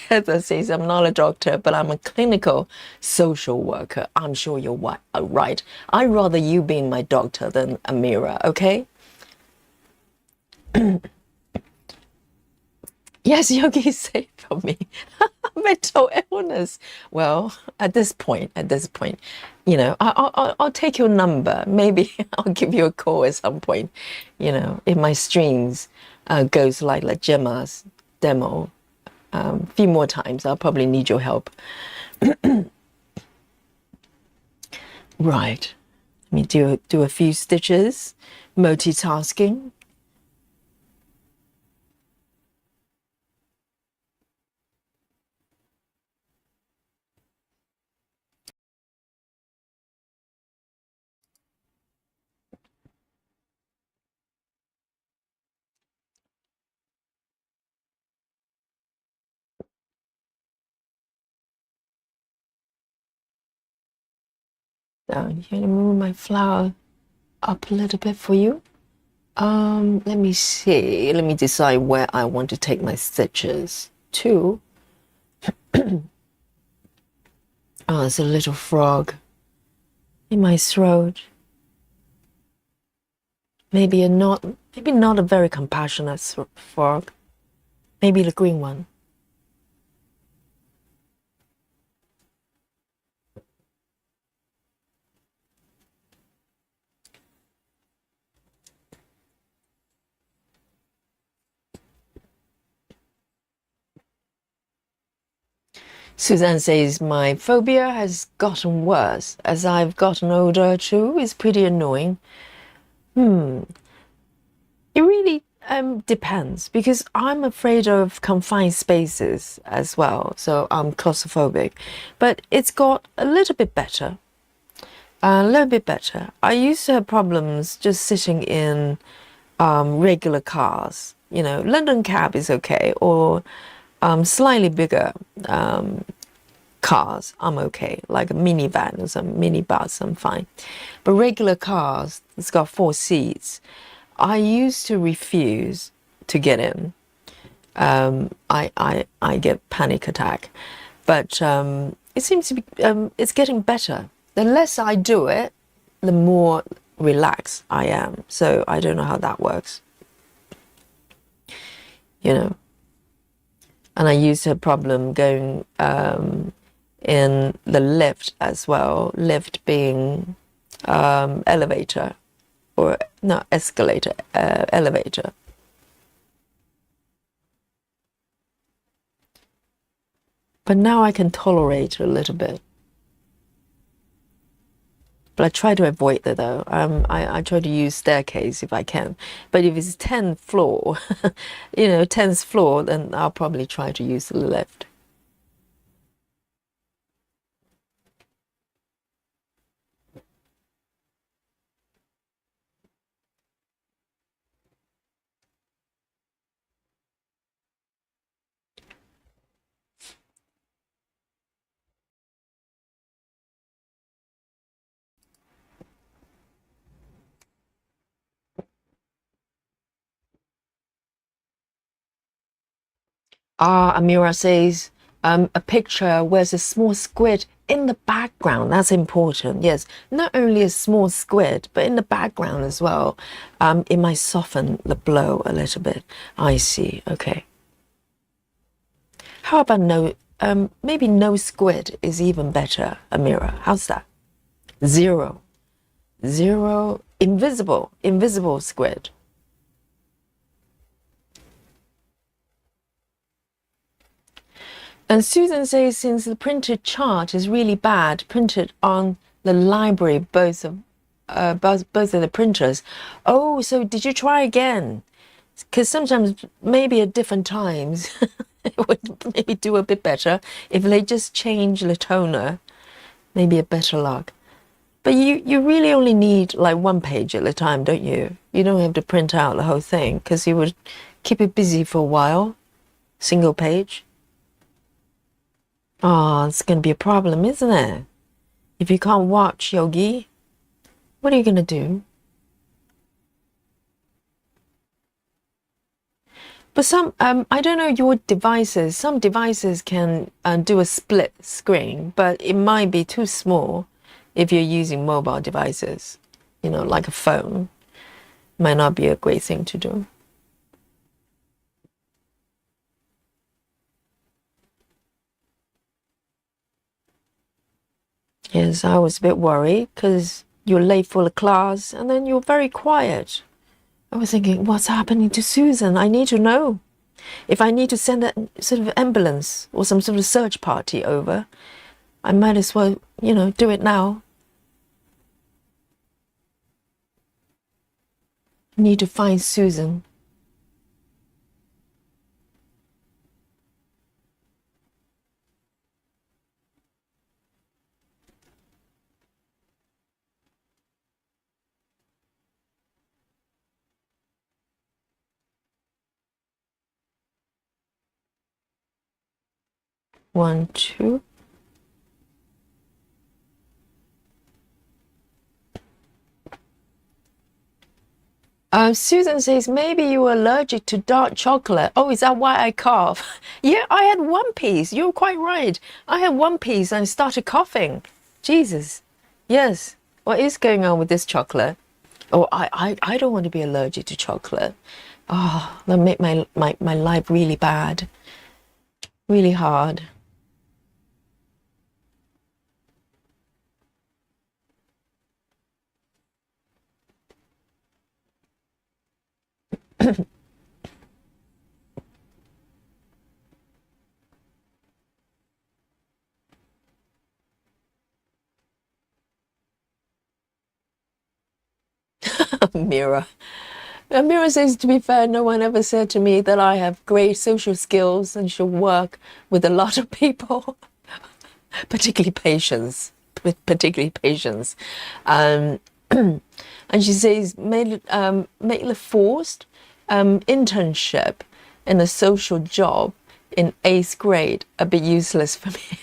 Speaker 1: Heather says, I'm not a doctor, but I'm a clinical social worker. I'm sure you're right. I'd rather you being my doctor than Amira, okay? Yes, Yogi is safe from me. Mental illness. Well, at this point, you know, I'll take your number. Maybe I'll give you a call at some point. You know, if my streams goes like Gemma's demo, a few more times, I'll probably need your help. Right. Let me do a few stitches. Multitasking. Down here, move my flower up a little bit for you. Let me see. Let me decide where I want to take my stitches to. Oh, there's a little frog in my throat. Maybe not a very compassionate frog. Maybe the green one. Suzanne says, my phobia has gotten worse as I've gotten older too. It's pretty annoying. It really depends because I'm afraid of confined spaces as well. So I'm claustrophobic. But it's got a little bit better. A little bit better. I used to have problems just sitting in regular cars. You know, London cab is okay, or slightly bigger cars, I'm okay. Like a minivan or some minibus, I'm fine. But regular cars, it's got 4 seats. I used to refuse to get in. I get panic attack, but it seems to be it's getting better. The less I do it, the more relaxed I am. So I don't know how that works. You know, and I used to have problem going in the lift as well. Lift being elevator. Or not escalator, elevator. But now I can tolerate a little bit. But I try to avoid that though. I try to use staircase if I can. But if it's 10th floor, 10th floor, then I'll probably try to use the lift. Amira says, a picture where there's a small squid in the background. That's important. Yes, not only a small squid, but in the background as well. It might soften the blow a little bit. I see. Okay. How about maybe no squid is even better, Amira. How's that? 0. 0, invisible squid. And Susan says, since the printed chart is really bad, printed on the library, both of the printers. Oh, so did you try again? Because sometimes, maybe at different times, it would maybe do a bit better if they just change the toner. Maybe a better luck. But you really only need like 1 page at a time, don't you? You don't have to print out the whole thing because you would keep it busy for a while. Single page. Oh, it's going to be a problem, isn't it? If you can't watch Yogi, what are you going to do? But some, I don't know your devices. Some devices can do a split screen, but it might be too small if you're using mobile devices, like a phone. Might not be a great thing to do. Yes, I was a bit worried because you're late for the class and then you're very quiet. I was thinking, what's happening to Susan? I need to know. If I need to send a sort of ambulance or some sort of search party over, I might as well, do it now. I need to find Susan. One, two. Susan says, maybe you were allergic to dark chocolate. Oh, is that why I cough? Yeah, I had 1 piece. You're quite right. I had 1 piece and started coughing. Jesus. Yes. What is going on with this chocolate? Oh, I don't want to be allergic to chocolate. Oh, that make my life really bad, really hard. Mira. Mira says, to be fair, no one ever said to me that I have great social skills and should work with a lot of people, particularly patients, particularly patients. Um, and she says, make the forced internship in a social job in 8th grade a bit useless for me.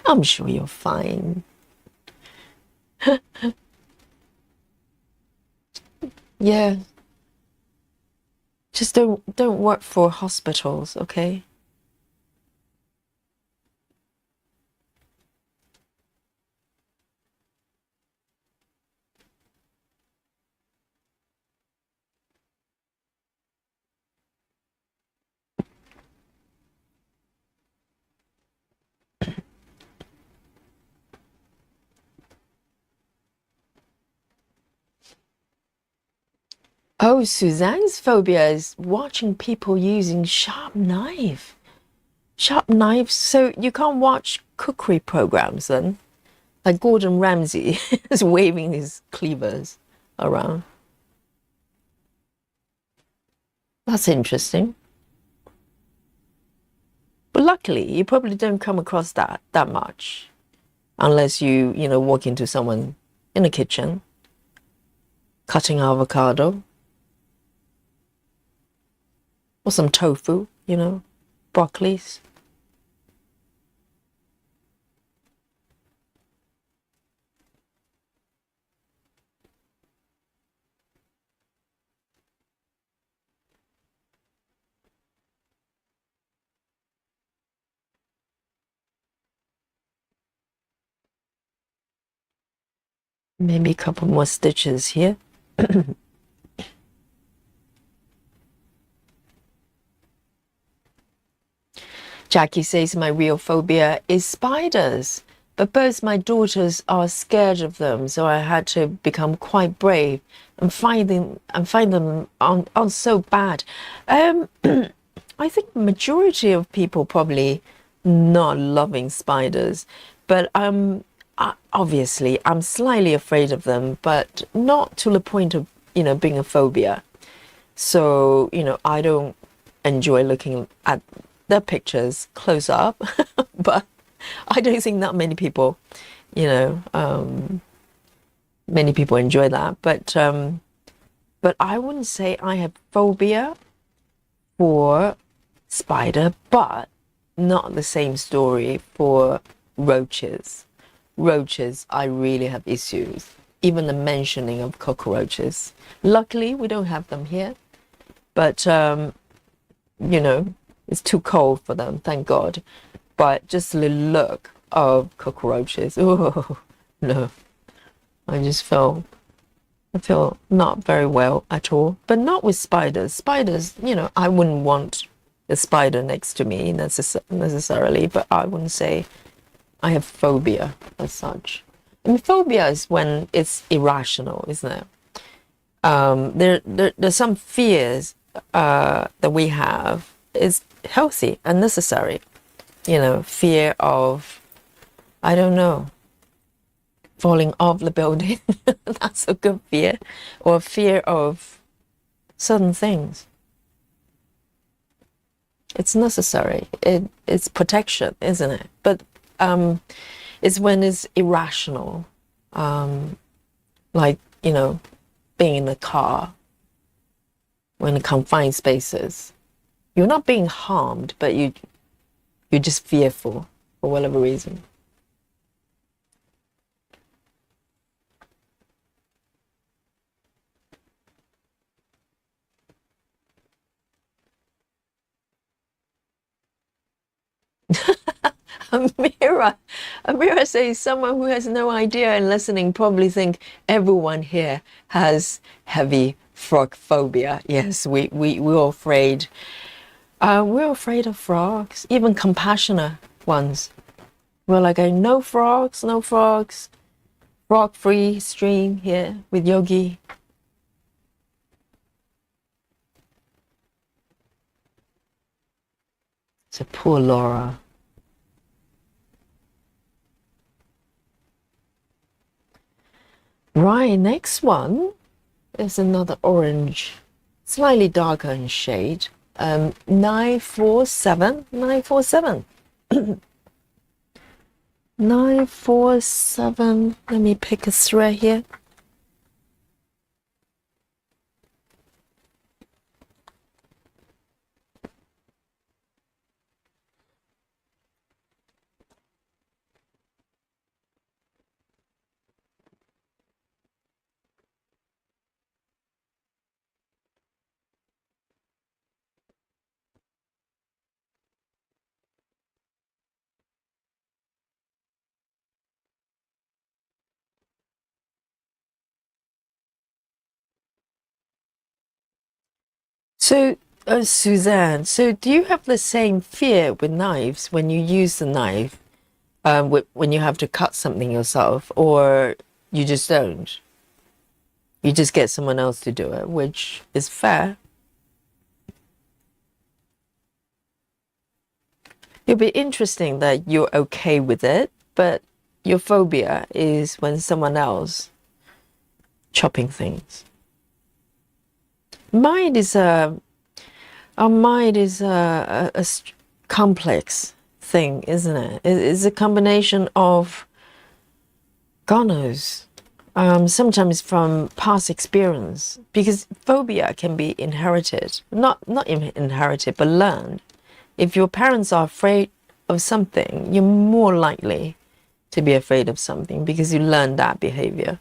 Speaker 1: I'm sure you're fine. Yeah, just don't work for hospitals, okay? Oh, Suzanne's phobia is watching people using sharp knife. Sharp knives. So you can't watch cookery programs then? Like Gordon Ramsay is waving his cleavers around. That's interesting. But luckily, you probably don't come across that much unless you walk into someone in the kitchen cutting avocado or some tofu, broccolis. Maybe a couple more stitches here. Jackie says my real phobia is spiders, but both my daughters are scared of them, so I had to become quite brave and find them on so bad. Um, I think majority of people probably not loving spiders, but obviously I'm slightly afraid of them, but not to the point of being a phobia. So, I don't enjoy looking at their pictures close up, but I don't think that many people enjoy that. But I wouldn't say I have phobia for spider, but not the same story for roaches. Roaches, I really have issues. Even the mentioning of cockroaches. Luckily, we don't have them here. But you know, it's too cold for them, thank God. But just the look of cockroaches, oh no, I feel not very well at all. But not with spiders. Spiders, I wouldn't want a spider next to me necessarily, but I wouldn't say I have phobia as such. I mean, phobia is when it's irrational, isn't it? There's some fears that we have is healthy and necessary. Fear of, I don't know, falling off the building. That's a good fear. Or fear of certain things. It's necessary. It's protection, isn't it? But it's when it's irrational. Like, being in a car when in confined spaces. You're not being harmed, but you're just fearful for whatever reason. A mirror. Amira says someone who has no idea and listening probably think everyone here has heavy frog phobia. Yes, we're afraid. We're afraid of frogs, even compassionate ones. We're like, no frogs, no frogs. Frog-free stream here with Yogi. So poor Laura. Right, next one is another orange, slightly darker in shade. 947, 947. 947. Let me pick a thread here. So, Suzanne, so do you have the same fear with knives when you use the knife, when you have to cut something yourself, or you just don't? You just get someone else to do it, which is fair. It'll be interesting that you're okay with it, but your phobia is when someone else chopping things. Mind is our mind is a complex thing, isn't it? It's a combination of, God knows, sometimes from past experience, because phobia can be inherited, not inherited, but learned. If your parents are afraid of something, you're more likely to be afraid of something because you learn that behavior.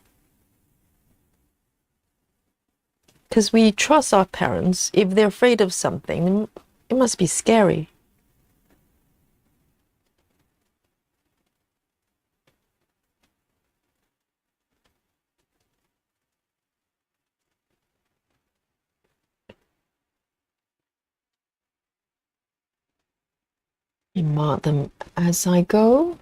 Speaker 1: Because we trust our parents. If they're afraid of something, it must be scary. You mark them as I go.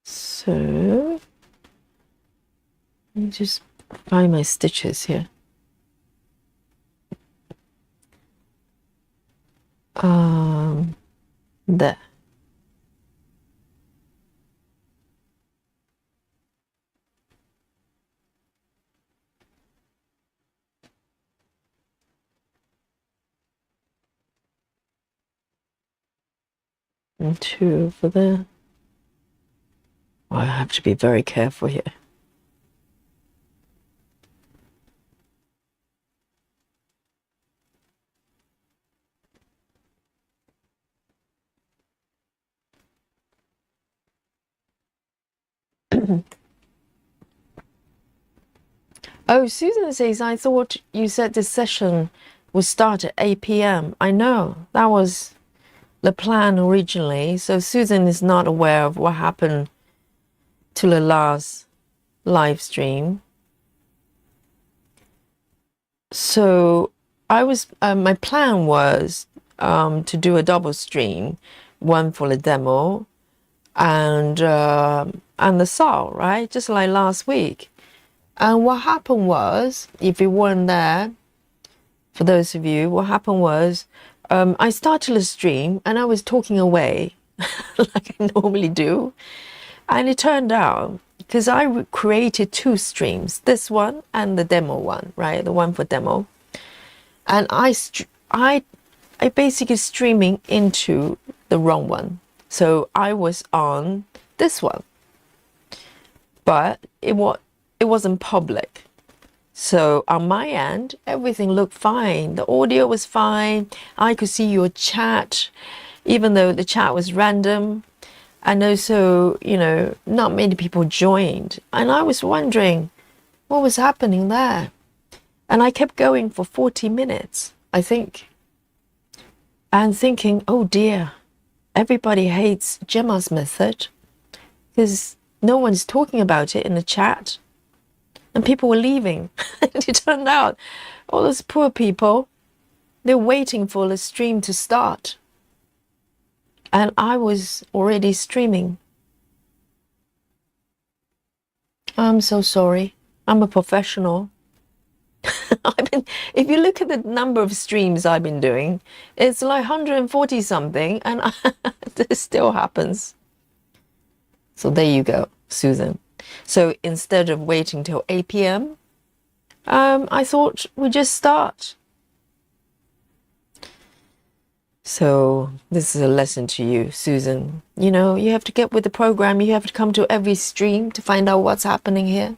Speaker 1: So, let me just find my stitches here. There. And 2 over there. Oh, I have to be very careful here. Oh, Susan says, I thought you said this session would start at 8 p.m. I know, that was the plan originally. So Susan is not aware of what happened to the last live stream. So I was, my plan was to do a double stream, one for the demo and the SAL, right? Just like last week. And what happened was, if you weren't there, for those of you, what happened was, I started a stream and I was talking away like I normally do. And it turned out, because I created 2 streams, this one and the demo one, right? The one for demo. And I basically streaming into the wrong one. So I was on this one, but it wasn't public. So on my end, everything looked fine. The audio was fine. I could see your chat, even though the chat was random. And also, you know, not many people joined. And I was wondering what was happening there. And I kept going for 40 minutes, I think, and thinking, oh dear, everybody hates Gemma's method because no one's talking about it in the chat and people were leaving. It turned out all those poor people, they're waiting for the stream to start. And I was already streaming. I'm so sorry. I'm a professional. If you look at the number of streams I've been doing, it's like 140 something, and this still happens. So there you go, Susan. So instead of waiting till 8 p.m., I thought we'd just start. So this is a lesson to you, Susan. You know, you have to get with the program. You have to come to every stream to find out what's happening here.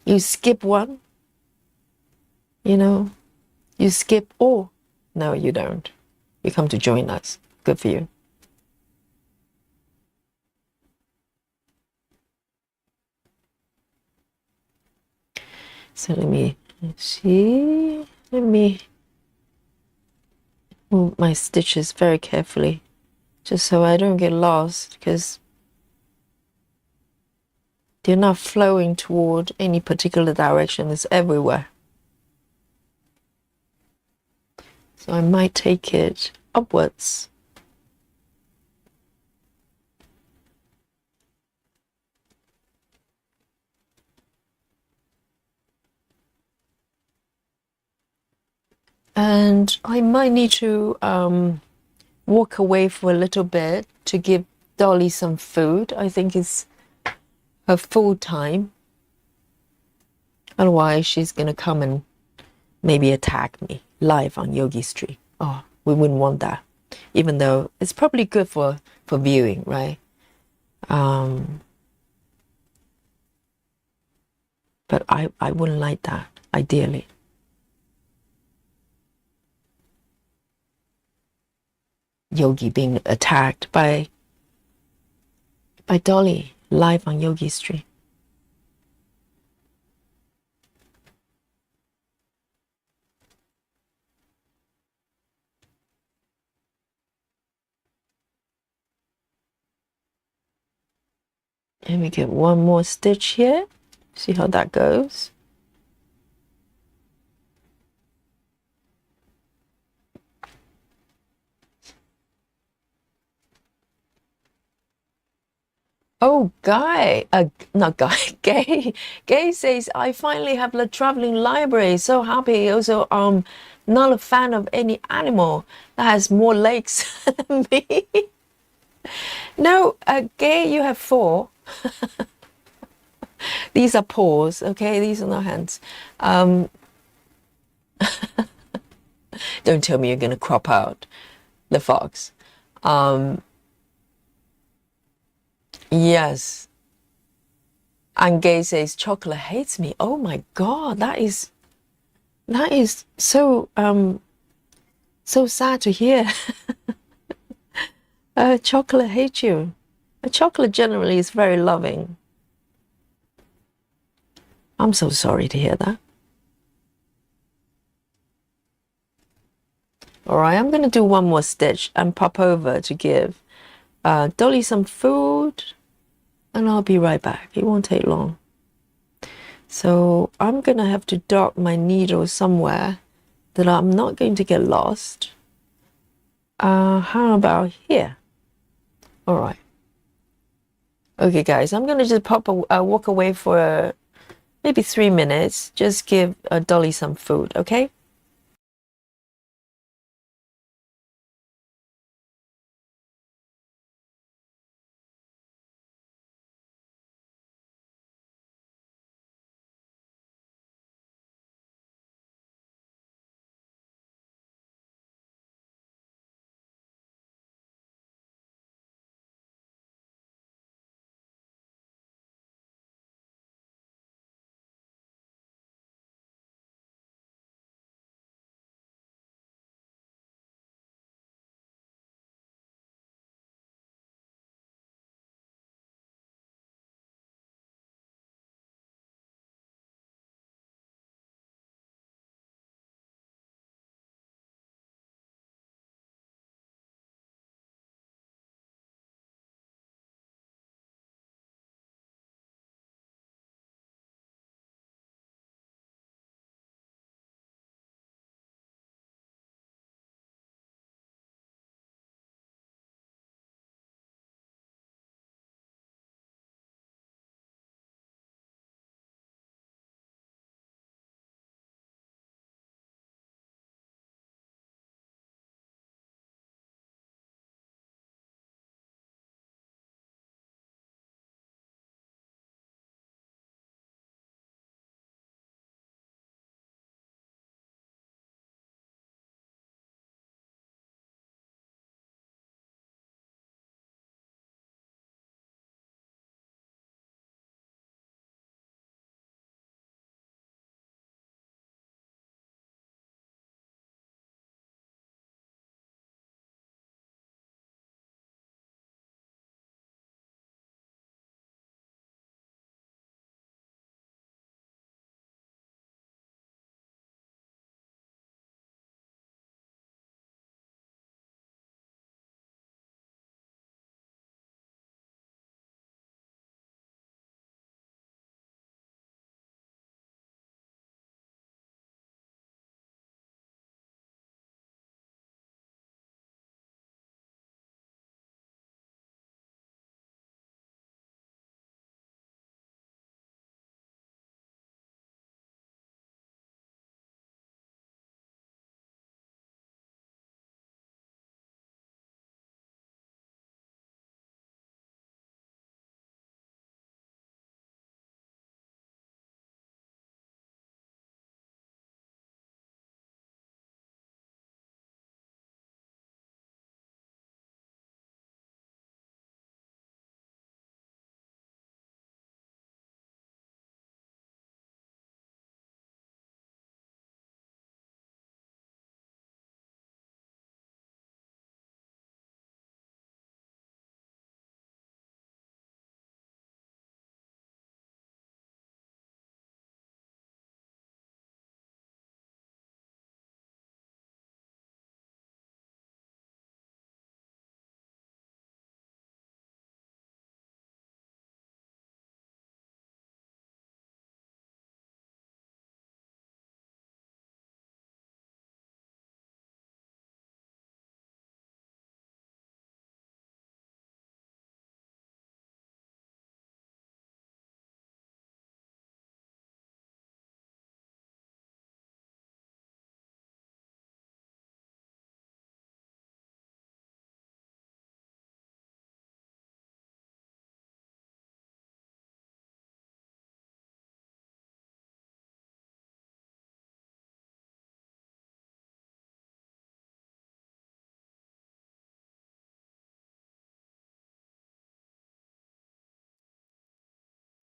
Speaker 1: You skip one, you know, you skip all. No, you don't. You come to join us. Good for you. So let me see. Let me move my stitches very carefully, just so I don't get lost, because they're not flowing toward any particular direction. It's everywhere. So I might take it upwards. And I might need to walk away for a little bit to give Dolly some food. I think it's her full time. Otherwise, she's going to come and maybe attack me live on Yogi Street. Oh, we wouldn't want that. Even though it's probably good for viewing, right? But I wouldn't like that, ideally. Yogi being attacked by Dolly live on Yogi Street. Let me get one more stitch here. See how that goes. Oh, Guy, not Guy, Gay. Gay says, I finally have the traveling library. So happy. Also, not a fan of any animal that has more legs than me. No, Gay, you have 4. These are paws, okay? These are not hands. Don't tell me you're going to crop out the fox. Yes. And Gay says, chocolate hates me. Oh my God, that is so so sad to hear. Chocolate hates you. Chocolate generally is very loving. I'm so sorry to hear that. All right, I'm going to do one more stitch and pop over to give Dolly some food, and I'll be right back. It won't take long. So I'm going to have to dock my needle somewhere that I'm not going to get lost. How about here? All right. Okay, guys, I'm going to just walk away for maybe 3 minutes. Just give Dolly some food, okay?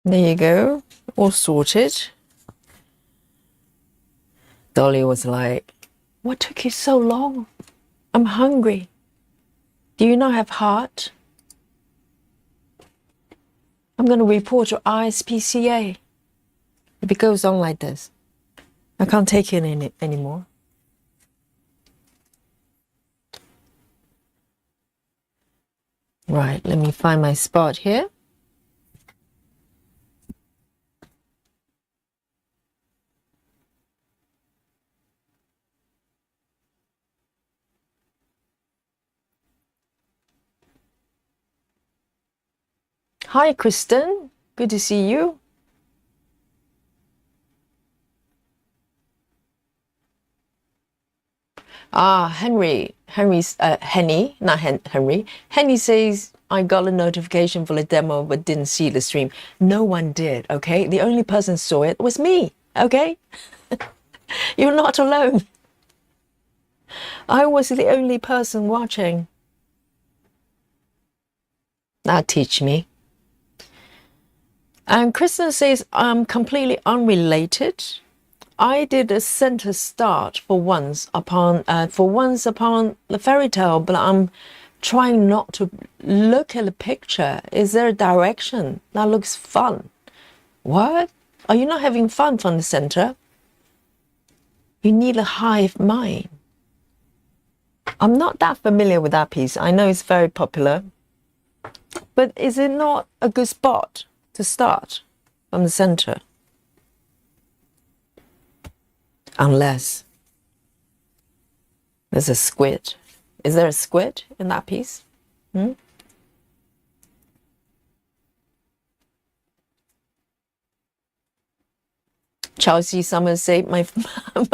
Speaker 1: There you go, all sorted. Dolly was like, what took you so long? I'm hungry. Do you not have heart? I'm going to report to ISPCA if it goes on like this. I can't take it anymore. Right, let me find my spot here. Hi, Kristen. Good to see you. Henry, not Henry. Henry says, I got a notification for the demo but didn't see the stream. No one did, okay? The only person saw it was me, okay? You're not alone. I was the only person watching. Now teach me. And Kristen says, I'm completely unrelated. I did a center start for once upon the fairy tale, but I'm trying not to look at the picture. Is there a direction? That looks fun. What? Are you not having fun from the center? You need a hive mind. I'm not that familiar with that piece. I know it's very popular. But is it not a good spot to start from the center? Unless there's a squid. Is there a squid in that piece? Chelsea Summers say, my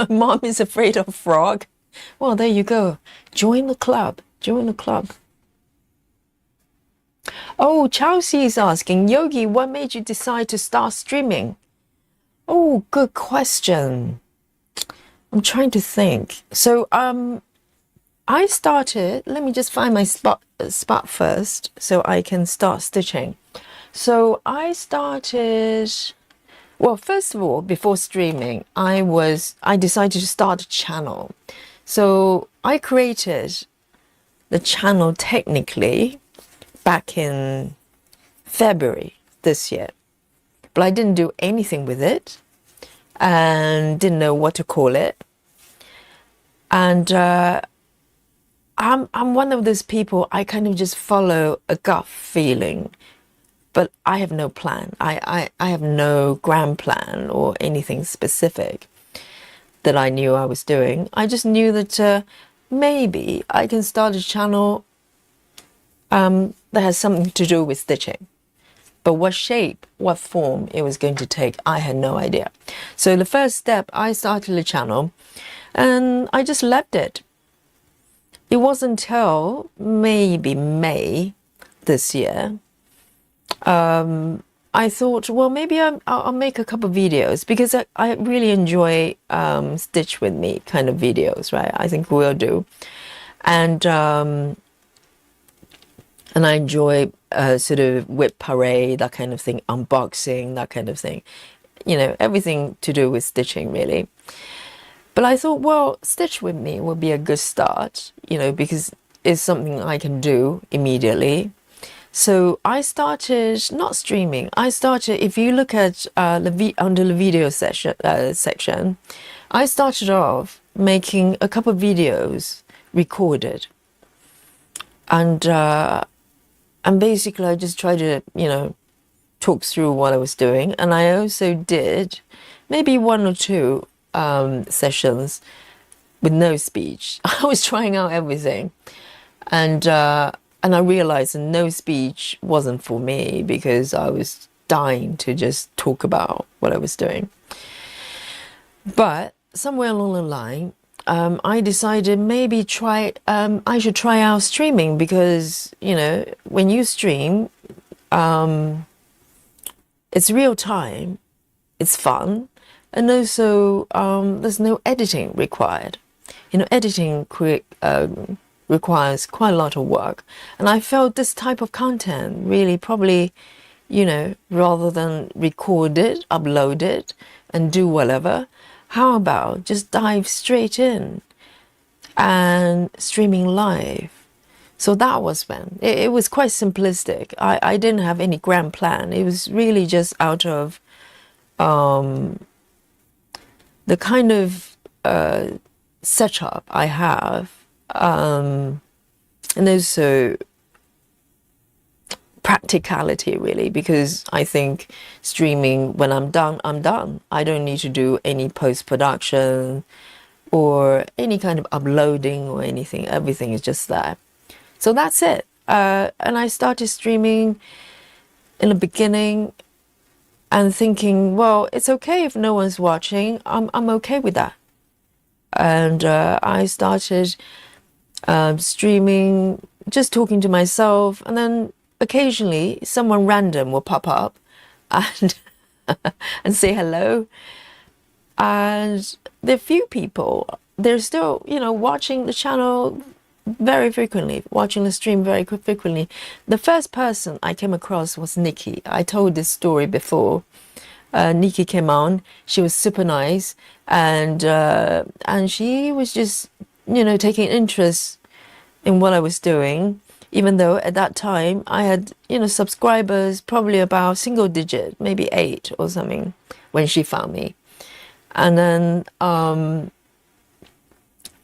Speaker 1: mom is afraid of frog. Well, there you go. Join the club. Join the club. Oh, Chelsea is asking, Yogi, what made you decide to start streaming? Oh, good question. I'm trying to think. So, I started, let me just find my spot first so I can start stitching. So I started, well, first of all, before streaming, I decided to start a channel. So I created the channel technically back in February this year, but I didn't do anything with it and didn't know what to call it. And I'm one of those people, I kind of just follow a gut feeling, but I have no plan. I have no grand plan or anything specific that I knew I was doing. I just knew that maybe I can start a channel that has something to do with stitching. But what shape, what form it was going to take, I had no idea. So the first step, I started a channel and I just left it. It wasn't until maybe May this year, I thought, well, maybe I'll make a couple of videos because I really enjoy Stitch With Me kind of videos, right? I think we'll do. And I enjoy sort of whip parade, that kind of thing, unboxing, that kind of thing. You know, everything to do with stitching, really. But I thought, well, Stitch With Me would be a good start, you know, because it's something I can do immediately. So I started not streaming. I started, if you look at under the video section, I started off making a couple of videos recorded, and basically I just tried to, you know, talk through what I was doing, and I also did maybe one or two sessions with no speech. I was trying out everything, and I realized no speech wasn't for me because I was dying to just talk about what I was doing. But somewhere along the line, I decided maybe I should try out streaming because, you know, when you stream, it's real time, it's fun, and also there's no editing required. You know, editing requires quite a lot of work, and I felt this type of content really probably you know, rather than record it, upload it, and do whatever, how about just dive straight in and streaming live? So that was when it was quite simplistic. I didn't have any grand plan. It was really just out of the kind of setup I have, and also practicality, really, because I think streaming, when I'm done, I'm done. I don't need to do any post-production or any kind of uploading or anything. Everything is just there. So that's it. And I started streaming in the beginning and thinking, well, it's okay if no one's watching. I'm okay with that. And I started streaming, just talking to myself, and then occasionally someone random will pop up and and say hello. And there are few people, they're still, you know, watching the channel very frequently, watching the stream very frequently. The first person I came across was Nikki. I told this story before. Nikki came on. She was super nice, and she was just, you know, taking interest in what I was doing. Even though at that time I had, you know, subscribers probably about single digit, maybe 8 or something, when she found me. And then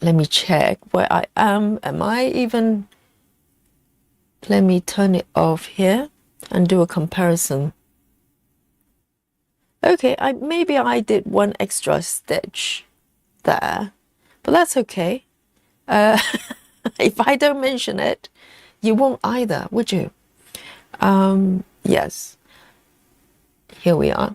Speaker 1: let me check where I am. Am I even? Let me turn it off here and do a comparison. Okay, maybe I did one extra stitch there, but that's okay. If I don't mention it, you won't either, would you? Yes. Here we are.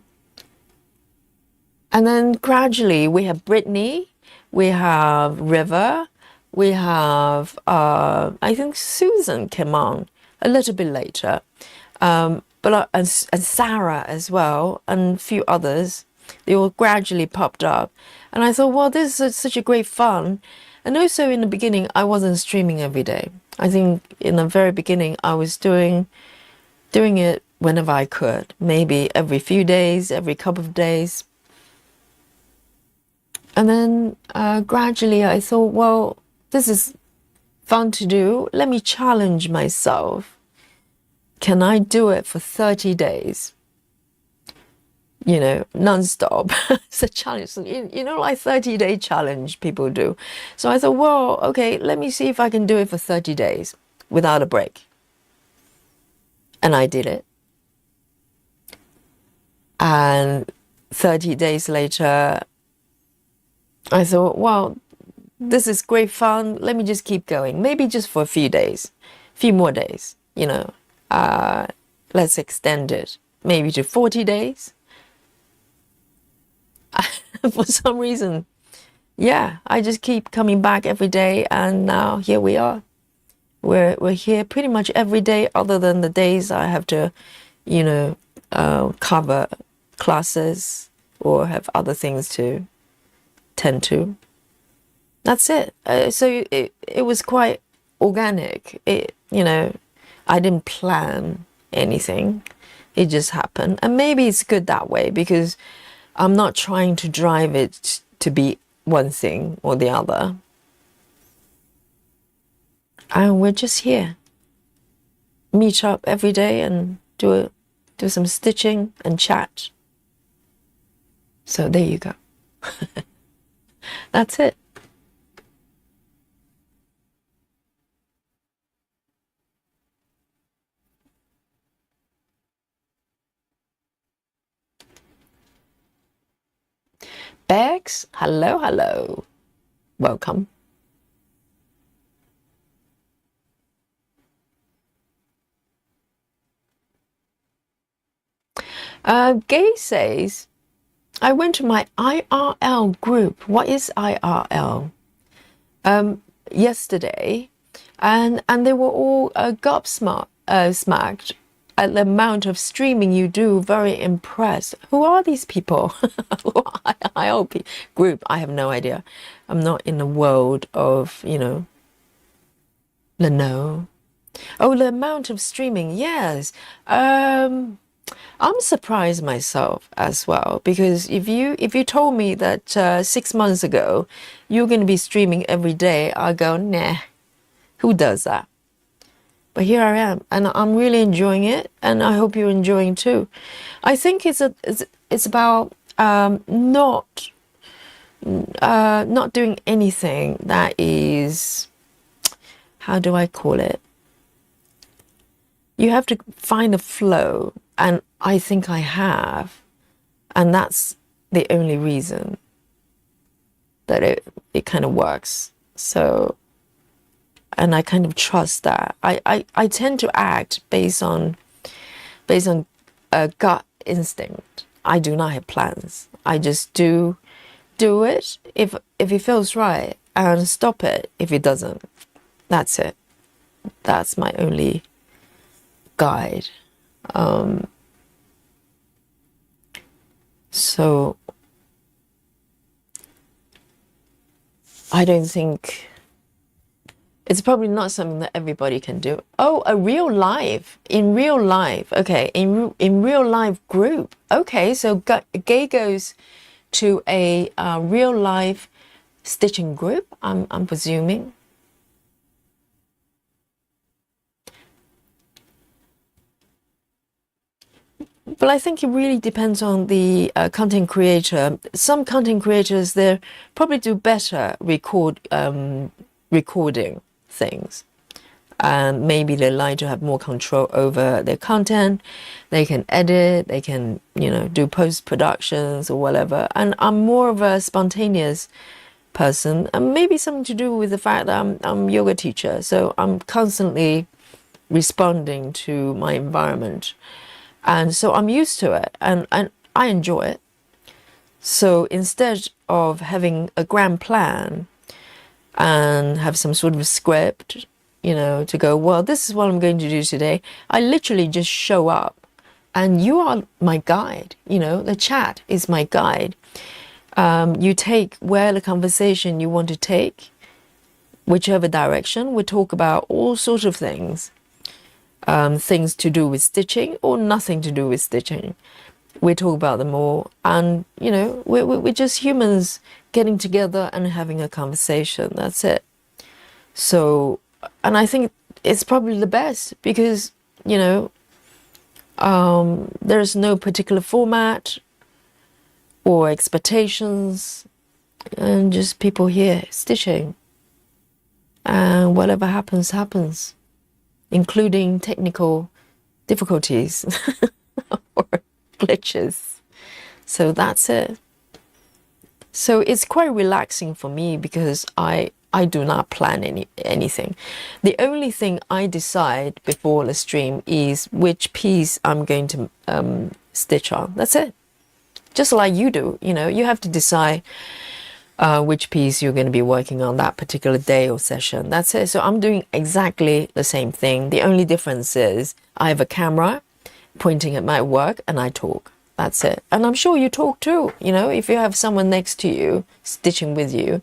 Speaker 1: And then gradually we have Brittany, we have River, we have, I think Susan came on a little bit later, and Sarah as well, and a few others. They all gradually popped up. And I thought, well, this is such a great fun. And also in the beginning, I wasn't streaming every day. I think in the very beginning, I was doing it whenever I could, maybe every few days, every couple of days. And then gradually I thought, well, this is fun to do. Let me challenge myself. Can I do it for 30 days? You know, non-stop. It's a challenge. You know, like 30-day challenge people do. So I thought, well, okay, let me see if I can do it for 30 days without a break. And I did it. And 30 days later, I thought, well, this is great fun. Let me just keep going. Maybe just for a few days, few more days, you know. Let's extend it maybe to 40 days. For some reason, yeah, I just keep coming back every day, and now here we are. We're here pretty much every day, other than the days I have to, you know, cover classes or have other things to tend to. That's it. So it was quite organic. You know, I didn't plan anything. It just happened, and maybe it's good that way, because I'm not trying to drive it to be one thing or the other. And we're just here. Meet up every day and do some stitching and chat. So there you go. That's it. Bex, hello, hello. Welcome. Gay says, I went to my IRL group. What is IRL? Yesterday, and they were all smacked at the amount of streaming you do. Very impressed. Who are these people? IRL group? I have no idea. I'm not in the world of, you know, the know. Oh, the amount of streaming. Yes. I'm surprised myself as well, because if you told me that 6 months ago you're going to be streaming every day, I go, nah, who does that? But here I am, and I'm really enjoying it, and I hope you're enjoying too. I think it's about not doing anything that is, how do I call it? You have to find a flow, and I think I have, and that's the only reason that it kind of works. So, and I kind of trust that. I tend to act based on a gut instinct. I do not have plans. I just do it if it feels right, and stop it if it doesn't. That's it. That's my only guide. So I don't think it's probably not something that everybody can do. Oh, in real life. Okay, in real life group. Okay, so Gay goes to a real life stitching group. I'm presuming. But I think it really depends on the content creator. Some content creators, they probably do better recording things. And maybe they like to have more control over their content. They can edit, they can, do post-productions or whatever. And I'm more of a spontaneous person, and maybe something to do with the fact that I'm a yoga teacher. So I'm constantly responding to my environment. And so I'm used to it, and I enjoy it. So instead of having a grand plan and have some sort of script, to go, well, this is what I'm going to do today, I literally just show up, and you are my guide. The chat is my guide. You take where the conversation you want to take, whichever direction. We talk about all sorts of things. Things to do with stitching or nothing to do with stitching. We talk about them all, and we're just humans getting together and having a conversation. That's it. So, and I think it's probably the best, because there's no particular format or expectations, and just people here stitching, and whatever happens, including technical difficulties or glitches. So that's it. So it's quite relaxing for me, because I do not plan anything. The only thing I decide before the stream is which piece I'm going to stitch on. That's it. Just like you do. You have to decide which piece you're going to be working on that particular day or session. That's it. So I'm doing exactly the same thing. The only difference is I have a camera pointing at my work, and I talk. That's it. And I'm sure you talk too. If you have someone next to you stitching with you,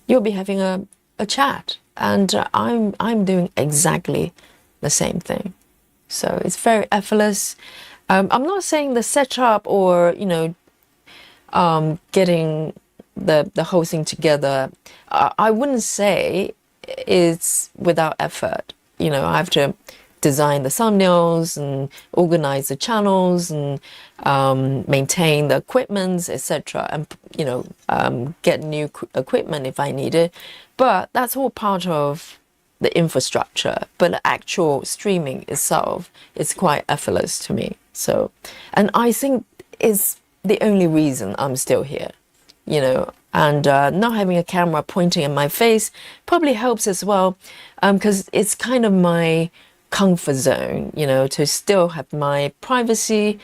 Speaker 1: you'll be having a chat. And I'm doing exactly the same thing. So it's very effortless. I'm not saying the setup or getting the whole thing together, I wouldn't say it's without effort. I have to design the thumbnails and organize the channels and maintain the equipment, etc., and get new equipment if I need it. But that's all part of the infrastructure. But the actual streaming itself is quite effortless to me. So, and I think it's the only reason I'm still here, and not having a camera pointing at my face probably helps as well, because it's kind of my comfort zone, to still have my privacy,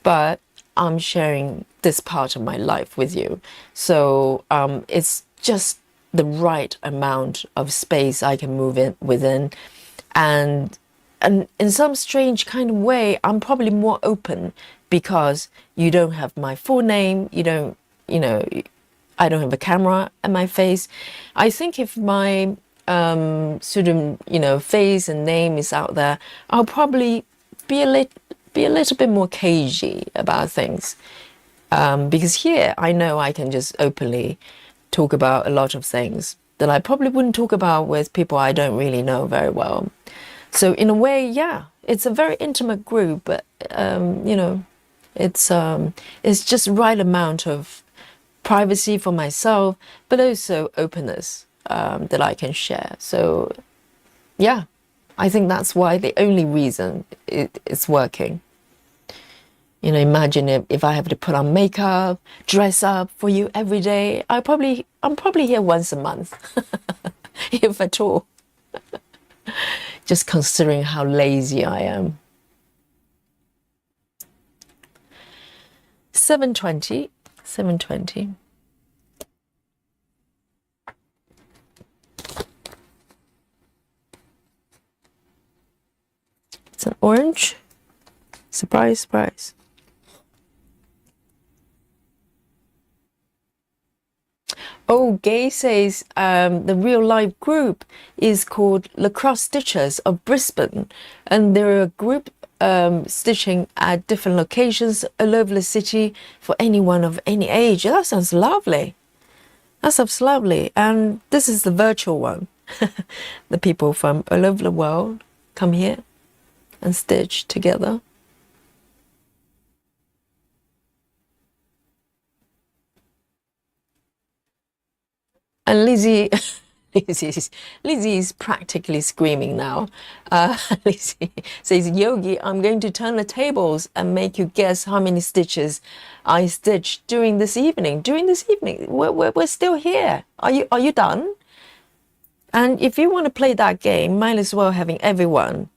Speaker 1: but I'm sharing this part of my life with you. So it's just the right amount of space I can move in within, and in some strange kind of way, I'm probably more open, because you don't have my full name, I don't have a camera at my face. I think if my sort of face and name is out there, I'll probably be a little bit more cagey about things. Because here I know I can just openly talk about a lot of things that I probably wouldn't talk about with people I don't really know very well. So in a way, yeah, it's a very intimate group, but you know, it's just right amount of privacy for myself, but also openness that I can share. So yeah, I think that's why the only reason it's working. You know, imagine if I have to put on makeup, dress up for you every day. I'm probably here once a month, if at all. Just considering how lazy I am. 7:20. It's an orange. Surprise, surprise. Oh, Gay says the real life group is called Lacrosse Stitchers of Brisbane, and they're a group stitching at different locations all over the city for anyone of any age. That sounds lovely. That sounds lovely. And this is the virtual one. The people from all over the world come here and stitch together. And Lizzie is practically screaming now. Lizzie says, Yogi, I'm going to turn the tables and make you guess how many stitches I stitched during this evening. We're still here. Are you done? And if you want to play that game, might as well having everyone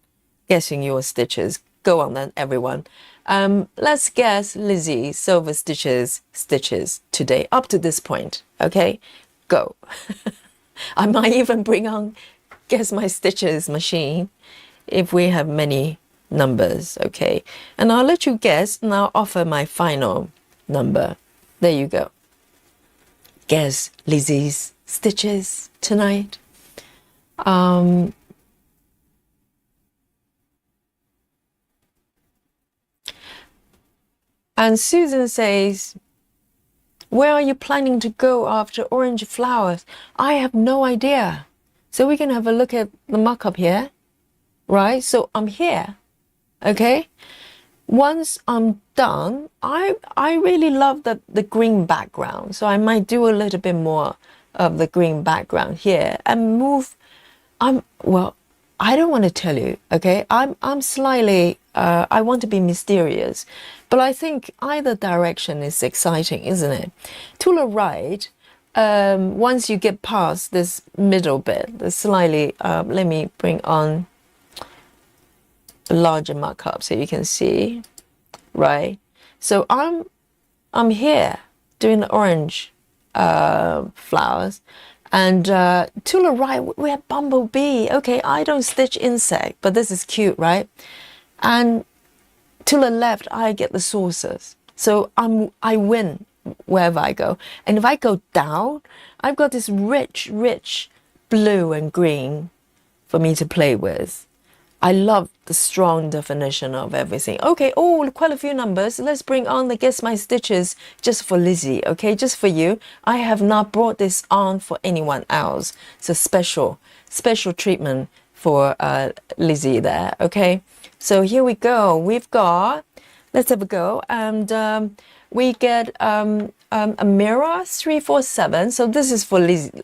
Speaker 1: guessing your stitches. Go on then, everyone. Let's guess Lizzie Silver stitches today up to this point. Okay, go. I might even bring on guess my stitches machine if we have many numbers. Okay, and I'll let you guess and I'll offer my final number. There you go. Guess Lizzie's stitches tonight. And Susan says, where are you planning to go after orange flowers? I have no idea. So we can have a look at the mock-up here, right? So I'm here, okay? Once I'm done, I really love the green background. So I might do a little bit more of the green background here and move. Well, I don't want to tell you, okay? I'm slightly, I want to be mysterious, but I think either direction is exciting, isn't it? To the right, once you get past this middle bit, the slightly, let me bring on a larger markup so you can see, right? So I'm here doing the orange flowers. And to the right, we have bumblebee. Okay, I don't stitch insect, but this is cute, right? And to the left, I get the saucers. So I win wherever I go. And if I go down, I've got this rich blue and green for me to play with. I love the strong definition of everything. Okay, oh, quite a few numbers. Let's bring on the Guess My Stitches just for Lizzie, okay? Just for you. I have not brought this on for anyone else. It's a special treatment for Lizzie there, okay? So here we go. We've got, let's have a go. And we get a mirror 347. So this is for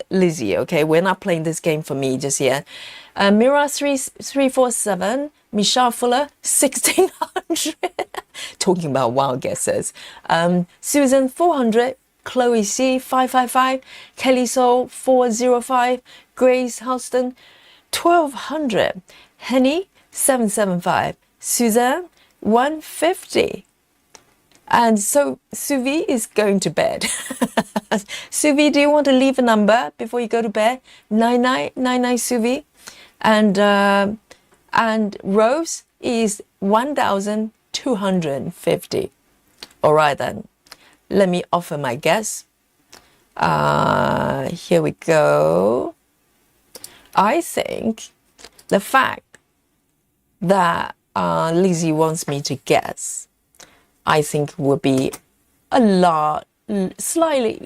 Speaker 1: Lizzie, okay? We're not playing this game for me just yet. Mira 347, Michelle Fuller 1600. Talking about wild guesses. Susan 400, Chloe C 555, Kelly Soul 405, Grace Houston 1200, Henny 775, Suzanne 150. And so Suvi is going to bed. Suvi, do you want to leave a number before you go to bed? 9999 Suvi. And Rose is 1250. All right then. Let me offer my guess. Here we go. I think the fact that Lizzie wants me to guess, I think would be a lot, slightly,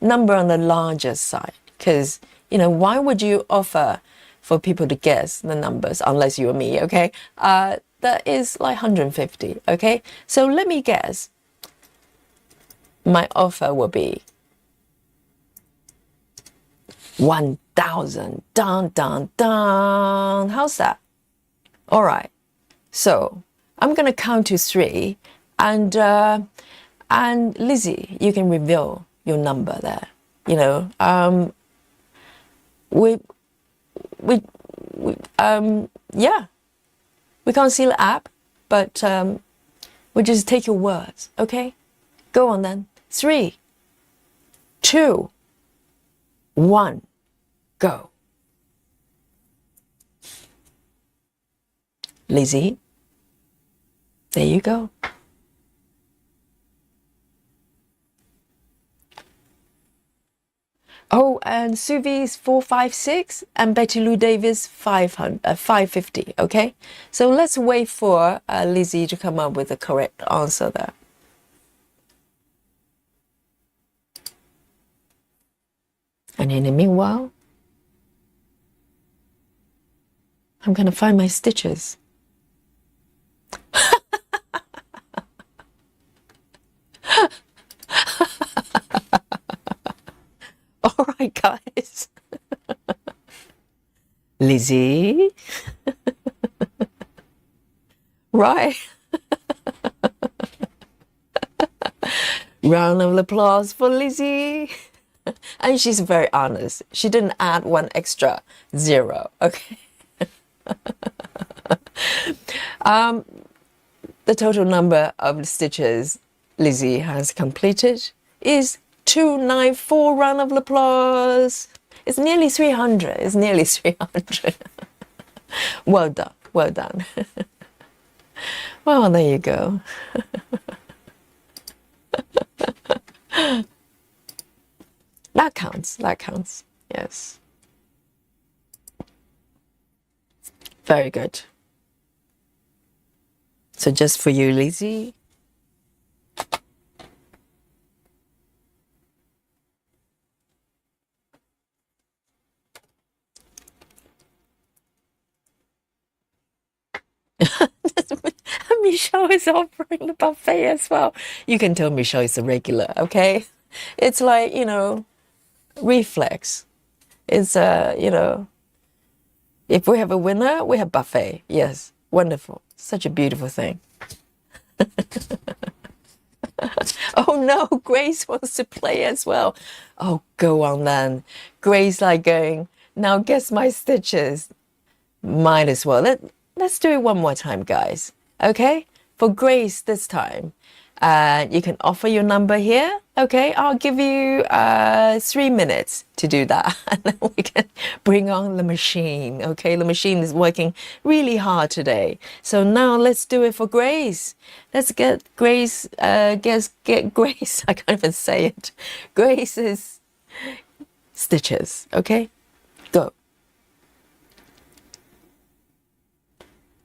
Speaker 1: number on the larger side. Because, why would you offer for people to guess the numbers unless you or me, okay? That is like 150, okay? So let me guess. My offer will be 1,000. Dun, dun, dun. How's that? All right. So I'm going to count to 3. And Lizzie, you can reveal your number there. Yeah, we can't see the app, but we just take your words, okay? Go on then. 3, 2, 1, go. Lizzie, there you go. Oh, and Suvi's 456 and Betty Lou Davis 550, okay? So let's wait for Lizzie to come up with the correct answer there. And in the meanwhile, I'm going to find my stitches. All right, guys. Lizzie. Right. Round of applause for Lizzie. And she's very honest. She didn't add one extra 0, okay? The total number of stitches Lizzie has completed is 294. Round of applause. It's nearly 300. It's nearly 300. Well done. Well done. Well, there you go. That counts. That counts. Yes. Very good. So just for you, Lizzie. Michelle is offering the buffet as well. You can tell Michelle is a regular, okay? It's like, reflex. It's, if we have a winner, we have buffet. Yes, wonderful. Such a beautiful thing. Oh no, Grace wants to play as well. Oh, go on then. Grace going, now guess my stitches. Might as well. Let's do it one more time, guys. Okay? For Grace this time, you can offer your number here. Okay? I'll give you 3 minutes to do that. And then we can bring on the machine. Okay? The machine is working really hard today. So now let's do it for Grace. Let's get Grace, get Grace. I can't even say it. Grace's stitches. Okay? Go.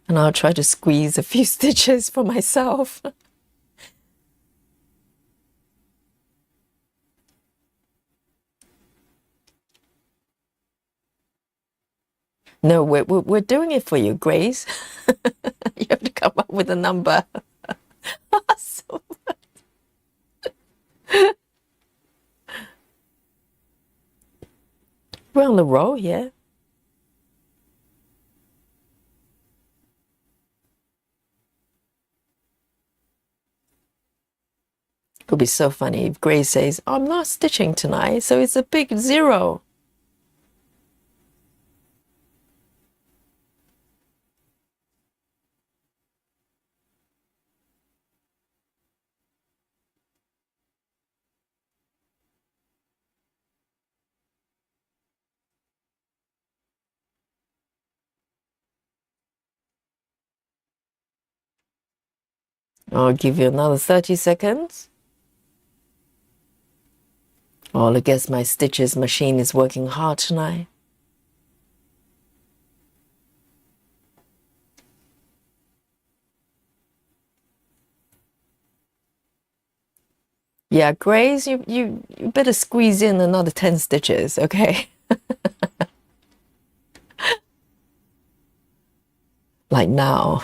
Speaker 1: And I'll try to squeeze a few stitches for myself. No, we're doing it for you, Grace. You have to come up with a number. Awesome. We're on the roll here. It would be so funny if Grace says, I'm not stitching tonight, so it's a big 0. I'll give you another 30 seconds. Oh, I guess my stitches machine is working hard tonight. Yeah, Grace, you better squeeze in another 10 stitches, okay? Like now.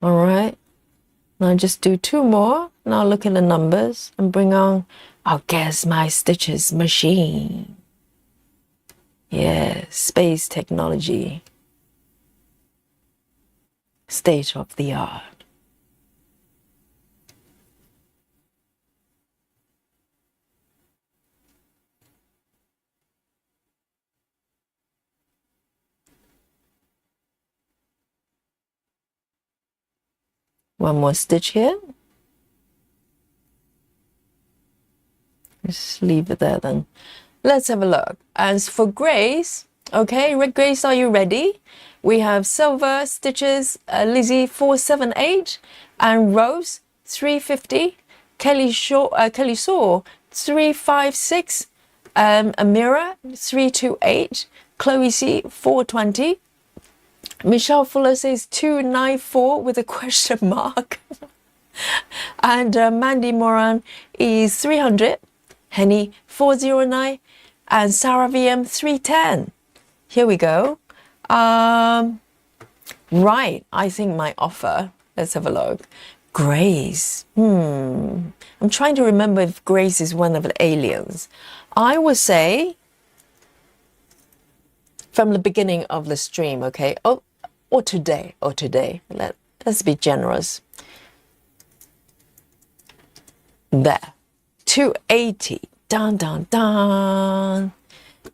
Speaker 1: All right. Now just do 2 more. Now look at the numbers and bring on, I'll guess my stitches machine. Yeah, space technology. State of the art. One more stitch here. Just leave it there then. Let's have a look. As for Grace, okay, Grace, are you ready? We have silver stitches, Lizzie 478, and Rose 350, Kelly Saw 356, Amira 328, Chloe C 420, Michelle Fuller says 294 with a question mark. And Mandy Moran is 300, Henny 409, and Sarah VM 310. Here we go. Right, I think my offer, let's have a look. Grace. I'm trying to remember if Grace is one of the aliens. I would say from the beginning of the stream, okay? Or today. Let's be generous. There. 280. Dun, dun, dun.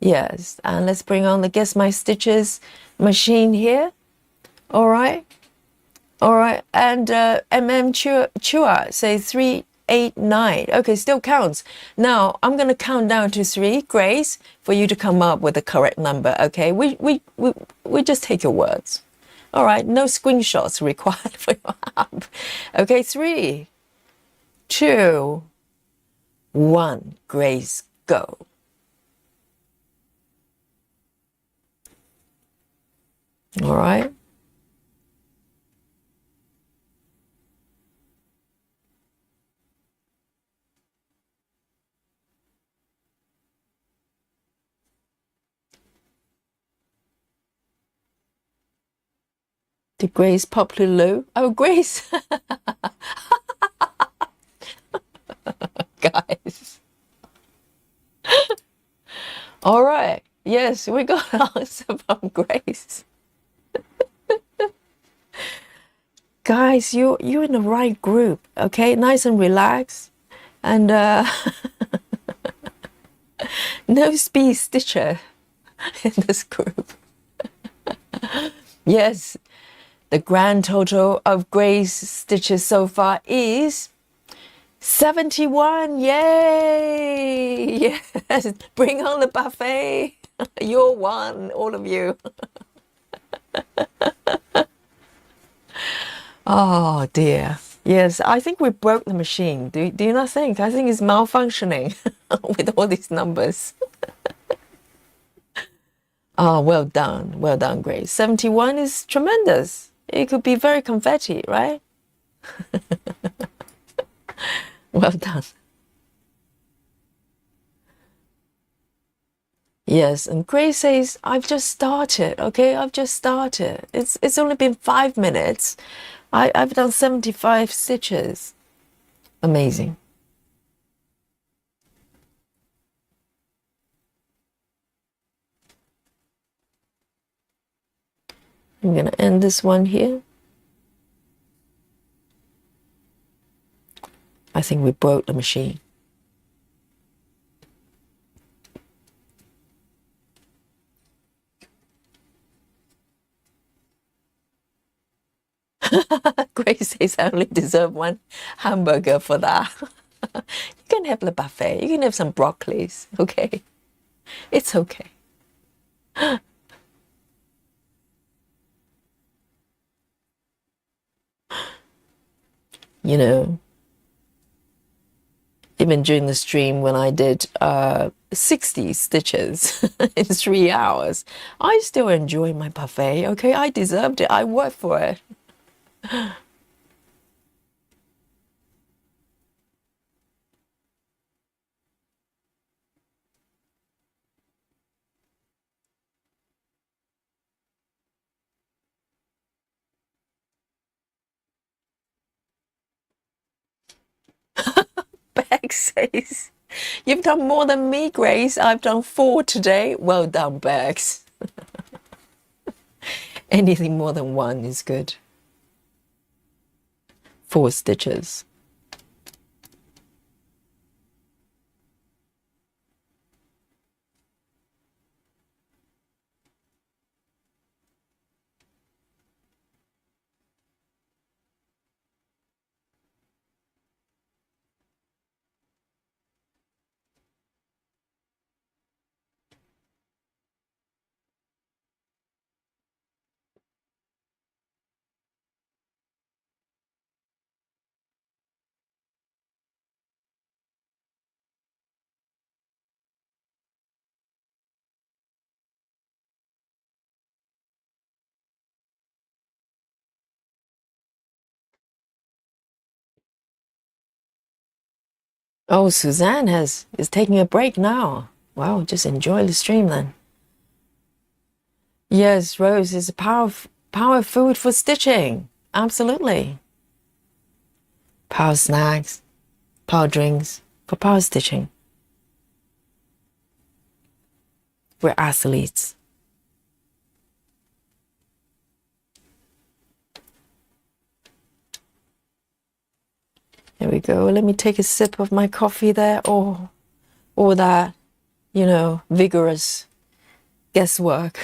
Speaker 1: Yes, and let's bring on the Guess My Stitches machine here. All right. And Chua says 389. Okay, still counts. Now I'm gonna count down to 3, Grace, for you to come up with the correct number. Okay, we just take your words. All right, no screenshots required for your app. Okay, 3, 2, 1. Grace, go. All right. Did Grace pop low? Oh, Grace. Guys. All right. Yes, we got an answer from Grace. Guys, you're in the right group, okay? Nice and relaxed. And no speed stitcher in this group. Yes, the grand total of Grace stitches so far is 71. Yay! Yes, bring on the buffet. You're one, all of you. Oh dear. Yes, I think we broke the machine. Do you not think? I think it's malfunctioning with all these numbers. Oh, well done, Grace. 71 is tremendous. It could be very confetti, right? Well done. Yes, and Grace says, I've just started, okay? I've just started. It's only been 5 minutes. I've done 75 stitches. Amazing. I'm gonna end this one here. I think we broke the machine. Grace says I only deserve 1 hamburger for that. You can have the buffet. You can have some broccolis, okay? It's okay. You know, even during the stream when I did 60 stitches in 3 hours. I still enjoy my buffet. Okay, I deserved it. I worked for it. Beck says, "You've done more than me, Grace. I've done 4 today." Well done, Bex. Anything more than 1 is good. 4 stitches. Oh, Suzanne is taking a break now. Wow, just enjoy the stream then. Yes, Rose is a power food for stitching. Absolutely. Power snacks, power drinks for power stitching. We're athletes. There we go. Let me take a sip of my coffee there. Oh, all that, vigorous guesswork.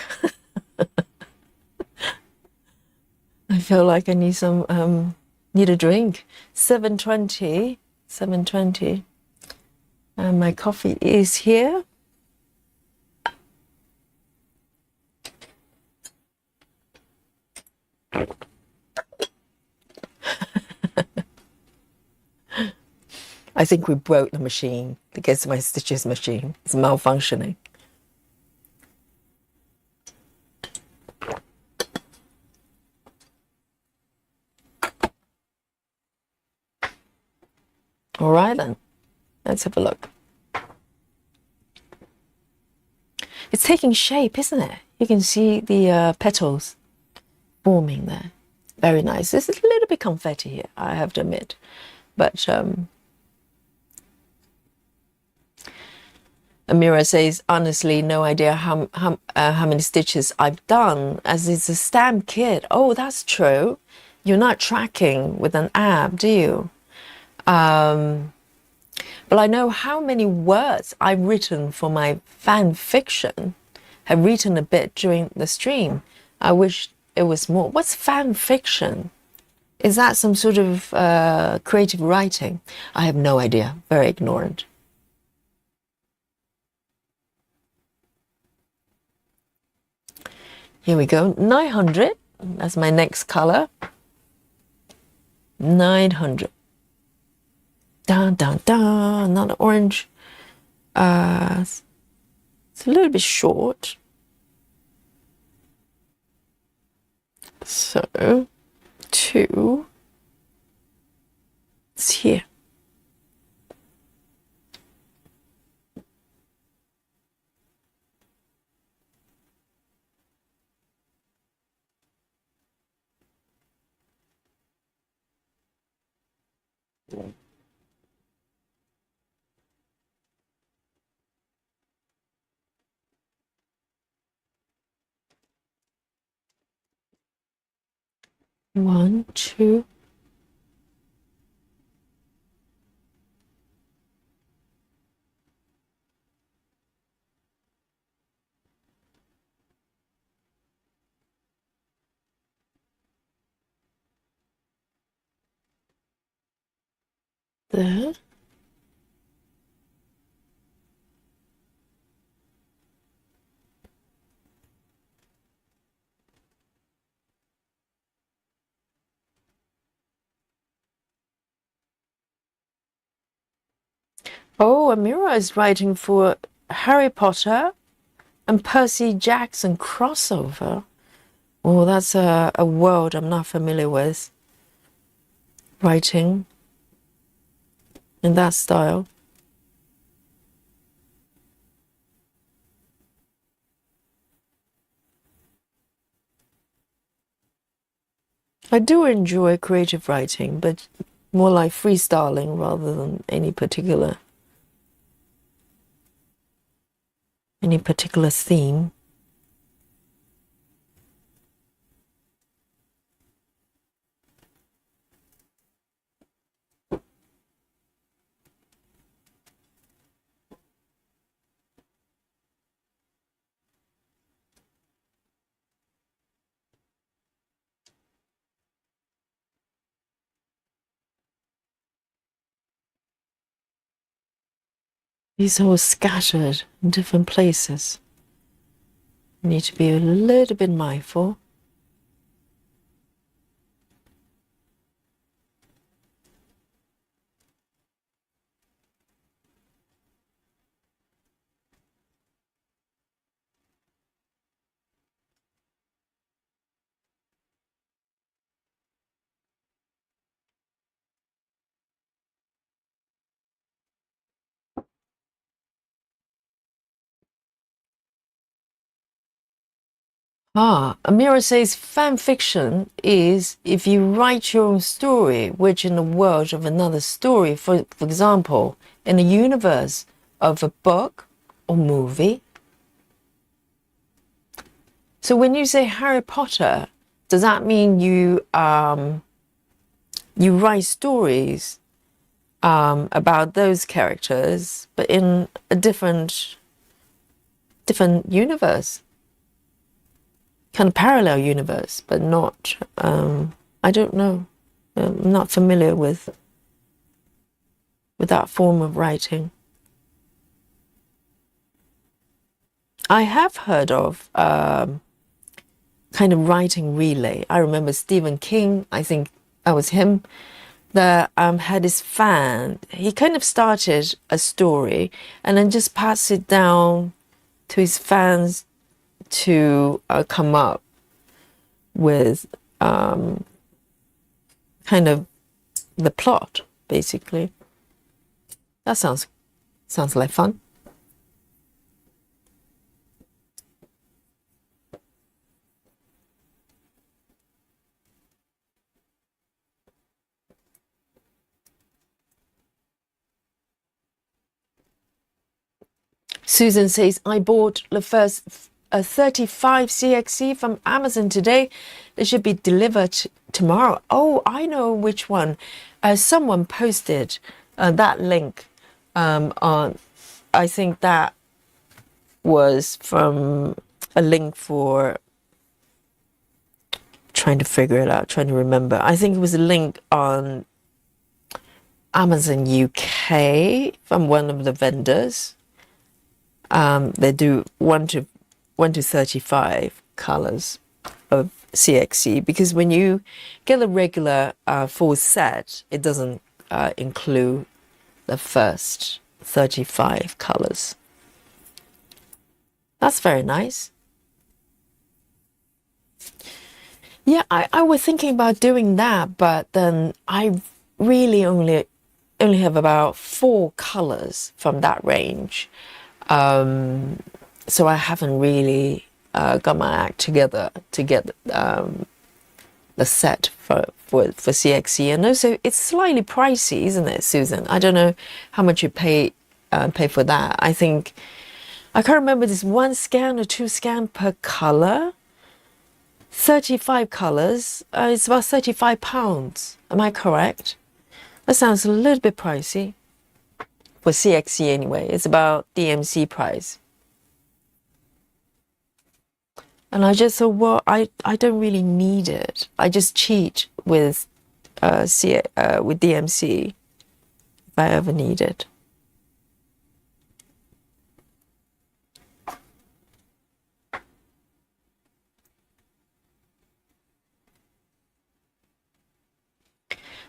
Speaker 1: I feel like I need need a drink. 7:20, 7:20. And my coffee is here. I think we broke the machine. The Guess My Stitches machine. It's malfunctioning. All right then, let's have a look. It's taking shape, isn't it? You can see the petals forming there. Very nice. There's a little bit confetti here, I have to admit. But Amira says, honestly, no idea how many stitches I've done, as it's a stamp kit. Oh, that's true. You're not tracking with an app, do you? But I know how many words I've written for my fan fiction. I've written a bit during the stream. I wish it was more. What's fan fiction? Is that some sort of creative writing? I have no idea. Very ignorant. Here we go. 900. That's my next color. 900. Dun, dun, dun. Another orange. It's a little bit short. So, 2. It's here. One, two. There. Oh, Amira is writing for Harry Potter and Percy Jackson crossover. Oh, that's a world I'm not familiar with. Writing in that style. I do enjoy creative writing, but more like freestyling rather than any particular theme. These are all scattered in different places. You need to be a little bit mindful. Amira says fan fiction is if you write your own story, which in the world of another story, for example, in the universe of a book or movie. So when you say Harry Potter, does that mean you write stories about those characters, but in a different universe? Kind of parallel universe, but not, I don't know. I'm not familiar with that form of writing. I have heard of kind of writing relay. I remember Stephen King, I think that was him, that had his fan. He kind of started a story and then just passed it down to his fans to come up with kind of the plot, basically. That sounds like fun. Susan says, I bought the first 35 CXC from Amazon today. They should be delivered tomorrow. Oh, I know which one. Someone posted that link on, I think that was from a link for, trying to figure it out, trying to remember. I think it was a link on Amazon UK from one of the vendors. They do 1 to 35 colors of CXC, because when you get a regular full set, it doesn't include the first 35 colors. That's very nice. Yeah, I was thinking about doing that, but then I really only have about 4 colors from that range. So I haven't really got my act together to get the set for CXC, and also it's slightly pricey, isn't it, Susan? I don't know how much you pay for that. I think I can't remember, this 1 scan or 2 scan per color. 35 colors. It's about £35. Am I correct? That sounds a little bit pricey. For CXC anyway, it's about DMC price. And I just thought, well, I don't really need it. I just cheat with with DMC if I ever need it.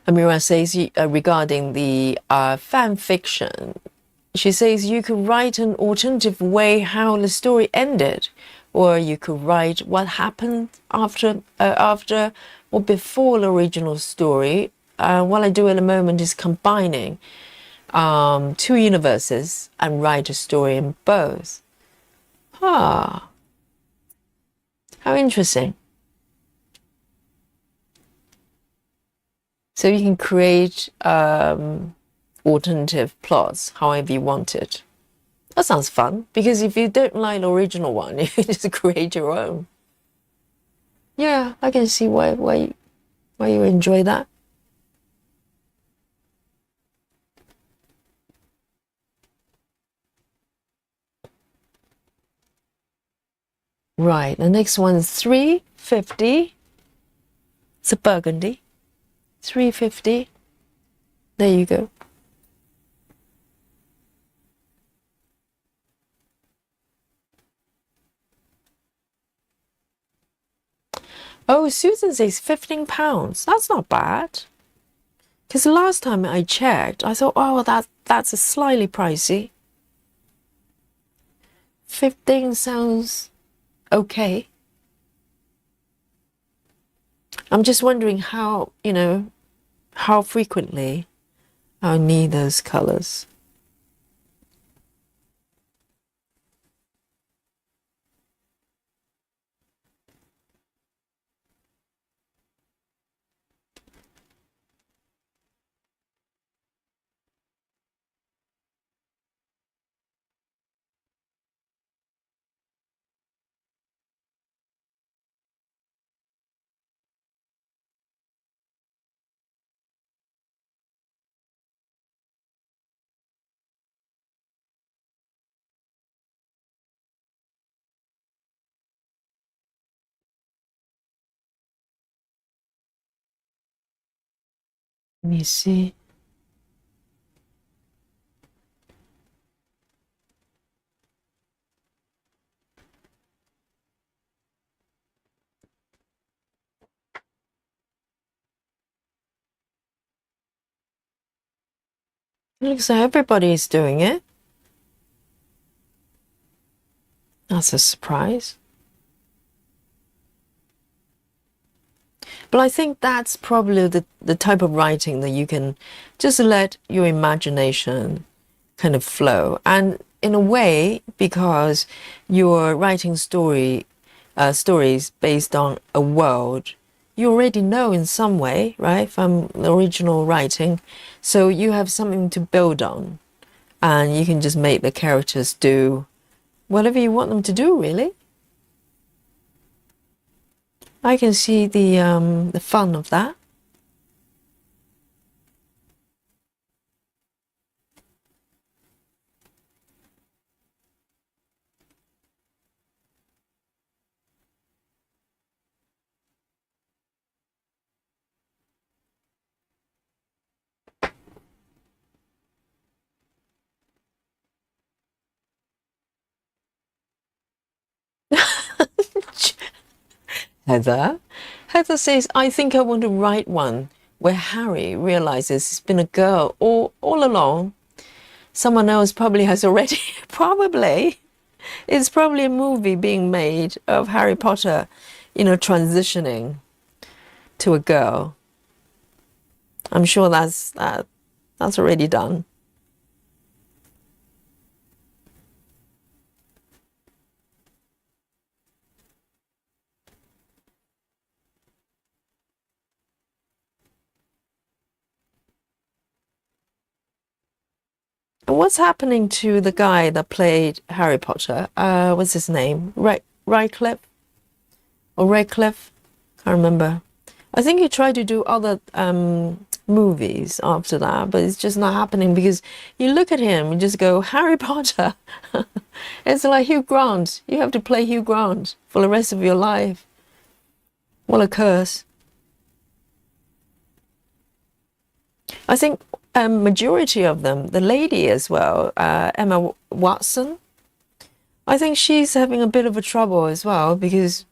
Speaker 1: Amira says regarding the fan fiction, she says you could write an alternative way how the story ended, or you could write what happened after or before the original story. What I do at the moment is combining two universes and write a story in both. Ah, how interesting. So you can create alternative plots however you want it. That sounds fun, because if you don't like the original one, you can just create your own. Yeah, I can see why you enjoy that. Right, the next one is 350. It's a burgundy. 350. There you go. Oh, Susan says £15. That's not bad. Because the last time I checked, I thought, oh, that's a slightly pricey. 15 sounds okay. I'm just wondering how, how frequently I'll need those colors. Let me see. It looks like everybody is doing it. That's a surprise. But I think that's probably the type of writing that you can just let your imagination kind of flow. And in a way, because you're writing stories based on a world you already know in some way, right, from the original writing. So you have something to build on, and you can just make the characters do whatever you want them to do, really. I can see the fun of that. Heather says, I think I want to write one where Harry realizes he's been a girl all along. Someone else probably has already. Probably. It's probably a movie being made of Harry Potter, transitioning to a girl. I'm sure that's already done. And what's happening to the guy that played Harry Potter? What's his name? Radcliffe? Or Radcliffe? Can't remember. I think he tried to do other movies after that, but it's just not happening, because you look at him and just go, Harry Potter. It's like Hugh Grant. You have to play Hugh Grant for the rest of your life. What a curse. I think majority of them, the lady as well, Emma Watson, I think she's having a bit of a trouble as well, because,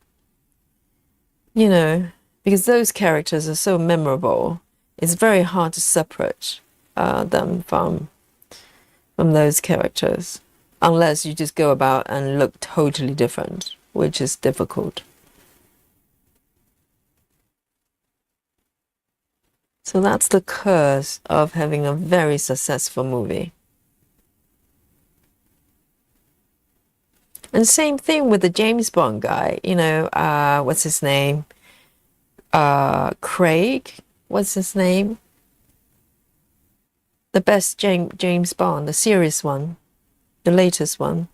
Speaker 1: because those characters are so memorable. It's very hard to separate them from those characters, unless you just go about and look totally different, which is difficult. So that's the curse of having a very successful movie. And same thing with the James Bond guy, you know, what's his name? Craig, what's his name? The best James Bond, the serious one, the latest one.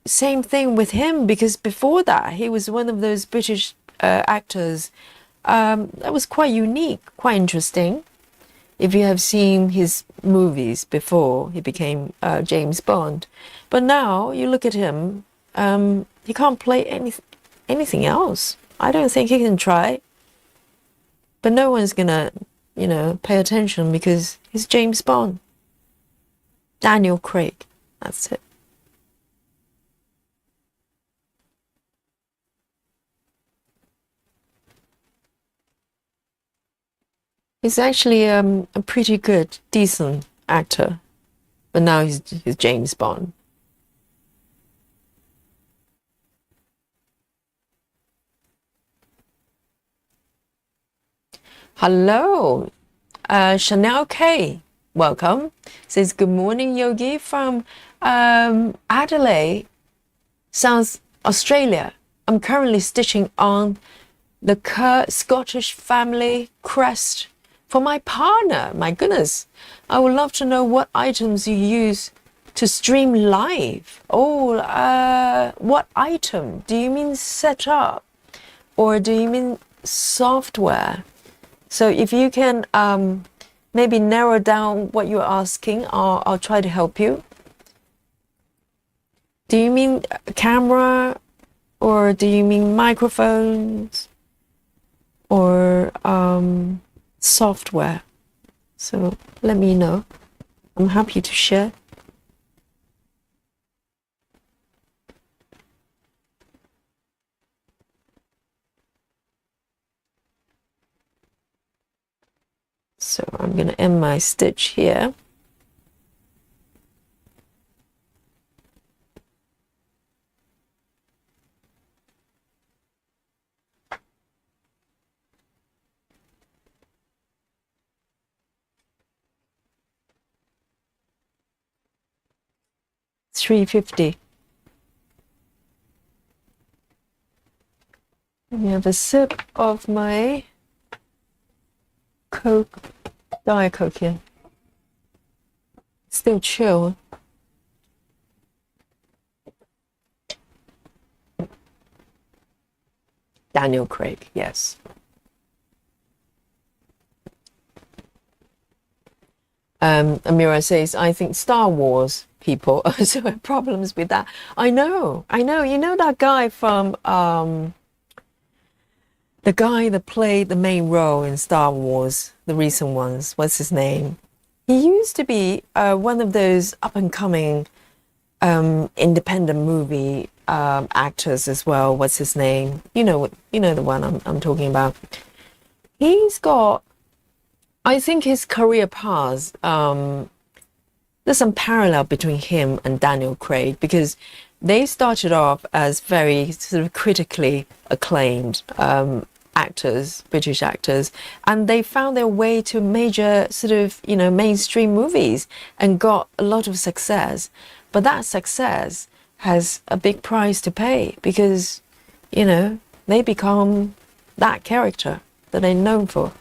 Speaker 1: Same thing with him, because before that, he was one of those British actors that was quite unique, quite interesting. If you have seen his movies before he became James Bond. But now you look at him, he can't play anything else. I don't think he can try. But no one's gonna, you know, pay attention because he's James Bond. Daniel Craig, that's it. He's actually a pretty good, decent actor. But now he's James Bond. Hello, Chanel K. Welcome. Says good morning, Yogi from Adelaide, South Australia. I'm currently stitching on the Scottish family crest for my partner. My goodness, I would love to know what items you use to stream live. Oh, what item? Do you mean setup or do you mean software? So if you can maybe narrow down what you're asking, I'll try to help you. Do you mean camera or do you mean microphones or software? So let me know. I'm happy to share. So I'm going to end my stitch here. $3.50. Let me have a sip of my Coke, Diet Coke here. Still chill. Daniel Craig, yes. Amira says, I think Star Wars people also have problems with that. I know. You know that guy from the guy that played the main role in Star Wars, the recent ones, what's his name? He used to be one of those up-and-coming independent movie actors as well. What's his name? You know the one I'm talking about. He's got, I think his career paths, there's some parallel between him and Daniel Craig because they started off as very sort of critically acclaimed actors, British actors, and they found their way to major sort of, you know, mainstream movies and got a lot of success. But that success has a big price to pay because, you know, they become that character that they're known for.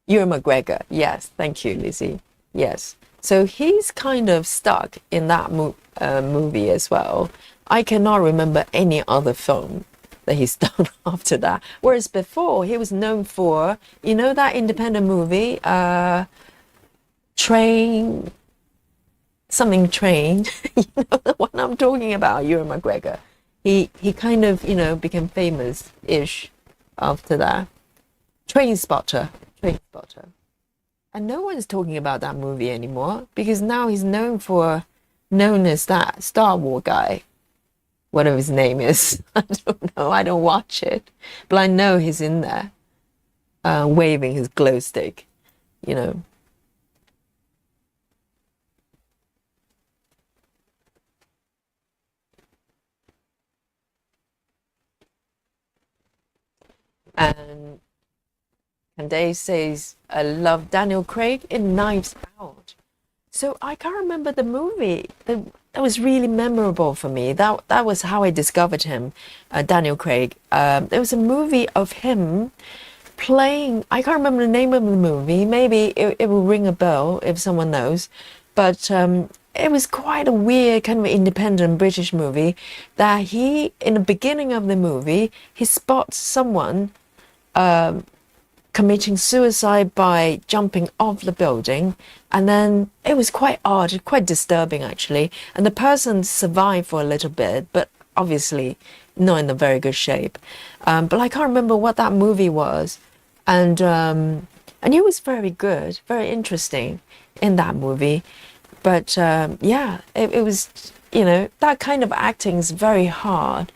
Speaker 1: Ewan McGregor, yes, thank you, Lizzie. Yes. So he's kind of stuck in that movie as well. I cannot remember any other film that he's done after that. Whereas before, he was known for, you know, that independent movie, Train, something Train, you know, the one I'm talking about, Ewan McGregor. He kind of, you know, became famous-ish after that. Train Spotter. And no one's talking about that movie anymore because now he's known as that Star Wars guy. Whatever his name is. I don't know. I don't watch it. But I know he's in there waving his glow stick, you know. And Candace says, I love Daniel Craig in Knives Out. So I can't remember the movie. That was really memorable for me. That was how I discovered him, Daniel Craig. There was a movie of him playing. I can't remember the name of the movie. Maybe it will ring a bell if someone knows. But it was quite a weird kind of independent British movie that he, in the beginning of the movie, he spots someone committing suicide by jumping off the building. And then it was quite odd, quite disturbing actually. And the person survived for a little bit, but obviously not in a very good shape. But I can't remember what that movie was. And he was very good, very interesting in that movie. But yeah, it was, that kind of acting is very hard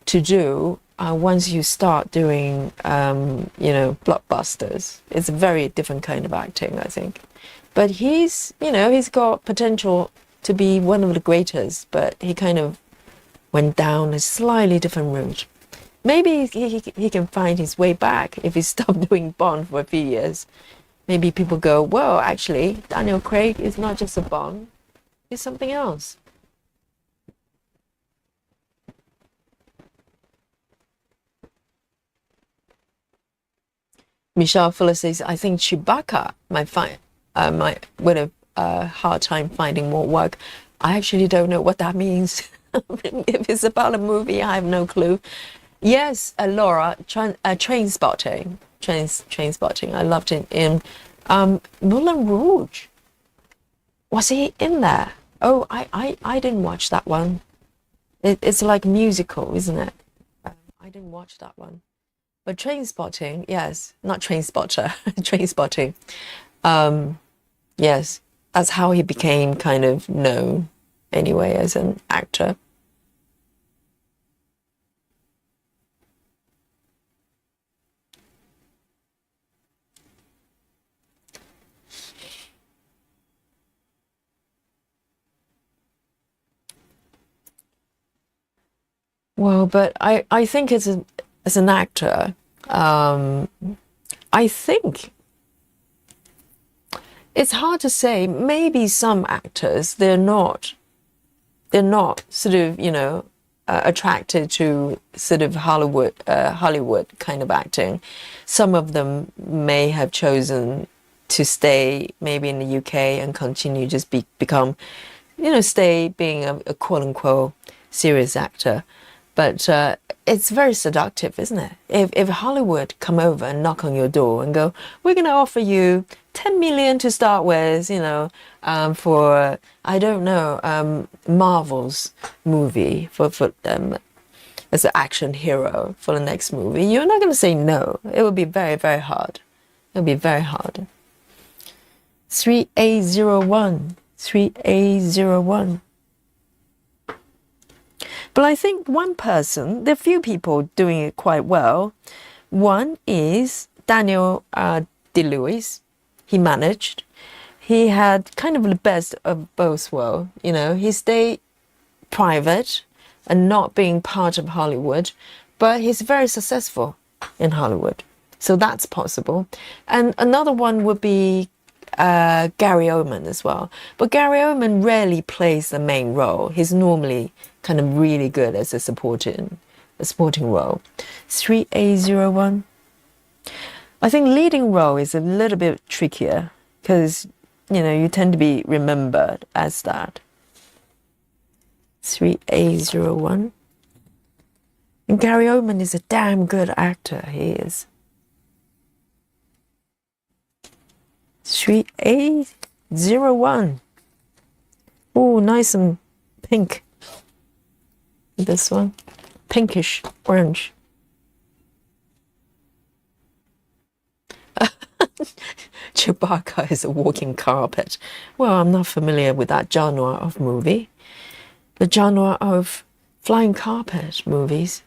Speaker 1: to do once you start doing, blockbusters. It's a very different kind of acting, I think. But he's got potential to be one of the greatest, but he kind of went down a slightly different route. Maybe he can find his way back if he stopped doing Bond for a few years. Maybe people go, well, actually, Daniel Craig is not just a Bond, he's something else. Michelle Fuller says, I think Chewbacca might would have a hard time finding more work. I actually don't know what that means. If it's about a movie, I have no clue. Yes, Laura, train spotting. Train spotting. I loved it in Moulin Rouge. Was he in there? Oh, I didn't watch that one. It's like musical, isn't it? I didn't watch that one. But train spotting, yes, not train spotter, train spotting. Yes, that's how he became kind of known anyway as an actor. Well, but I think as an actor, I think it's hard to say. Maybe some actors they're not sort of attracted to sort of Hollywood kind of acting. Some of them may have chosen to stay maybe in the UK and continue just become stay being a quote unquote serious actor. But it's very seductive, isn't it? If Hollywood come over and knock on your door and go, we're going to offer you 10 million to start with, for, I don't know, Marvel's movie for as an action hero for the next movie, you're not going to say no. It would be very, very hard. It would be very hard. 3A01. 3A01. But I think one person, there are a few people doing it quite well. One is Daniel DeLuise. He managed. He had kind of the best of both worlds. He stayed private and not being part of Hollywood, but he's very successful in Hollywood. So that's possible. And another one would be Gary Oldman as well. But Gary Oldman rarely plays the main role. He's normally kind of really good as a supporting role. 3A01. I think leading role is a little bit trickier because, you tend to be remembered as that. 3A01. And Gary Oldman is a damn good actor. He is. 3A01. Oh, nice and pink. This one. Pinkish orange. Chewbacca is a walking carpet. Well, I'm not familiar with that genre of movie. The genre of flying carpet movies.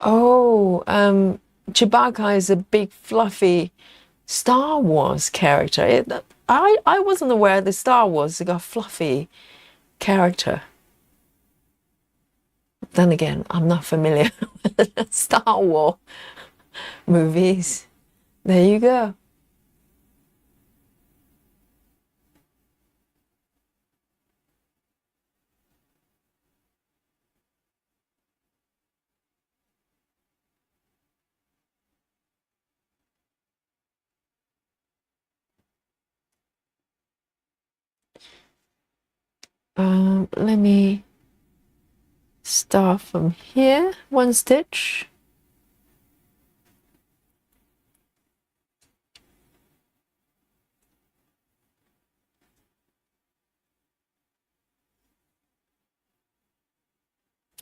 Speaker 1: Oh, Chewbacca is a big fluffy Star Wars character. I wasn't aware that Star Wars got fluffy character. Then again, I'm not familiar with Star Wars movies. There you go. Let me start from here. One stitch.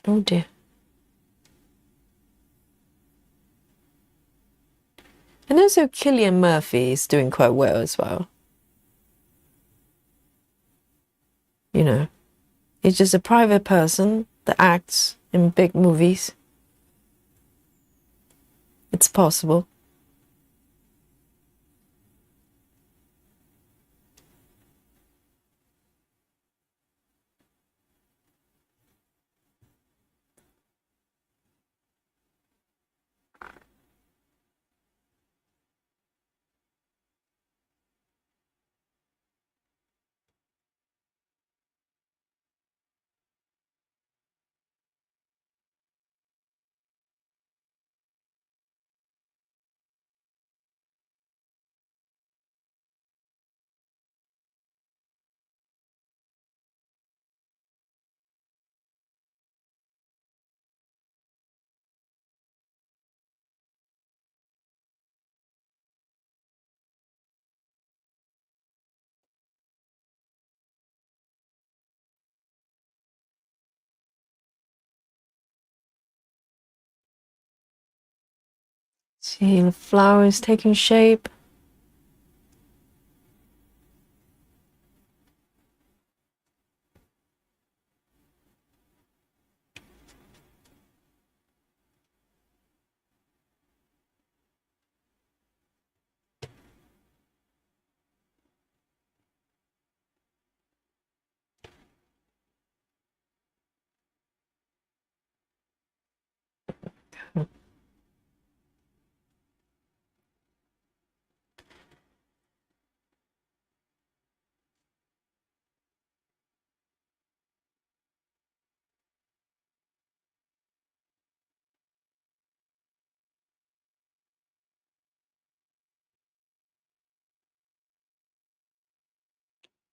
Speaker 1: Oh dear. And also Cillian Murphy is doing quite well as well. You know, he's just a private person that acts in big movies. It's possible. See the flowers taking shape.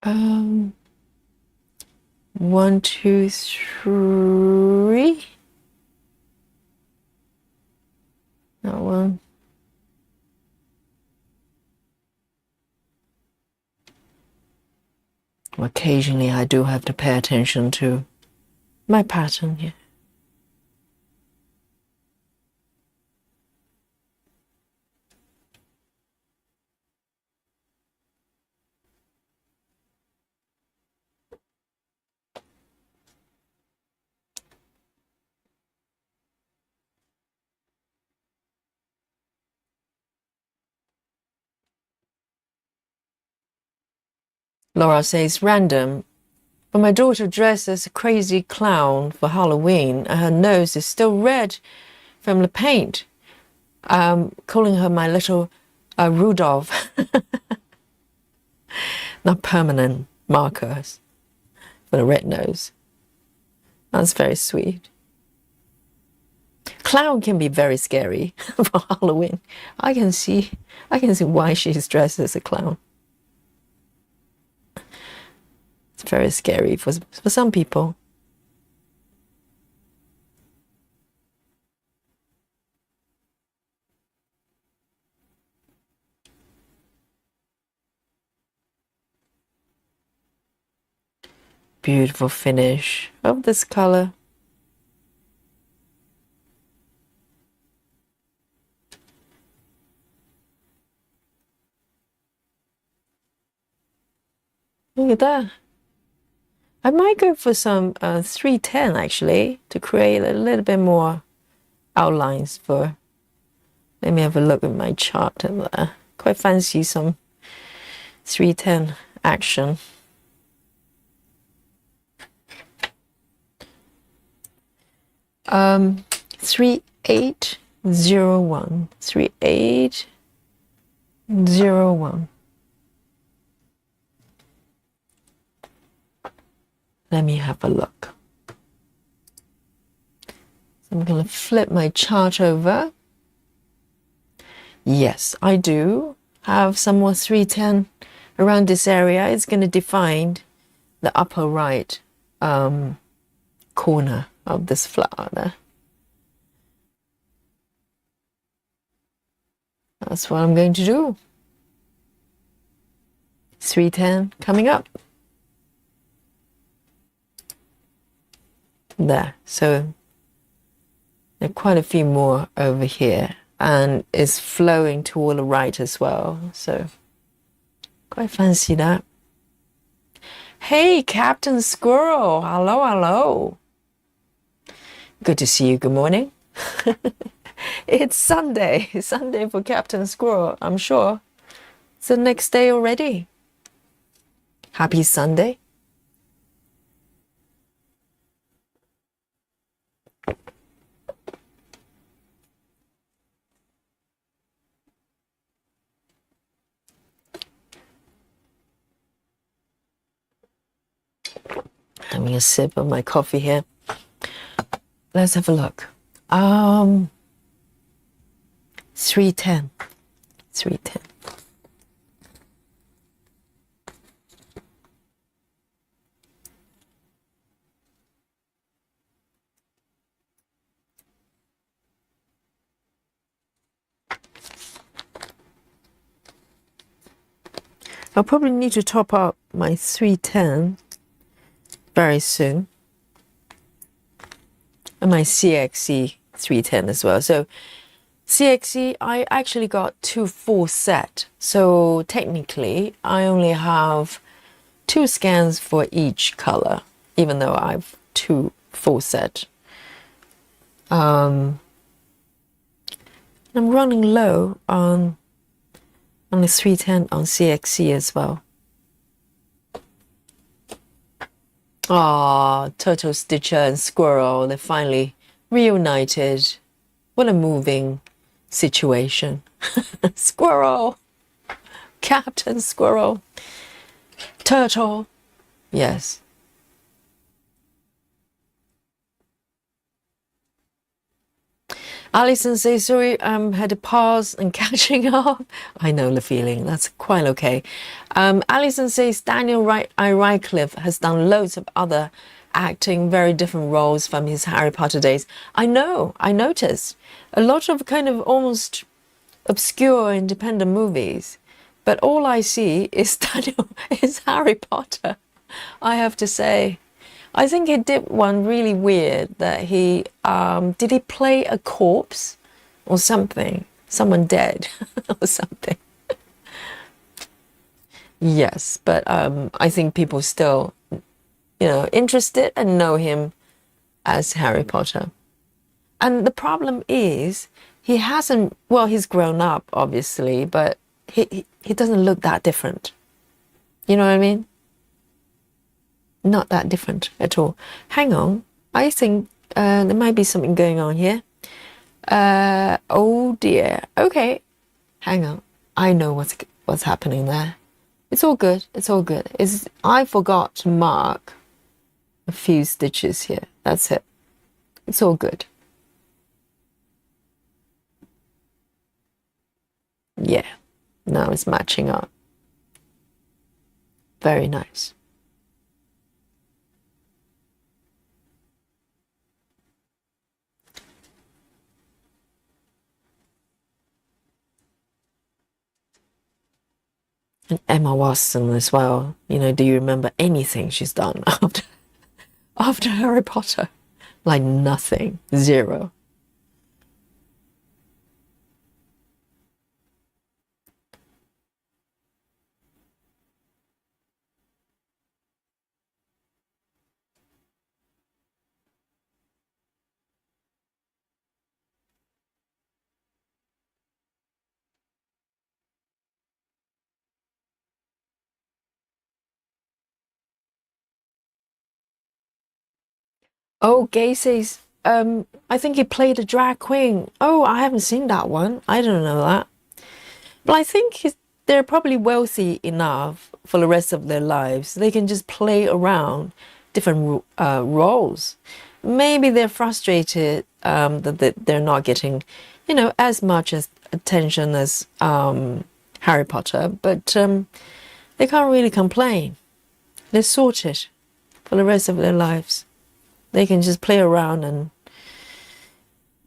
Speaker 1: Um, 1, 2, 3. That one. Occasionally, I do have to pay attention to my pattern here. Laura says, random. But my daughter dressed as a crazy clown for Halloween, and her nose is still red from the paint. Calling her my little Rudolph. Not permanent markers for the red nose. That's very sweet. Clown can be very scary for Halloween. I can see why she's dressed as a clown. It's very scary for some people. Beautiful finish of this color. Look at that. I might go for some 310 actually to create a little bit more outlines for. Let me have a look at my chart in there. Quite fancy some 310 action. Um, 3801. 3801. Let me have a look. So I'm going to flip my chart over. Yes, I do have some more 310 around this area. It's going to define the upper right corner of this flower there. That's what I'm going to do. 310 coming up. There. So there are quite a few more over here. And it's flowing to all the right as well. So quite fancy that. Hey, Captain Squirrel. Hello, hello. Good to see you. Good morning. It's Sunday. Sunday for Captain Squirrel, I'm sure. It's the next day already. Happy Sunday. Having a sip of my coffee here. Let's have a look. 310. 310. I'll probably need to top up my 310 very soon. And my CXE 310 as well. So CXE, I actually got 2 full set. So technically, I only have 2 scans for each color, even though I have 2 full set. I'm running low on the 310 on CXE as well. Ah, Turtle Stitcher and Squirrel, they finally reunited. What a moving situation. Squirrel, Captain Squirrel, Turtle, yes. Alison says, sorry, had to pause and catching up. I know the feeling. That's quite okay. Alison says, Daniel Radcliffe has done loads of other acting, very different roles from his Harry Potter days. I know, I noticed. A lot of kind of almost obscure independent movies. But all I see is Daniel, is Harry Potter, I have to say. I think he did one really weird that he, did he play a corpse or something? Someone dead or something. Yes, but I think people still, interested and know him as Harry Potter. And the problem is he hasn't, well, he's grown up, obviously, but he doesn't look that different. You know what I mean? Not that different at all. Hang on. I think there might be something going on here. Oh dear. Okay. Hang on. I know what's happening there. It's all good. It's all good. I forgot to mark a few stitches here. That's it. It's all good. Yeah. Now it's matching up. Very nice. And Emma Watson as well. Do you remember anything she's done after Harry Potter? Like nothing. Zero. Oh, Gay says, I think he played a drag queen. Oh, I haven't seen that one. I don't know that. But I think they're probably wealthy enough for the rest of their lives. They can just play around different roles. Maybe they're frustrated that they're not getting, as much as attention as Harry Potter, but they can't really complain. They're sorted for the rest of their lives. They can just play around and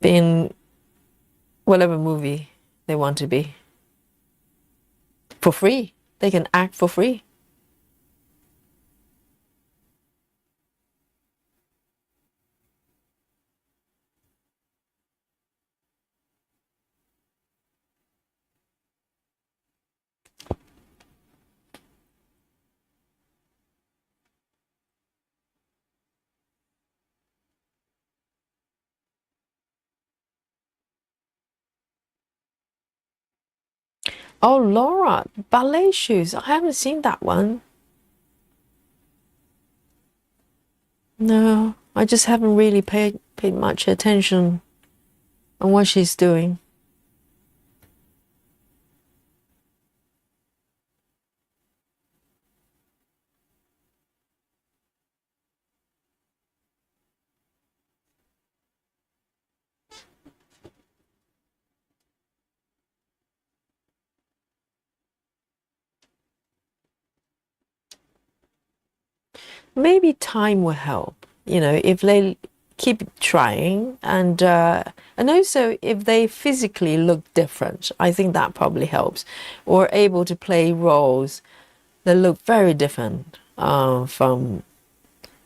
Speaker 1: be in whatever movie they want to be for free. They can act for free. Oh, Laura, ballet shoes. I haven't seen that one. No, I just haven't really paid much attention on what she's doing. Maybe time will help, if they keep trying and also if they physically look different, I think that probably helps, or able to play roles that look very different from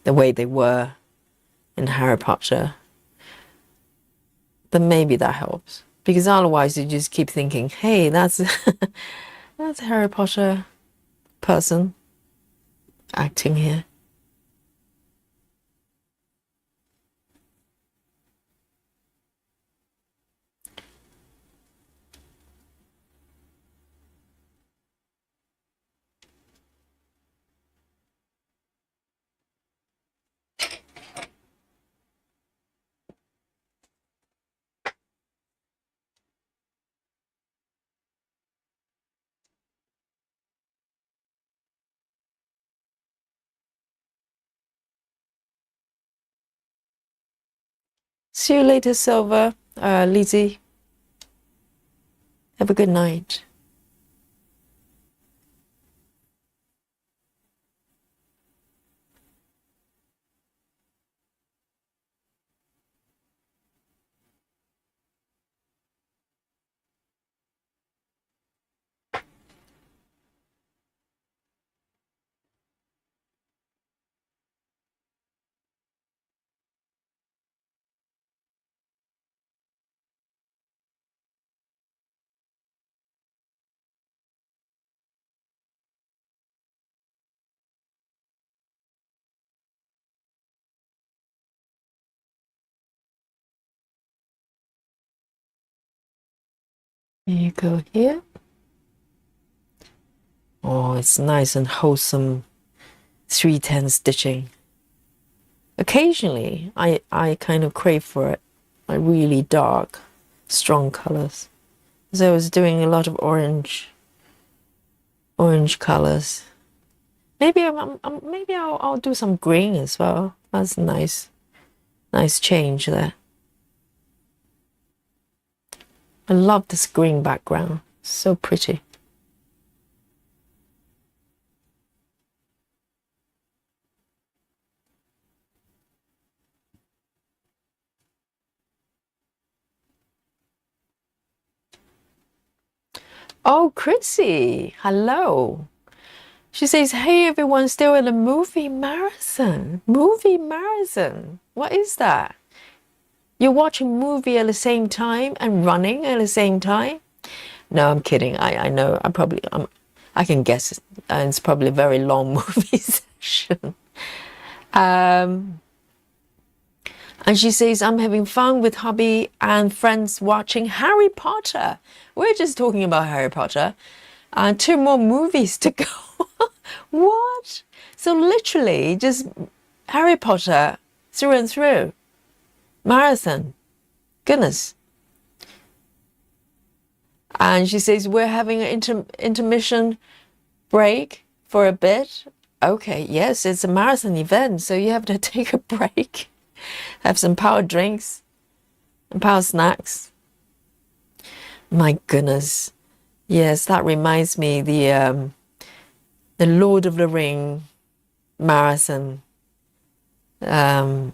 Speaker 1: the way they were in Harry Potter. Then maybe that helps, because otherwise you just keep thinking, hey, that's that's a Harry Potter person acting here. See you later, Silver. Lizzie, have a good night. Here you go here. Oh, it's nice and wholesome 310 stitching. Occasionally, I kind of crave for it, like really dark, strong colors. So I was doing a lot of orange colors. Maybe maybe I'll do some green as well. That's nice change there. I love this green background. So pretty. Oh, Chrissy, hello. She says, hey everyone, still in a movie marathon. Movie marathon. What is that? You're watching movie at the same time and running at the same time? No, I'm kidding. I know. I can guess it. It's probably a very long movie session. And she says, I'm having fun with hubby and friends watching Harry Potter. We're just talking about Harry Potter. 2 more movies to go. What? So literally just Harry Potter through and through. Marathon. Goodness. And she says, we're having an intermission break for a bit. Okay, yes, it's a marathon event, so you have to take a break. Have some power drinks and power snacks. My goodness. Yes, that reminds me the Lord of the Ring marathon. That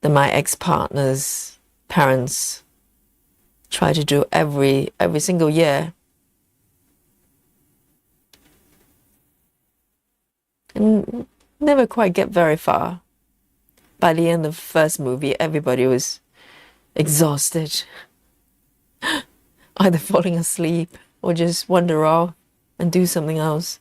Speaker 1: my ex-partner's parents try to do every single year. And never quite get very far. By the end of the first movie, everybody was exhausted. Either falling asleep or just wander off and do something else.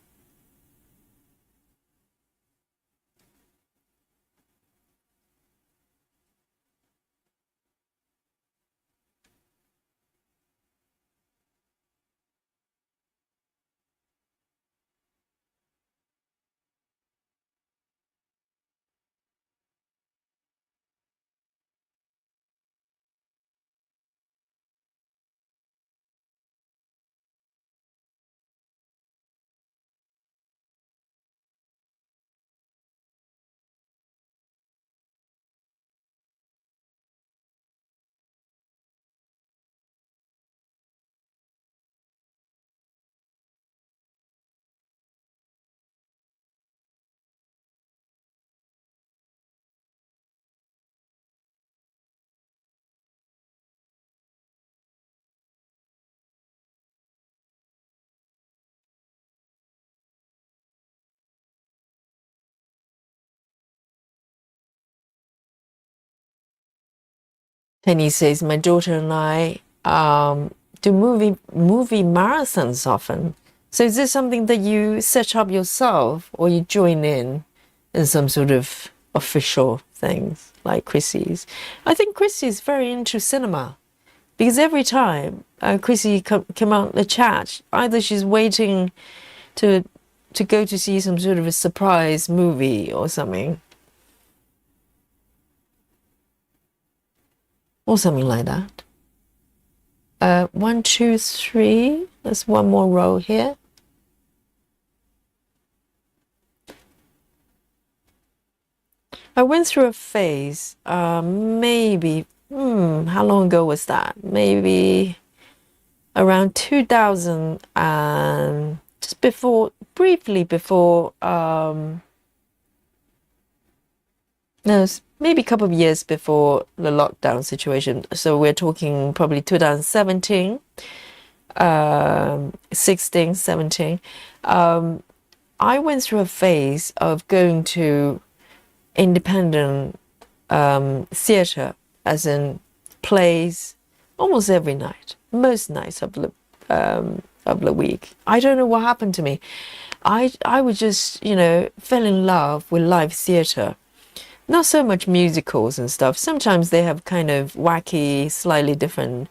Speaker 1: Penny says, my daughter and I do movie marathons often. So is this something that you set up yourself or you join in some sort of official things like Chrissy's? I think Chrissy is very into cinema because every time Chrissy come out in the chat, either she's waiting to go to see some sort of a surprise movie or something. Or something like that. 1, 2, 3. There's one more row here. I went through a phase, maybe, how long ago was that? Maybe around 2000 and just before, briefly before, no, maybe a couple of years before the lockdown situation. So we're talking probably 2017, 16, 17. I went through a phase of going to independent theatre, as in plays, almost every night, most nights of the week. I don't know what happened to me. I would just, fell in love with live theatre. Not so much musicals and stuff. Sometimes they have kind of wacky, slightly different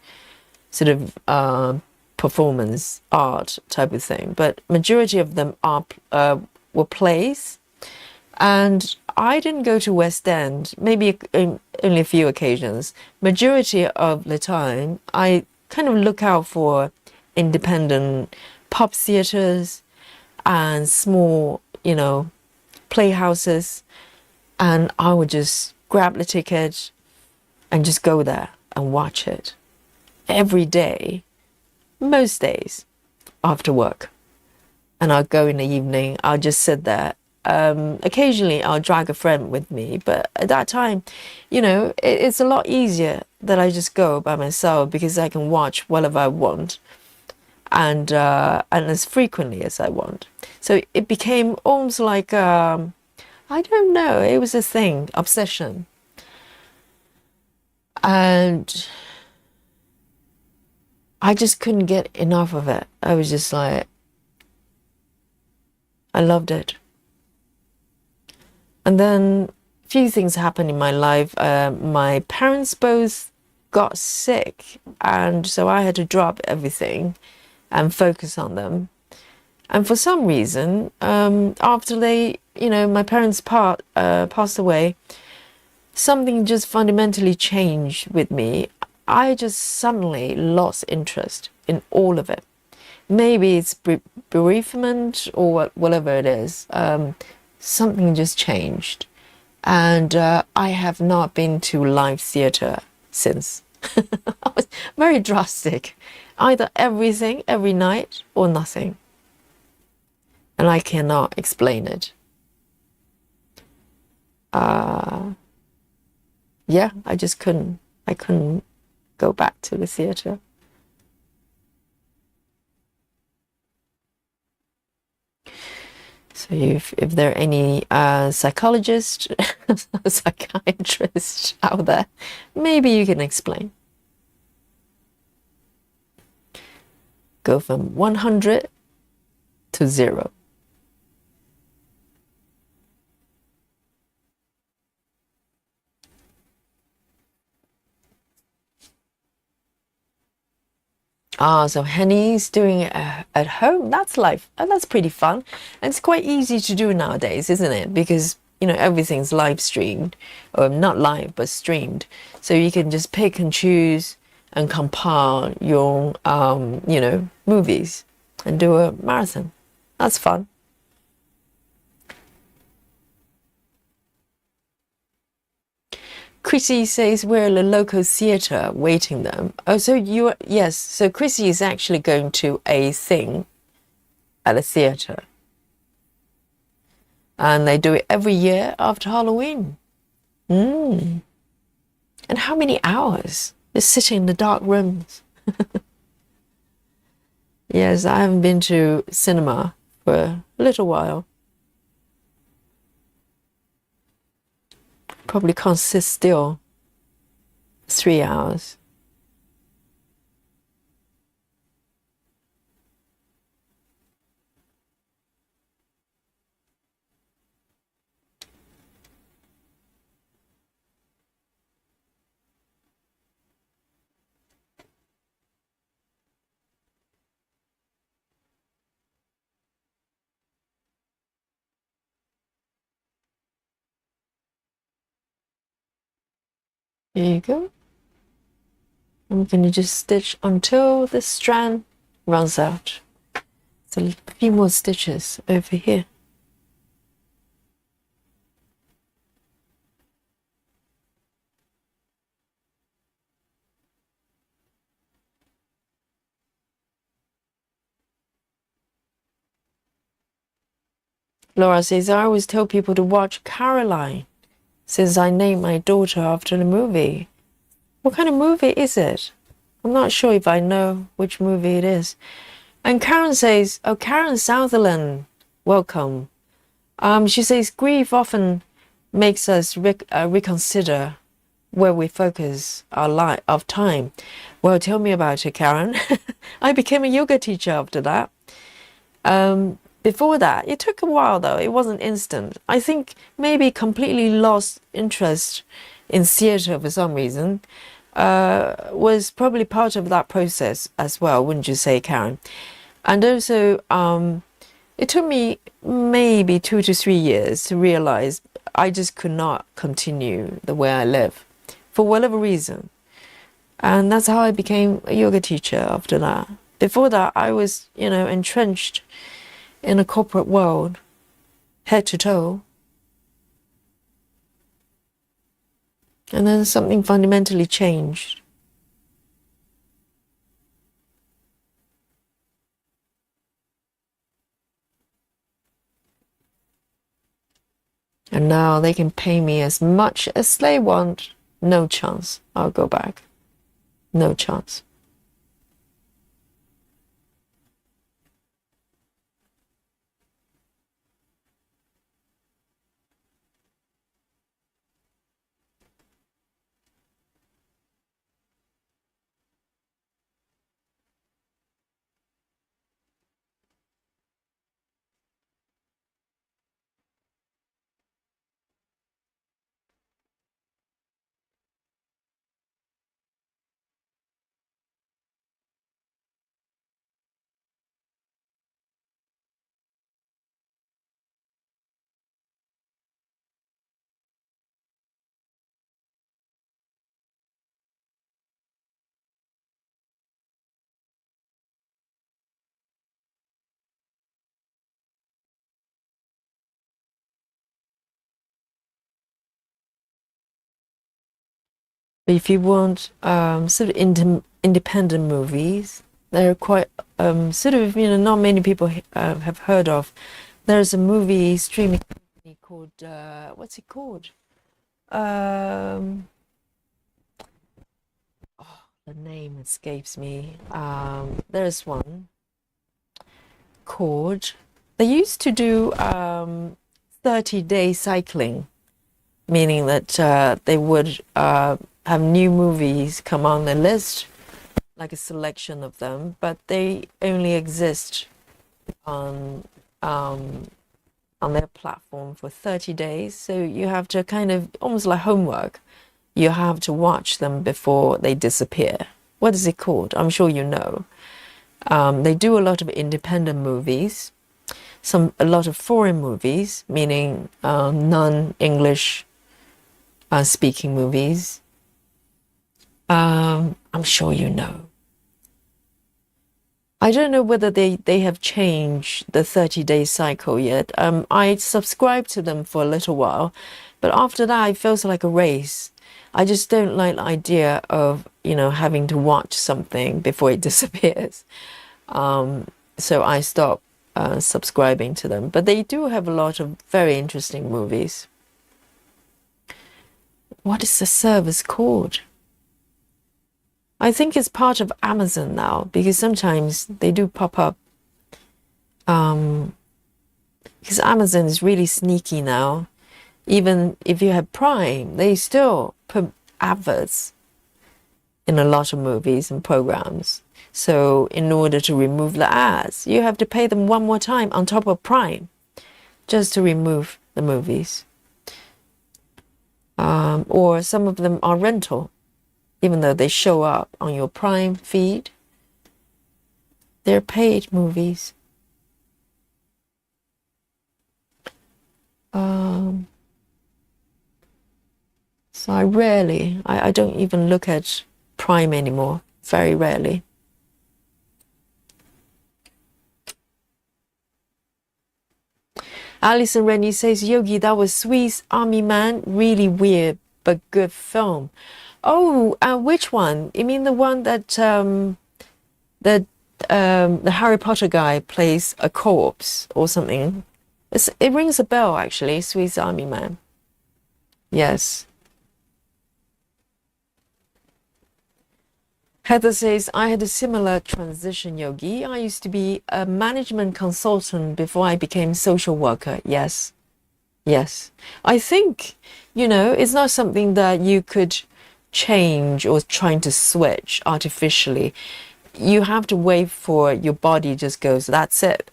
Speaker 1: sort of performance art type of thing. But majority of them were plays. And I didn't go to West End, maybe only a few occasions. Majority of the time, I kind of look out for independent pop theatres and small, playhouses. And I would just grab the ticket and just go there and watch it every day, most days after work. And I'll go in the evening, I'll just sit there. Occasionally I'll drag a friend with me, but at that time, it's a lot easier that I just go by myself because I can watch whatever I want and as frequently as I want. So it became almost like I don't know, it was a thing, obsession. And I just couldn't get enough of it. I was just like, I loved it. And then a few things happened in my life. My parents both got sick, and so I had to drop everything and focus on them. And for some reason, after they my parents passed away, something just fundamentally changed with me. I just suddenly lost interest in all of it. Maybe it's bereavement or whatever it is. Something just changed. And I have not been to live theatre since. It was very drastic. Either everything every night or nothing. And I cannot explain it. Yeah, I just couldn't. I couldn't go back to the theatre. So if there are any psychologists, psychiatrists out there, maybe you can explain. Go from 100 to 0. So Henny's doing it at home. That's life. That's pretty fun. And it's quite easy to do nowadays, isn't it? Because, everything's live streamed, or not live, but streamed. So you can just pick and choose and compile your, movies and do a marathon. That's fun. Chrissy says we're at a local theatre waiting them. Oh, so yes. So Chrissy is actually going to a thing at a theatre. And they do it every year after Halloween. And how many hours? Just sitting in the dark rooms. Yes, I haven't been to cinema for a little while. Probably can't sit still 3 hours. There you go. I'm going to just stitch until the strand runs out. So a few more stitches over here. Laura says, I always tell people to watch Caroline, since I named my daughter after the movie. What kind of movie is it? I'm not sure if I know which movie it is. And Karen says, oh, Karen Sutherland, welcome. She says, grief often makes us reconsider where we focus our time. Well, tell me about it, Karen. I became a yoga teacher after that. Before that, it took a while though. It wasn't instant. I think maybe completely lost interest in theatre for some reason. Was probably part of that process as well, wouldn't you say, Karen? And also, it took me maybe 2 to 3 years to realize I just could not continue the way I live for whatever reason. And that's how I became a yoga teacher after that. Before that, I was, entrenched in a corporate world, head to toe. And then something fundamentally changed. And now they can pay me as much as they want. No chance I'll go back. No chance. If you want sort of independent movies, they're quite sort of, not many people have heard of. There's a movie streaming company called, what's it called? Um, the name escapes me. There's one called, they used to do 30-day cycling, meaning that they would have new movies come on the list, like a selection of them, but they only exist on their platform for 30 days. So you have to kind of, almost like homework, you have to watch them before they disappear. What is it called? I'm sure you know. They do a lot of independent movies, a lot of foreign movies, meaning non-English speaking movies. I'm sure you know. I don't know whether they have changed the 30-day cycle yet. I subscribed to them for a little while, but after that it feels like a race. I just don't like the idea of, having to watch something before it disappears. So I stopped subscribing to them. But they do have a lot of very interesting movies. What is the service called? I think it's part of Amazon now, because sometimes they do pop up. Because Amazon is really sneaky now. Even if you have Prime, they still put adverts in a lot of movies and programs. So in order to remove the ads, you have to pay them one more time on top of Prime, just to remove the movies. Or some of them are rental. Even though they show up on your Prime feed, they're paid movies. So I don't even look at Prime anymore, very rarely. Alison Rennie says, Yogi, that was Swiss Army Man, really weird, but good film. Oh, which one? You mean the one that the Harry Potter guy plays a corpse or something? It rings a bell, actually. Swiss Army Man. Yes. Heather says, I had a similar transition, Yogi. I used to be a management consultant before I became social worker. Yes. Yes. I think, it's not something that you could change or trying to switch artificially. You have to wait for your body just goes, that's it.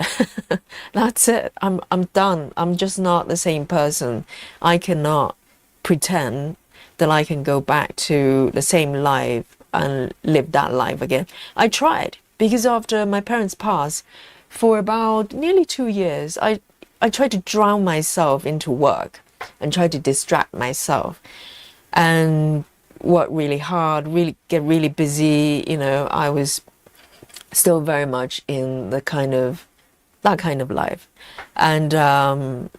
Speaker 1: That's it. I'm done. I'm just not the same person. I cannot pretend that I can go back to the same life and live that life again. I tried, because after my parents passed, for about nearly 2 years, I tried to drown myself into work and try to distract myself and work really hard, get really busy. I was still very much in that kind of life, and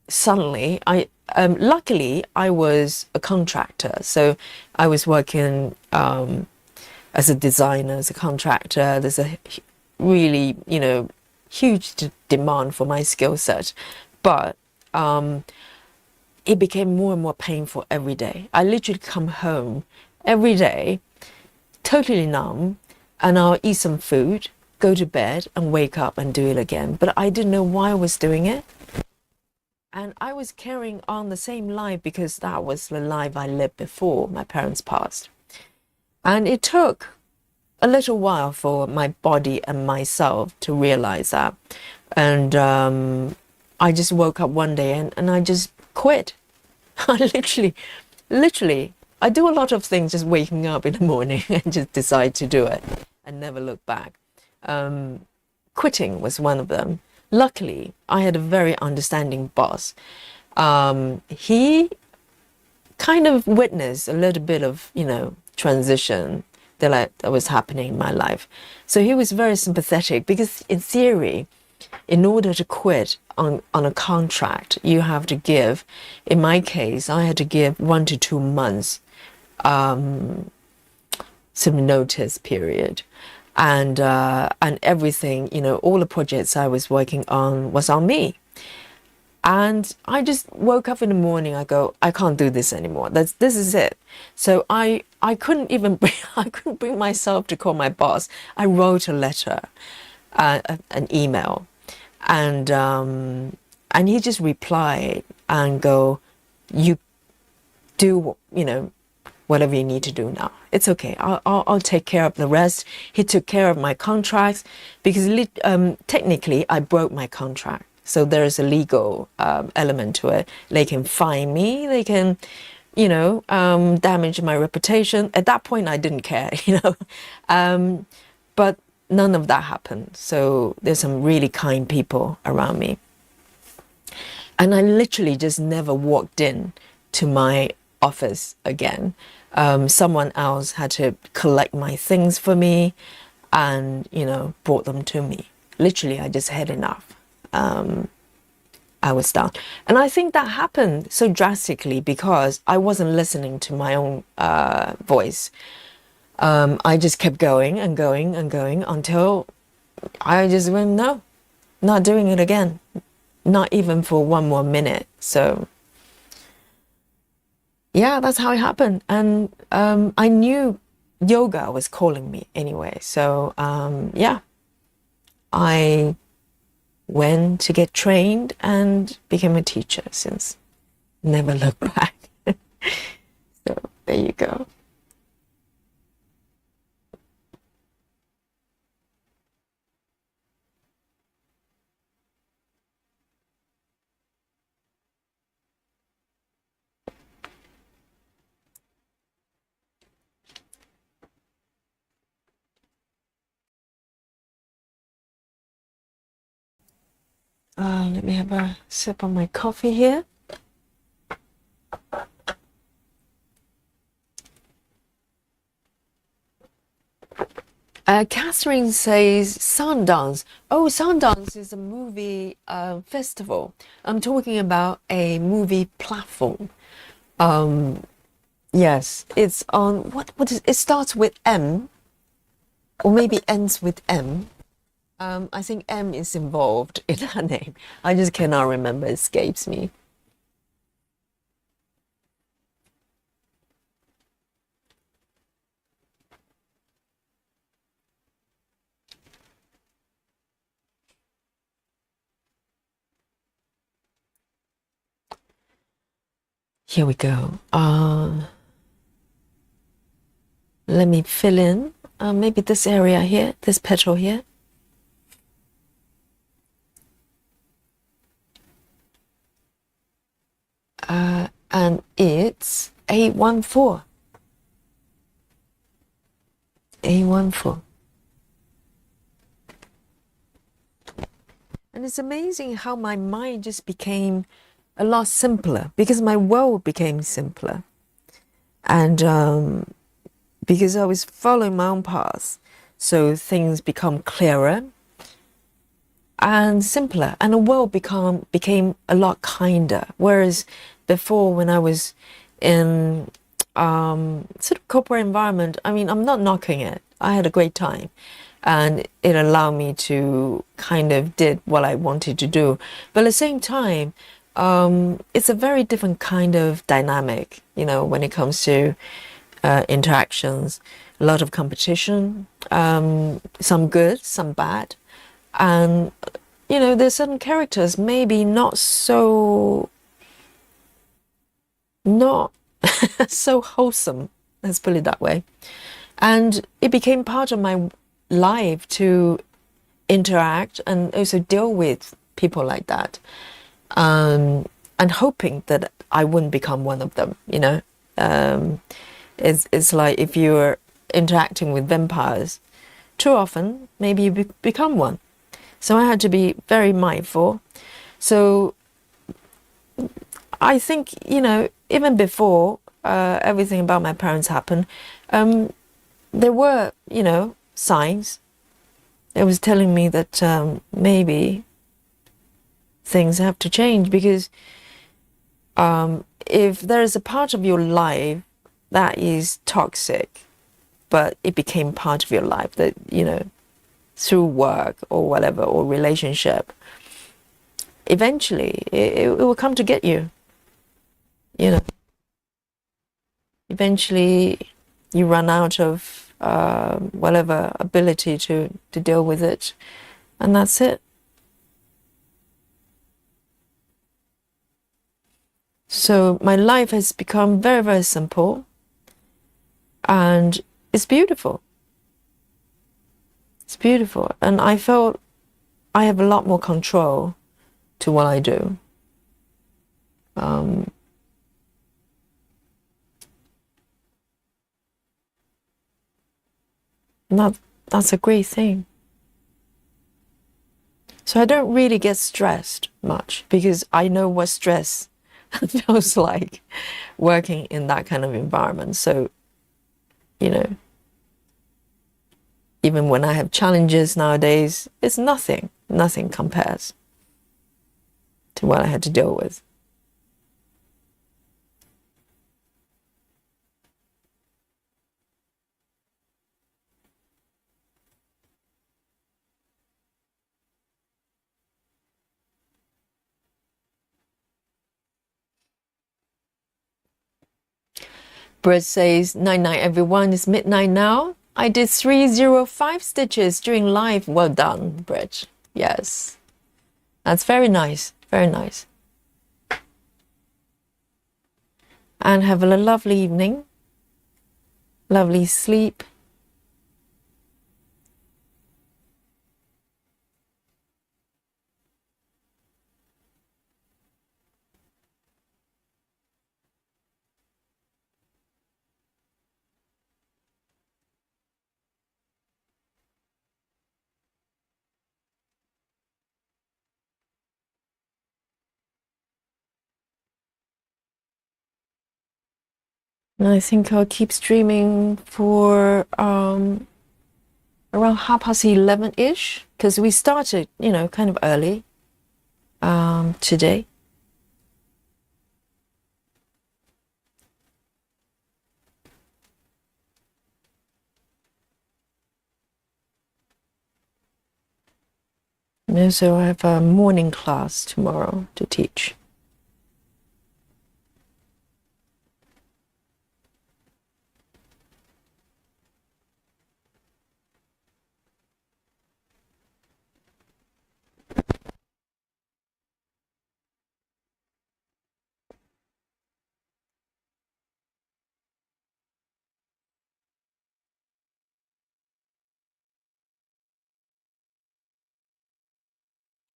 Speaker 1: suddenly luckily I was a contractor, so I was working as a designer, as a contractor. There's a really huge demand for my skill set, but it became more and more painful every day. I literally come home every day totally numb, and I'll eat some food, go to bed, and wake up and do it again. But I didn't know why I was doing it. And I was carrying on the same life because that was the life I lived before my parents passed. And it took a little while for my body and myself to realize that. And I just woke up one day and I just quit. I literally, I do a lot of things just waking up in the morning and just decide to do it and never look back. Quitting was one of them. Luckily, I had a very understanding boss. He kind of witnessed a little bit of, transition that was happening in my life. So he was very sympathetic, because in theory, in order to quit on a contract, you have to give, in my case, I had to give 1 to 2 months some notice period. And everything, all the projects I was working on was on me. And I just woke up in the morning. I go, I can't do this anymore. This is it. So I couldn't even I couldn't bring myself to call my boss. I wrote a letter, an email, and he just replied and go, you do whatever you need to do now. It's okay. I'll take care of the rest. He took care of my contracts because technically I broke my contract. So there is a legal element to it. They can fine me. They can, damage my reputation. At that point, I didn't care, but none of that happened. So there's some really kind people around me. And I literally just never walked in to my office again. Someone else had to collect my things for me and, brought them to me. Literally, I just had enough. I was done. And I think that happened so drastically because I wasn't listening to my own voice. I just kept going and going and going until I just went, no, not doing it again. Not even for one more minute. So yeah, that's how it happened. And I knew yoga was calling me anyway. So yeah, I went to get trained and became a teacher since. Never looked back. So there you go. Let me have a sip of my coffee here. Catherine says Sundance. Oh, Sundance is a movie festival. I'm talking about a movie platform. Yes, it's on what is it starts with M or maybe ends with M. I think M is involved in her name. I just cannot remember, it escapes me. Here we go. Let me fill in maybe this area here, this petal here. And it's A14. A14. And it's amazing how my mind just became a lot simpler because my world became simpler. And because I was following my own path, so things become clearer and simpler, and the world became a lot kinder. Whereas before, when I was in sort of corporate environment, I mean, I'm not knocking it. I had a great time, and it allowed me to kind of did what I wanted to do. But at the same time, it's a very different kind of dynamic, when it comes to interactions. A lot of competition, some good, some bad. And, there's certain characters maybe not so wholesome, let's put it that way. And it became part of my life to interact and also deal with people like that. And hoping that I wouldn't become one of them, It's like if you're interacting with vampires too often, maybe you become one. So I had to be very mindful. So I think, even before everything about my parents happened, there were, signs. It was telling me that maybe things have to change, because if there is a part of your life that is toxic, but it became part of your life, that, you know, through work or whatever, or relationship, eventually it will come to get you, you know. Eventually you run out of whatever ability to deal with it, and that's it. So my life has become very, very simple, and it's beautiful. It's beautiful, and I felt I have a lot more control to what I do. And that's a great thing. So I don't really get stressed much, because I know what stress feels like working in that kind of environment. So, you know, even when I have challenges nowadays, it's nothing. Nothing compares to what I had to deal with. Brett says, night night everyone, it's midnight now. I did 305 stitches during live. Well done, Brett. Yes. That's very nice. Very nice. And have a lovely evening. Lovely sleep. And I think I'll keep streaming for around 11:30-ish, because we started, you know, kind of early today. And so I have a morning class tomorrow to teach.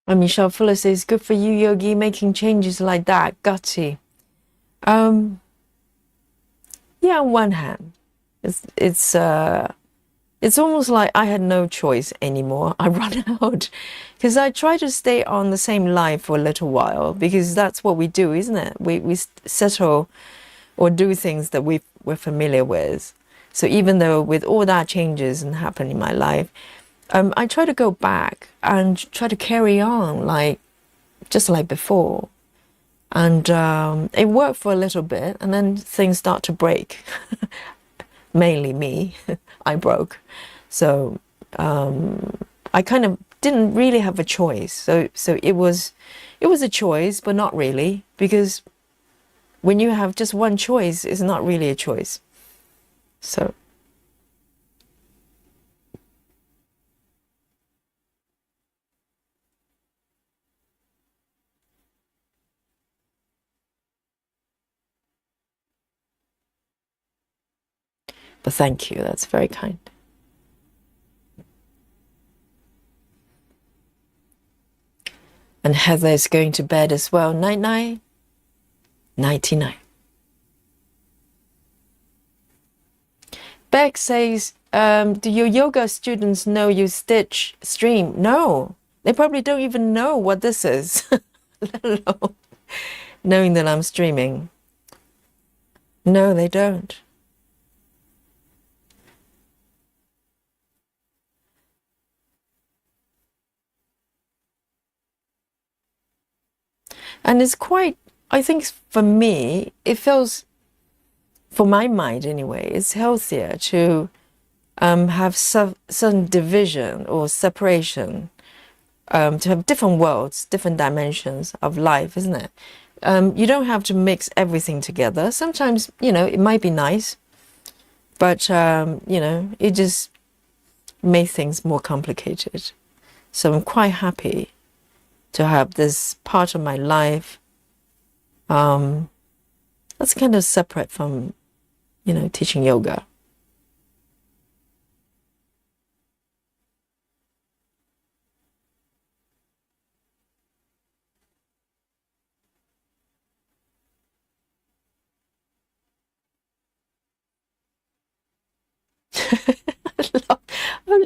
Speaker 1: And Michelle Fuller says, good for you, Yogi, making changes like that. Gutsy. Yeah, on one hand, it's almost like I had no choice anymore. I run out, because I try to stay on the same line for a little while, because that's what we do, isn't it? We settle or do things that we're familiar with. So even though with all that changes and happen in my life, I try to go back and try to carry on like just like before. And it worked for a little bit, and then things start to break. Mainly me, I broke. So I kind of didn't really have a choice. So it was a choice, but not really, because when you have just one choice, it's not really a choice. So but thank you, that's very kind. And Heather is going to bed as well. Night night. Nighty night. Beck says, do your yoga students know you stitch stream? No, they probably don't even know what this is, let alone knowing that I'm streaming. No, they don't. And it's quite, I think for me, it feels, for my mind anyway, it's healthier to have some division or separation, to have different worlds, different dimensions of life, isn't it? You don't have to mix everything together. Sometimes, it might be nice, but, it just makes things more complicated. So I'm quite happy to have this part of my life that's kind of separate from, teaching yoga.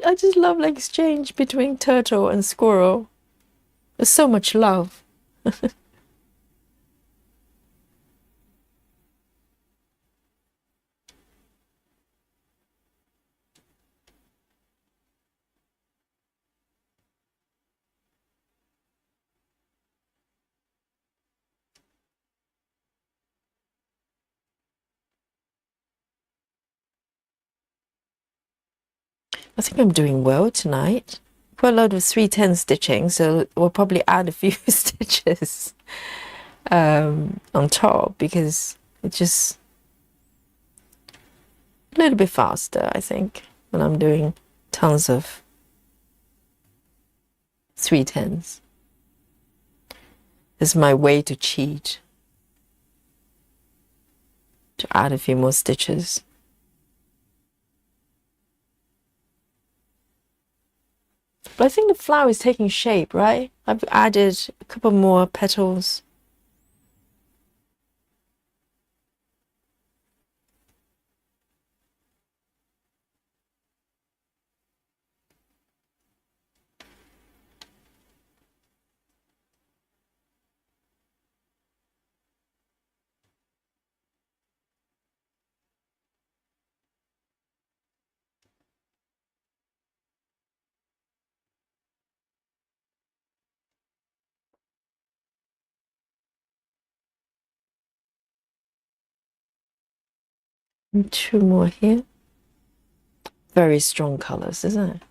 Speaker 1: I just love the exchange between turtle and squirrel. There's so much love. I think I'm doing well tonight. Quite a lot of 310 stitching, so we'll probably add a few stitches on top because it's just a little bit faster, I think, when I'm doing tons of 310s. This is my way to cheat, to add a few more stitches. But I think the flower is taking shape, right? I've added a couple more petals. And two more here. Very strong colors, isn't it?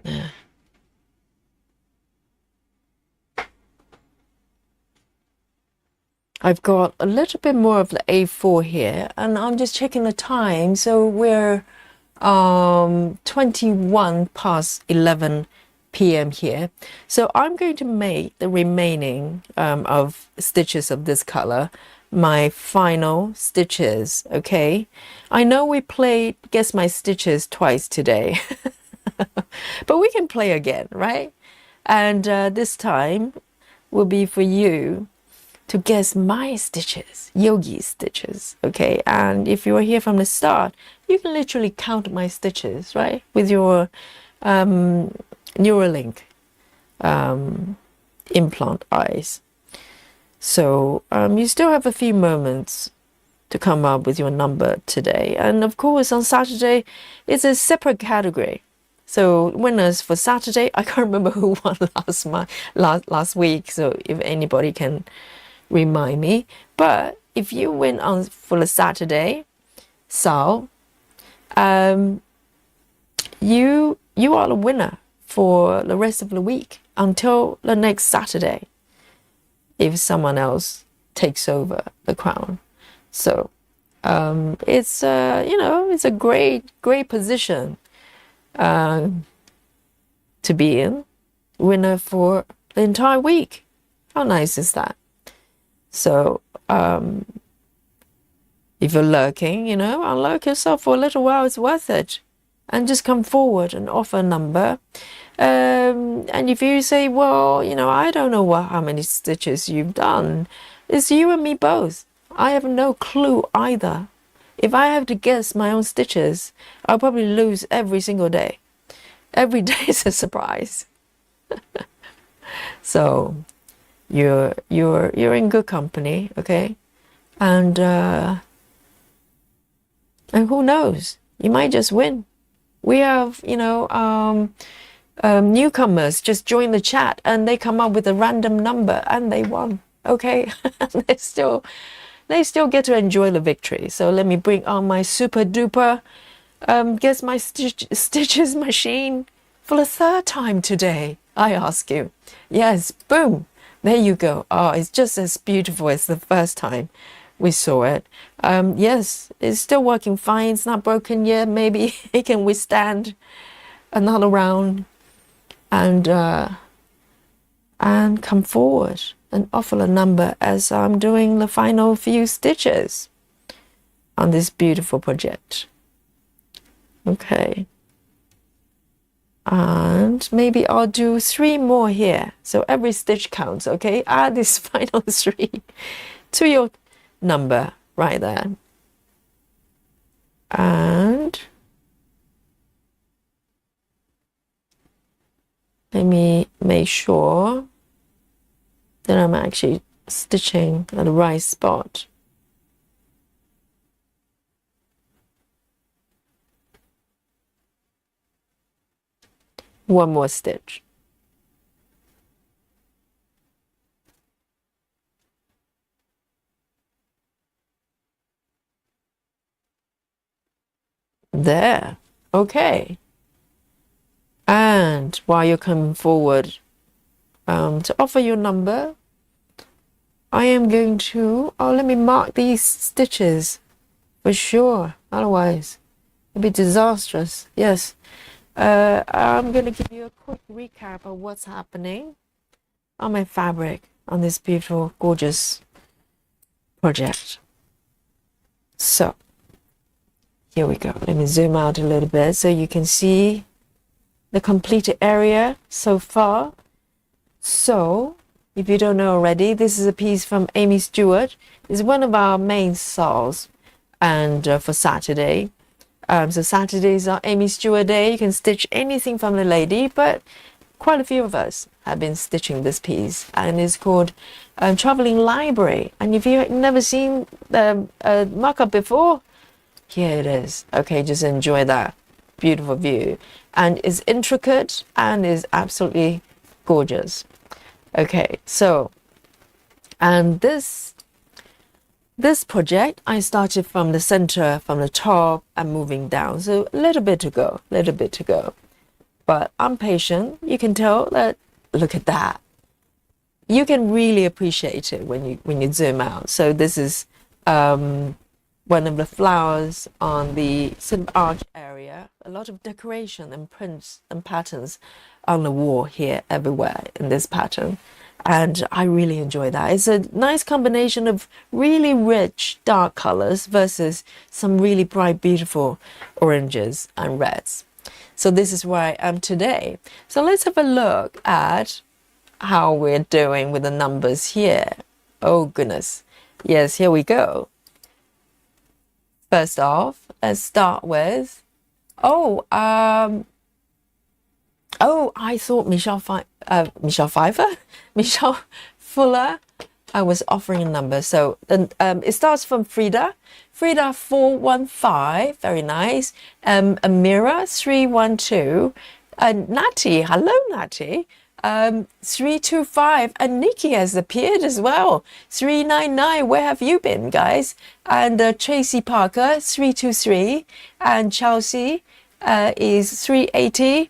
Speaker 1: Yeah. I've got a little bit more of the A4 here, and I'm just checking the time. So we're 21 past 11 p.m. here. So I'm going to make the remaining of stitches of this color my final stitches. Okay, I know we played Guess My Stitches twice today, but we can play again, right? And this time will be for you to guess my stitches, Yogi's stitches, okay? And if you were here from the start, you can literally count my stitches, right? With your Neuralink implant eyes. So you still have a few moments to come up with your number today. And of course, on Saturday, it's a separate category. So winners for Saturday, I can't remember who won last week. So if anybody can remind me. But if you win on for the Saturday, SAL, you are the winner for the rest of the week until the next Saturday, if someone else takes over the crown. So it's it's a great position to be in, winner for the entire week. How nice is that? So if you're lurking, unlock yourself for a little while, it's worth it. And just come forward and offer a number. And if you say, well, I don't know how many stitches you've done, it's you and me both. I have no clue either. If I have to guess my own stitches, I'll probably lose every single day. Every day is a surprise. So you're in good company, okay? And who knows? You might just win. We have, newcomers just join the chat and they come up with a random number and they won. Okay, they still get to enjoy the victory. So let me bring on my super duper guess my stitches machine for the third time today. I ask you. Yes, boom. There you go. Oh, it's just as beautiful as the first time we saw it. Yes, it's still working fine. It's not broken yet. Maybe it can withstand another round and come forward and offer a number as I'm doing the final few stitches on this beautiful project. Okay. And maybe I'll do 3 more here. So every stitch counts, okay? Add this final 3 to your number right there. And let me make sure that I'm actually stitching at the right spot. One more stitch. There. Okay. And while you're coming forward to offer your number, I am going to, let me mark these stitches for sure. Otherwise, it'd be disastrous. Yes. I'm going to give you a quick recap of what's happening on my fabric on this beautiful, gorgeous project. So, here we go. Let me zoom out a little bit so you can see the completed area so far. So, if you don't know already, this is a piece from Aimee Stewart. It's one of our main SALs and for Saturday. So Saturdays are Aimee Stewart Day. You can stitch anything from the lady, but quite a few of us have been stitching this piece, and it's called Traveling Library. And if you've never seen the mock-up before, here it is. Okay, just enjoy that beautiful view. And it's intricate and is absolutely gorgeous. Okay, so, and this project, I started from the center, from the top, and moving down. So a little bit to go. But I'm patient. You can tell that, look at that. You can really appreciate it when you zoom out. So this is one of the flowers on the sort of arch area. A lot of decoration and prints and patterns on the wall here, everywhere in this pattern. And I really enjoy that. It's a nice combination of really rich dark colors versus some really bright, beautiful oranges and reds. So this is where I am today. So let's have a look at how we're doing with the numbers here. Oh goodness. Yes, here we go. First off, let's start with, I thought Michelle Fuller, I was offering a number. So it starts from Frida 415, very nice. Amira 312, Natty, hello Natty, 325, and Nikki has appeared as well. 399, where have you been, guys? And Tracy Parker 323, and Chelsea is 380.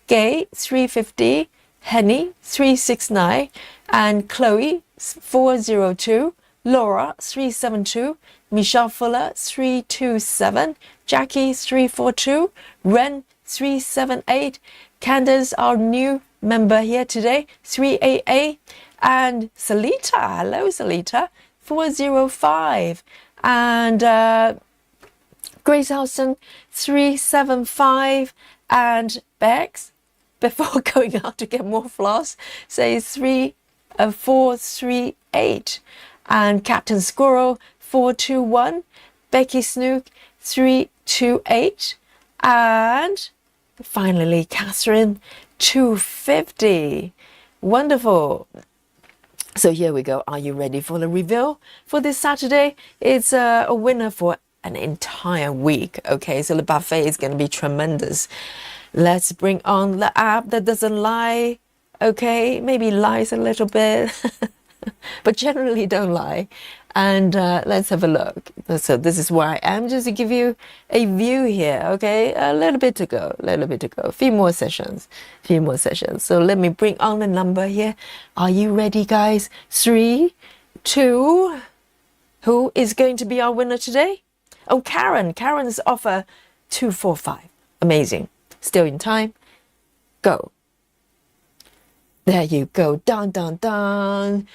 Speaker 1: Gay 350, Henny 369, and Chloe 402, Laura 372, Michelle Fuller 327, Jackie 342, Ren 378, Candace, our new member here today, 388, and Salita, hello Salita, 405, and Grace Housen 375, and Bex, before going out to get more floss, says 438, and Captain Squirrel 421, Becky Snook 328, and finally Catherine 250. Wonderful. So here we go. Are you ready for the reveal for this Saturday? It's a winner for an entire week. Okay, so the buffet is going to be tremendous. Let's bring on the app that doesn't lie. Okay, maybe lies a little bit, but generally don't lie. And let's have a look. So this is where I am, just to give you a view here. Okay, a little bit to go, a few more sessions. So let me bring on the number here. Are you ready, guys? 3, 2. Who is going to be our winner today? Oh, Karen. Karen's offer 245. Amazing. Still in time. Go. There you go. Dun, dun, dun.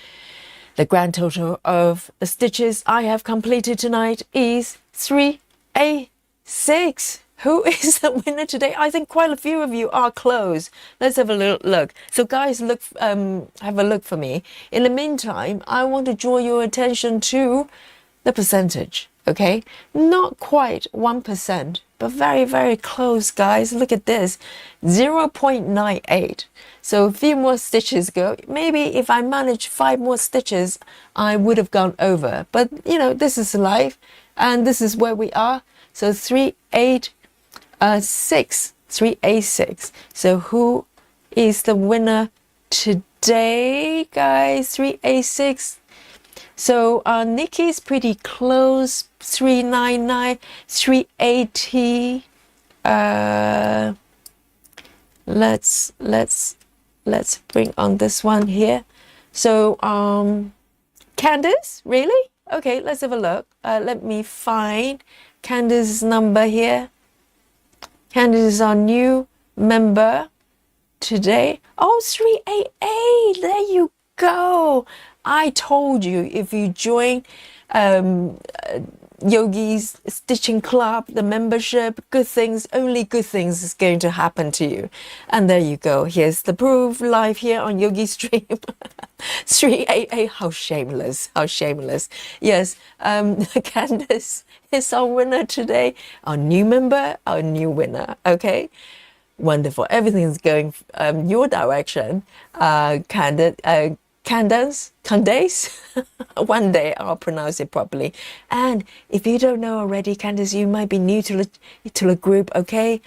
Speaker 1: The grand total of the stitches I have completed tonight is 3A6. Who is the winner today? I think quite a few of you are close. Let's have a little look. So guys, have a look for me. In the meantime, I want to draw your attention to the percentage. Okay, not quite 1%, but very, very close, guys. Look at this, 0.98. So a few more stitches go. Maybe if I manage 5 more stitches, I would have gone over. But you know, this is life, and this is where we are. So 3A6. So who is the winner today, guys? 3A6. So Nikki's pretty close, 399, 380. Let's bring on this one here. So Candice, really? Okay, let's have a look. Let me find Candice's number here. Candice is our new member today. Oh, 388. There you go. I told you, if you join Yogi's Stitching Club, the membership, only good things is going to happen to you. And there you go. Here's the proof live here on Yogi Stream. 388. How shameless. Yes, Candice is our winner today. Our new member, our new winner. Okay. Wonderful. Everything's going your direction. Candace, one day I'll pronounce it properly. And if you don't know already, Candace, you might be new to the group, okay?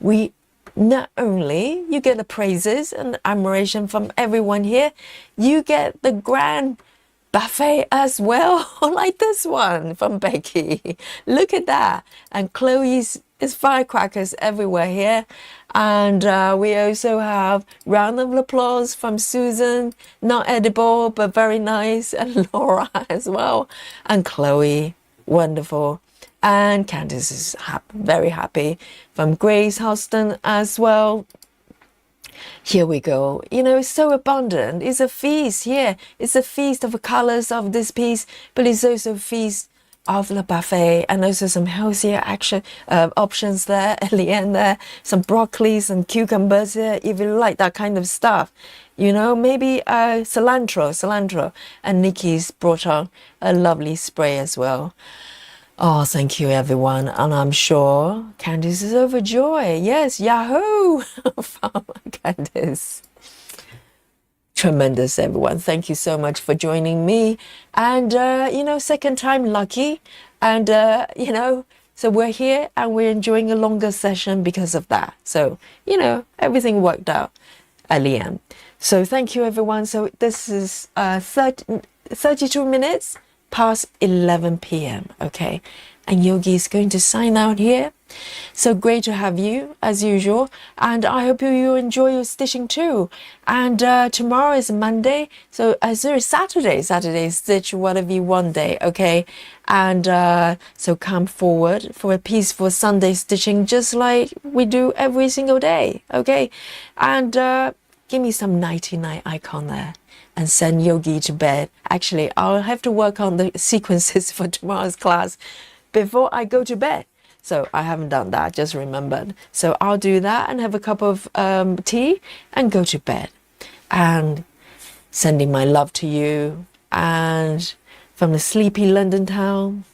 Speaker 1: We not only you get the praises and admiration from everyone here, you get the grand buffet as well, like this one from Becky. Look at that. And Chloe's is firecrackers everywhere here. And we also have round of applause from Susan, not edible but very nice, and Laura as well, and Chloe, wonderful, and Candice is very happy, from Grace Houston as well. Here we go. You know, it's so abundant. It's a feast here. It's a feast of the colors of this piece, but it's also a feast of the buffet, and also some healthier options there at the end there. Some broccoli, some cucumbers here, if you like that kind of stuff. You know, maybe cilantro. And Nikki's brought on a lovely spray as well. Oh, thank you, everyone. And I'm sure Candice is overjoyed. Yes, yahoo! From Candice. Tremendous, everyone. Thank you so much for joining me. And, you know, second time lucky. And, you know, so we're here and we're enjoying a longer session because of that. So, you know, everything worked out at the end. So thank you, everyone. So this is 32 minutes past 11 p.m. Okay. And Yogi is going to sign out here. So great to have you as usual, and I hope you enjoy your stitching too. And tomorrow is Monday, so sorry, Saturday is stitch whatever you want day, okay? And so come forward for a peaceful Sunday stitching, just like we do every single day, okay? And give me some nighty-night icon there and send Yogi to bed. Actually, I'll have to work on the sequences for tomorrow's class before I go to bed. So I haven't done that, just remembered. So I'll do that and have a cup of tea and go to bed. And sending my love to you. And from the sleepy London town,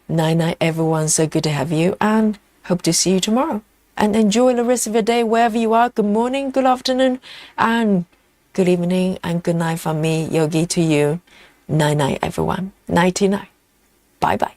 Speaker 1: night-night, everyone. So good to have you, and hope to see you tomorrow. And enjoy the rest of your day wherever you are. Good morning, good afternoon, and good evening and good night from me, Yogi, to you. Night night, everyone. Nighty night. Bye bye.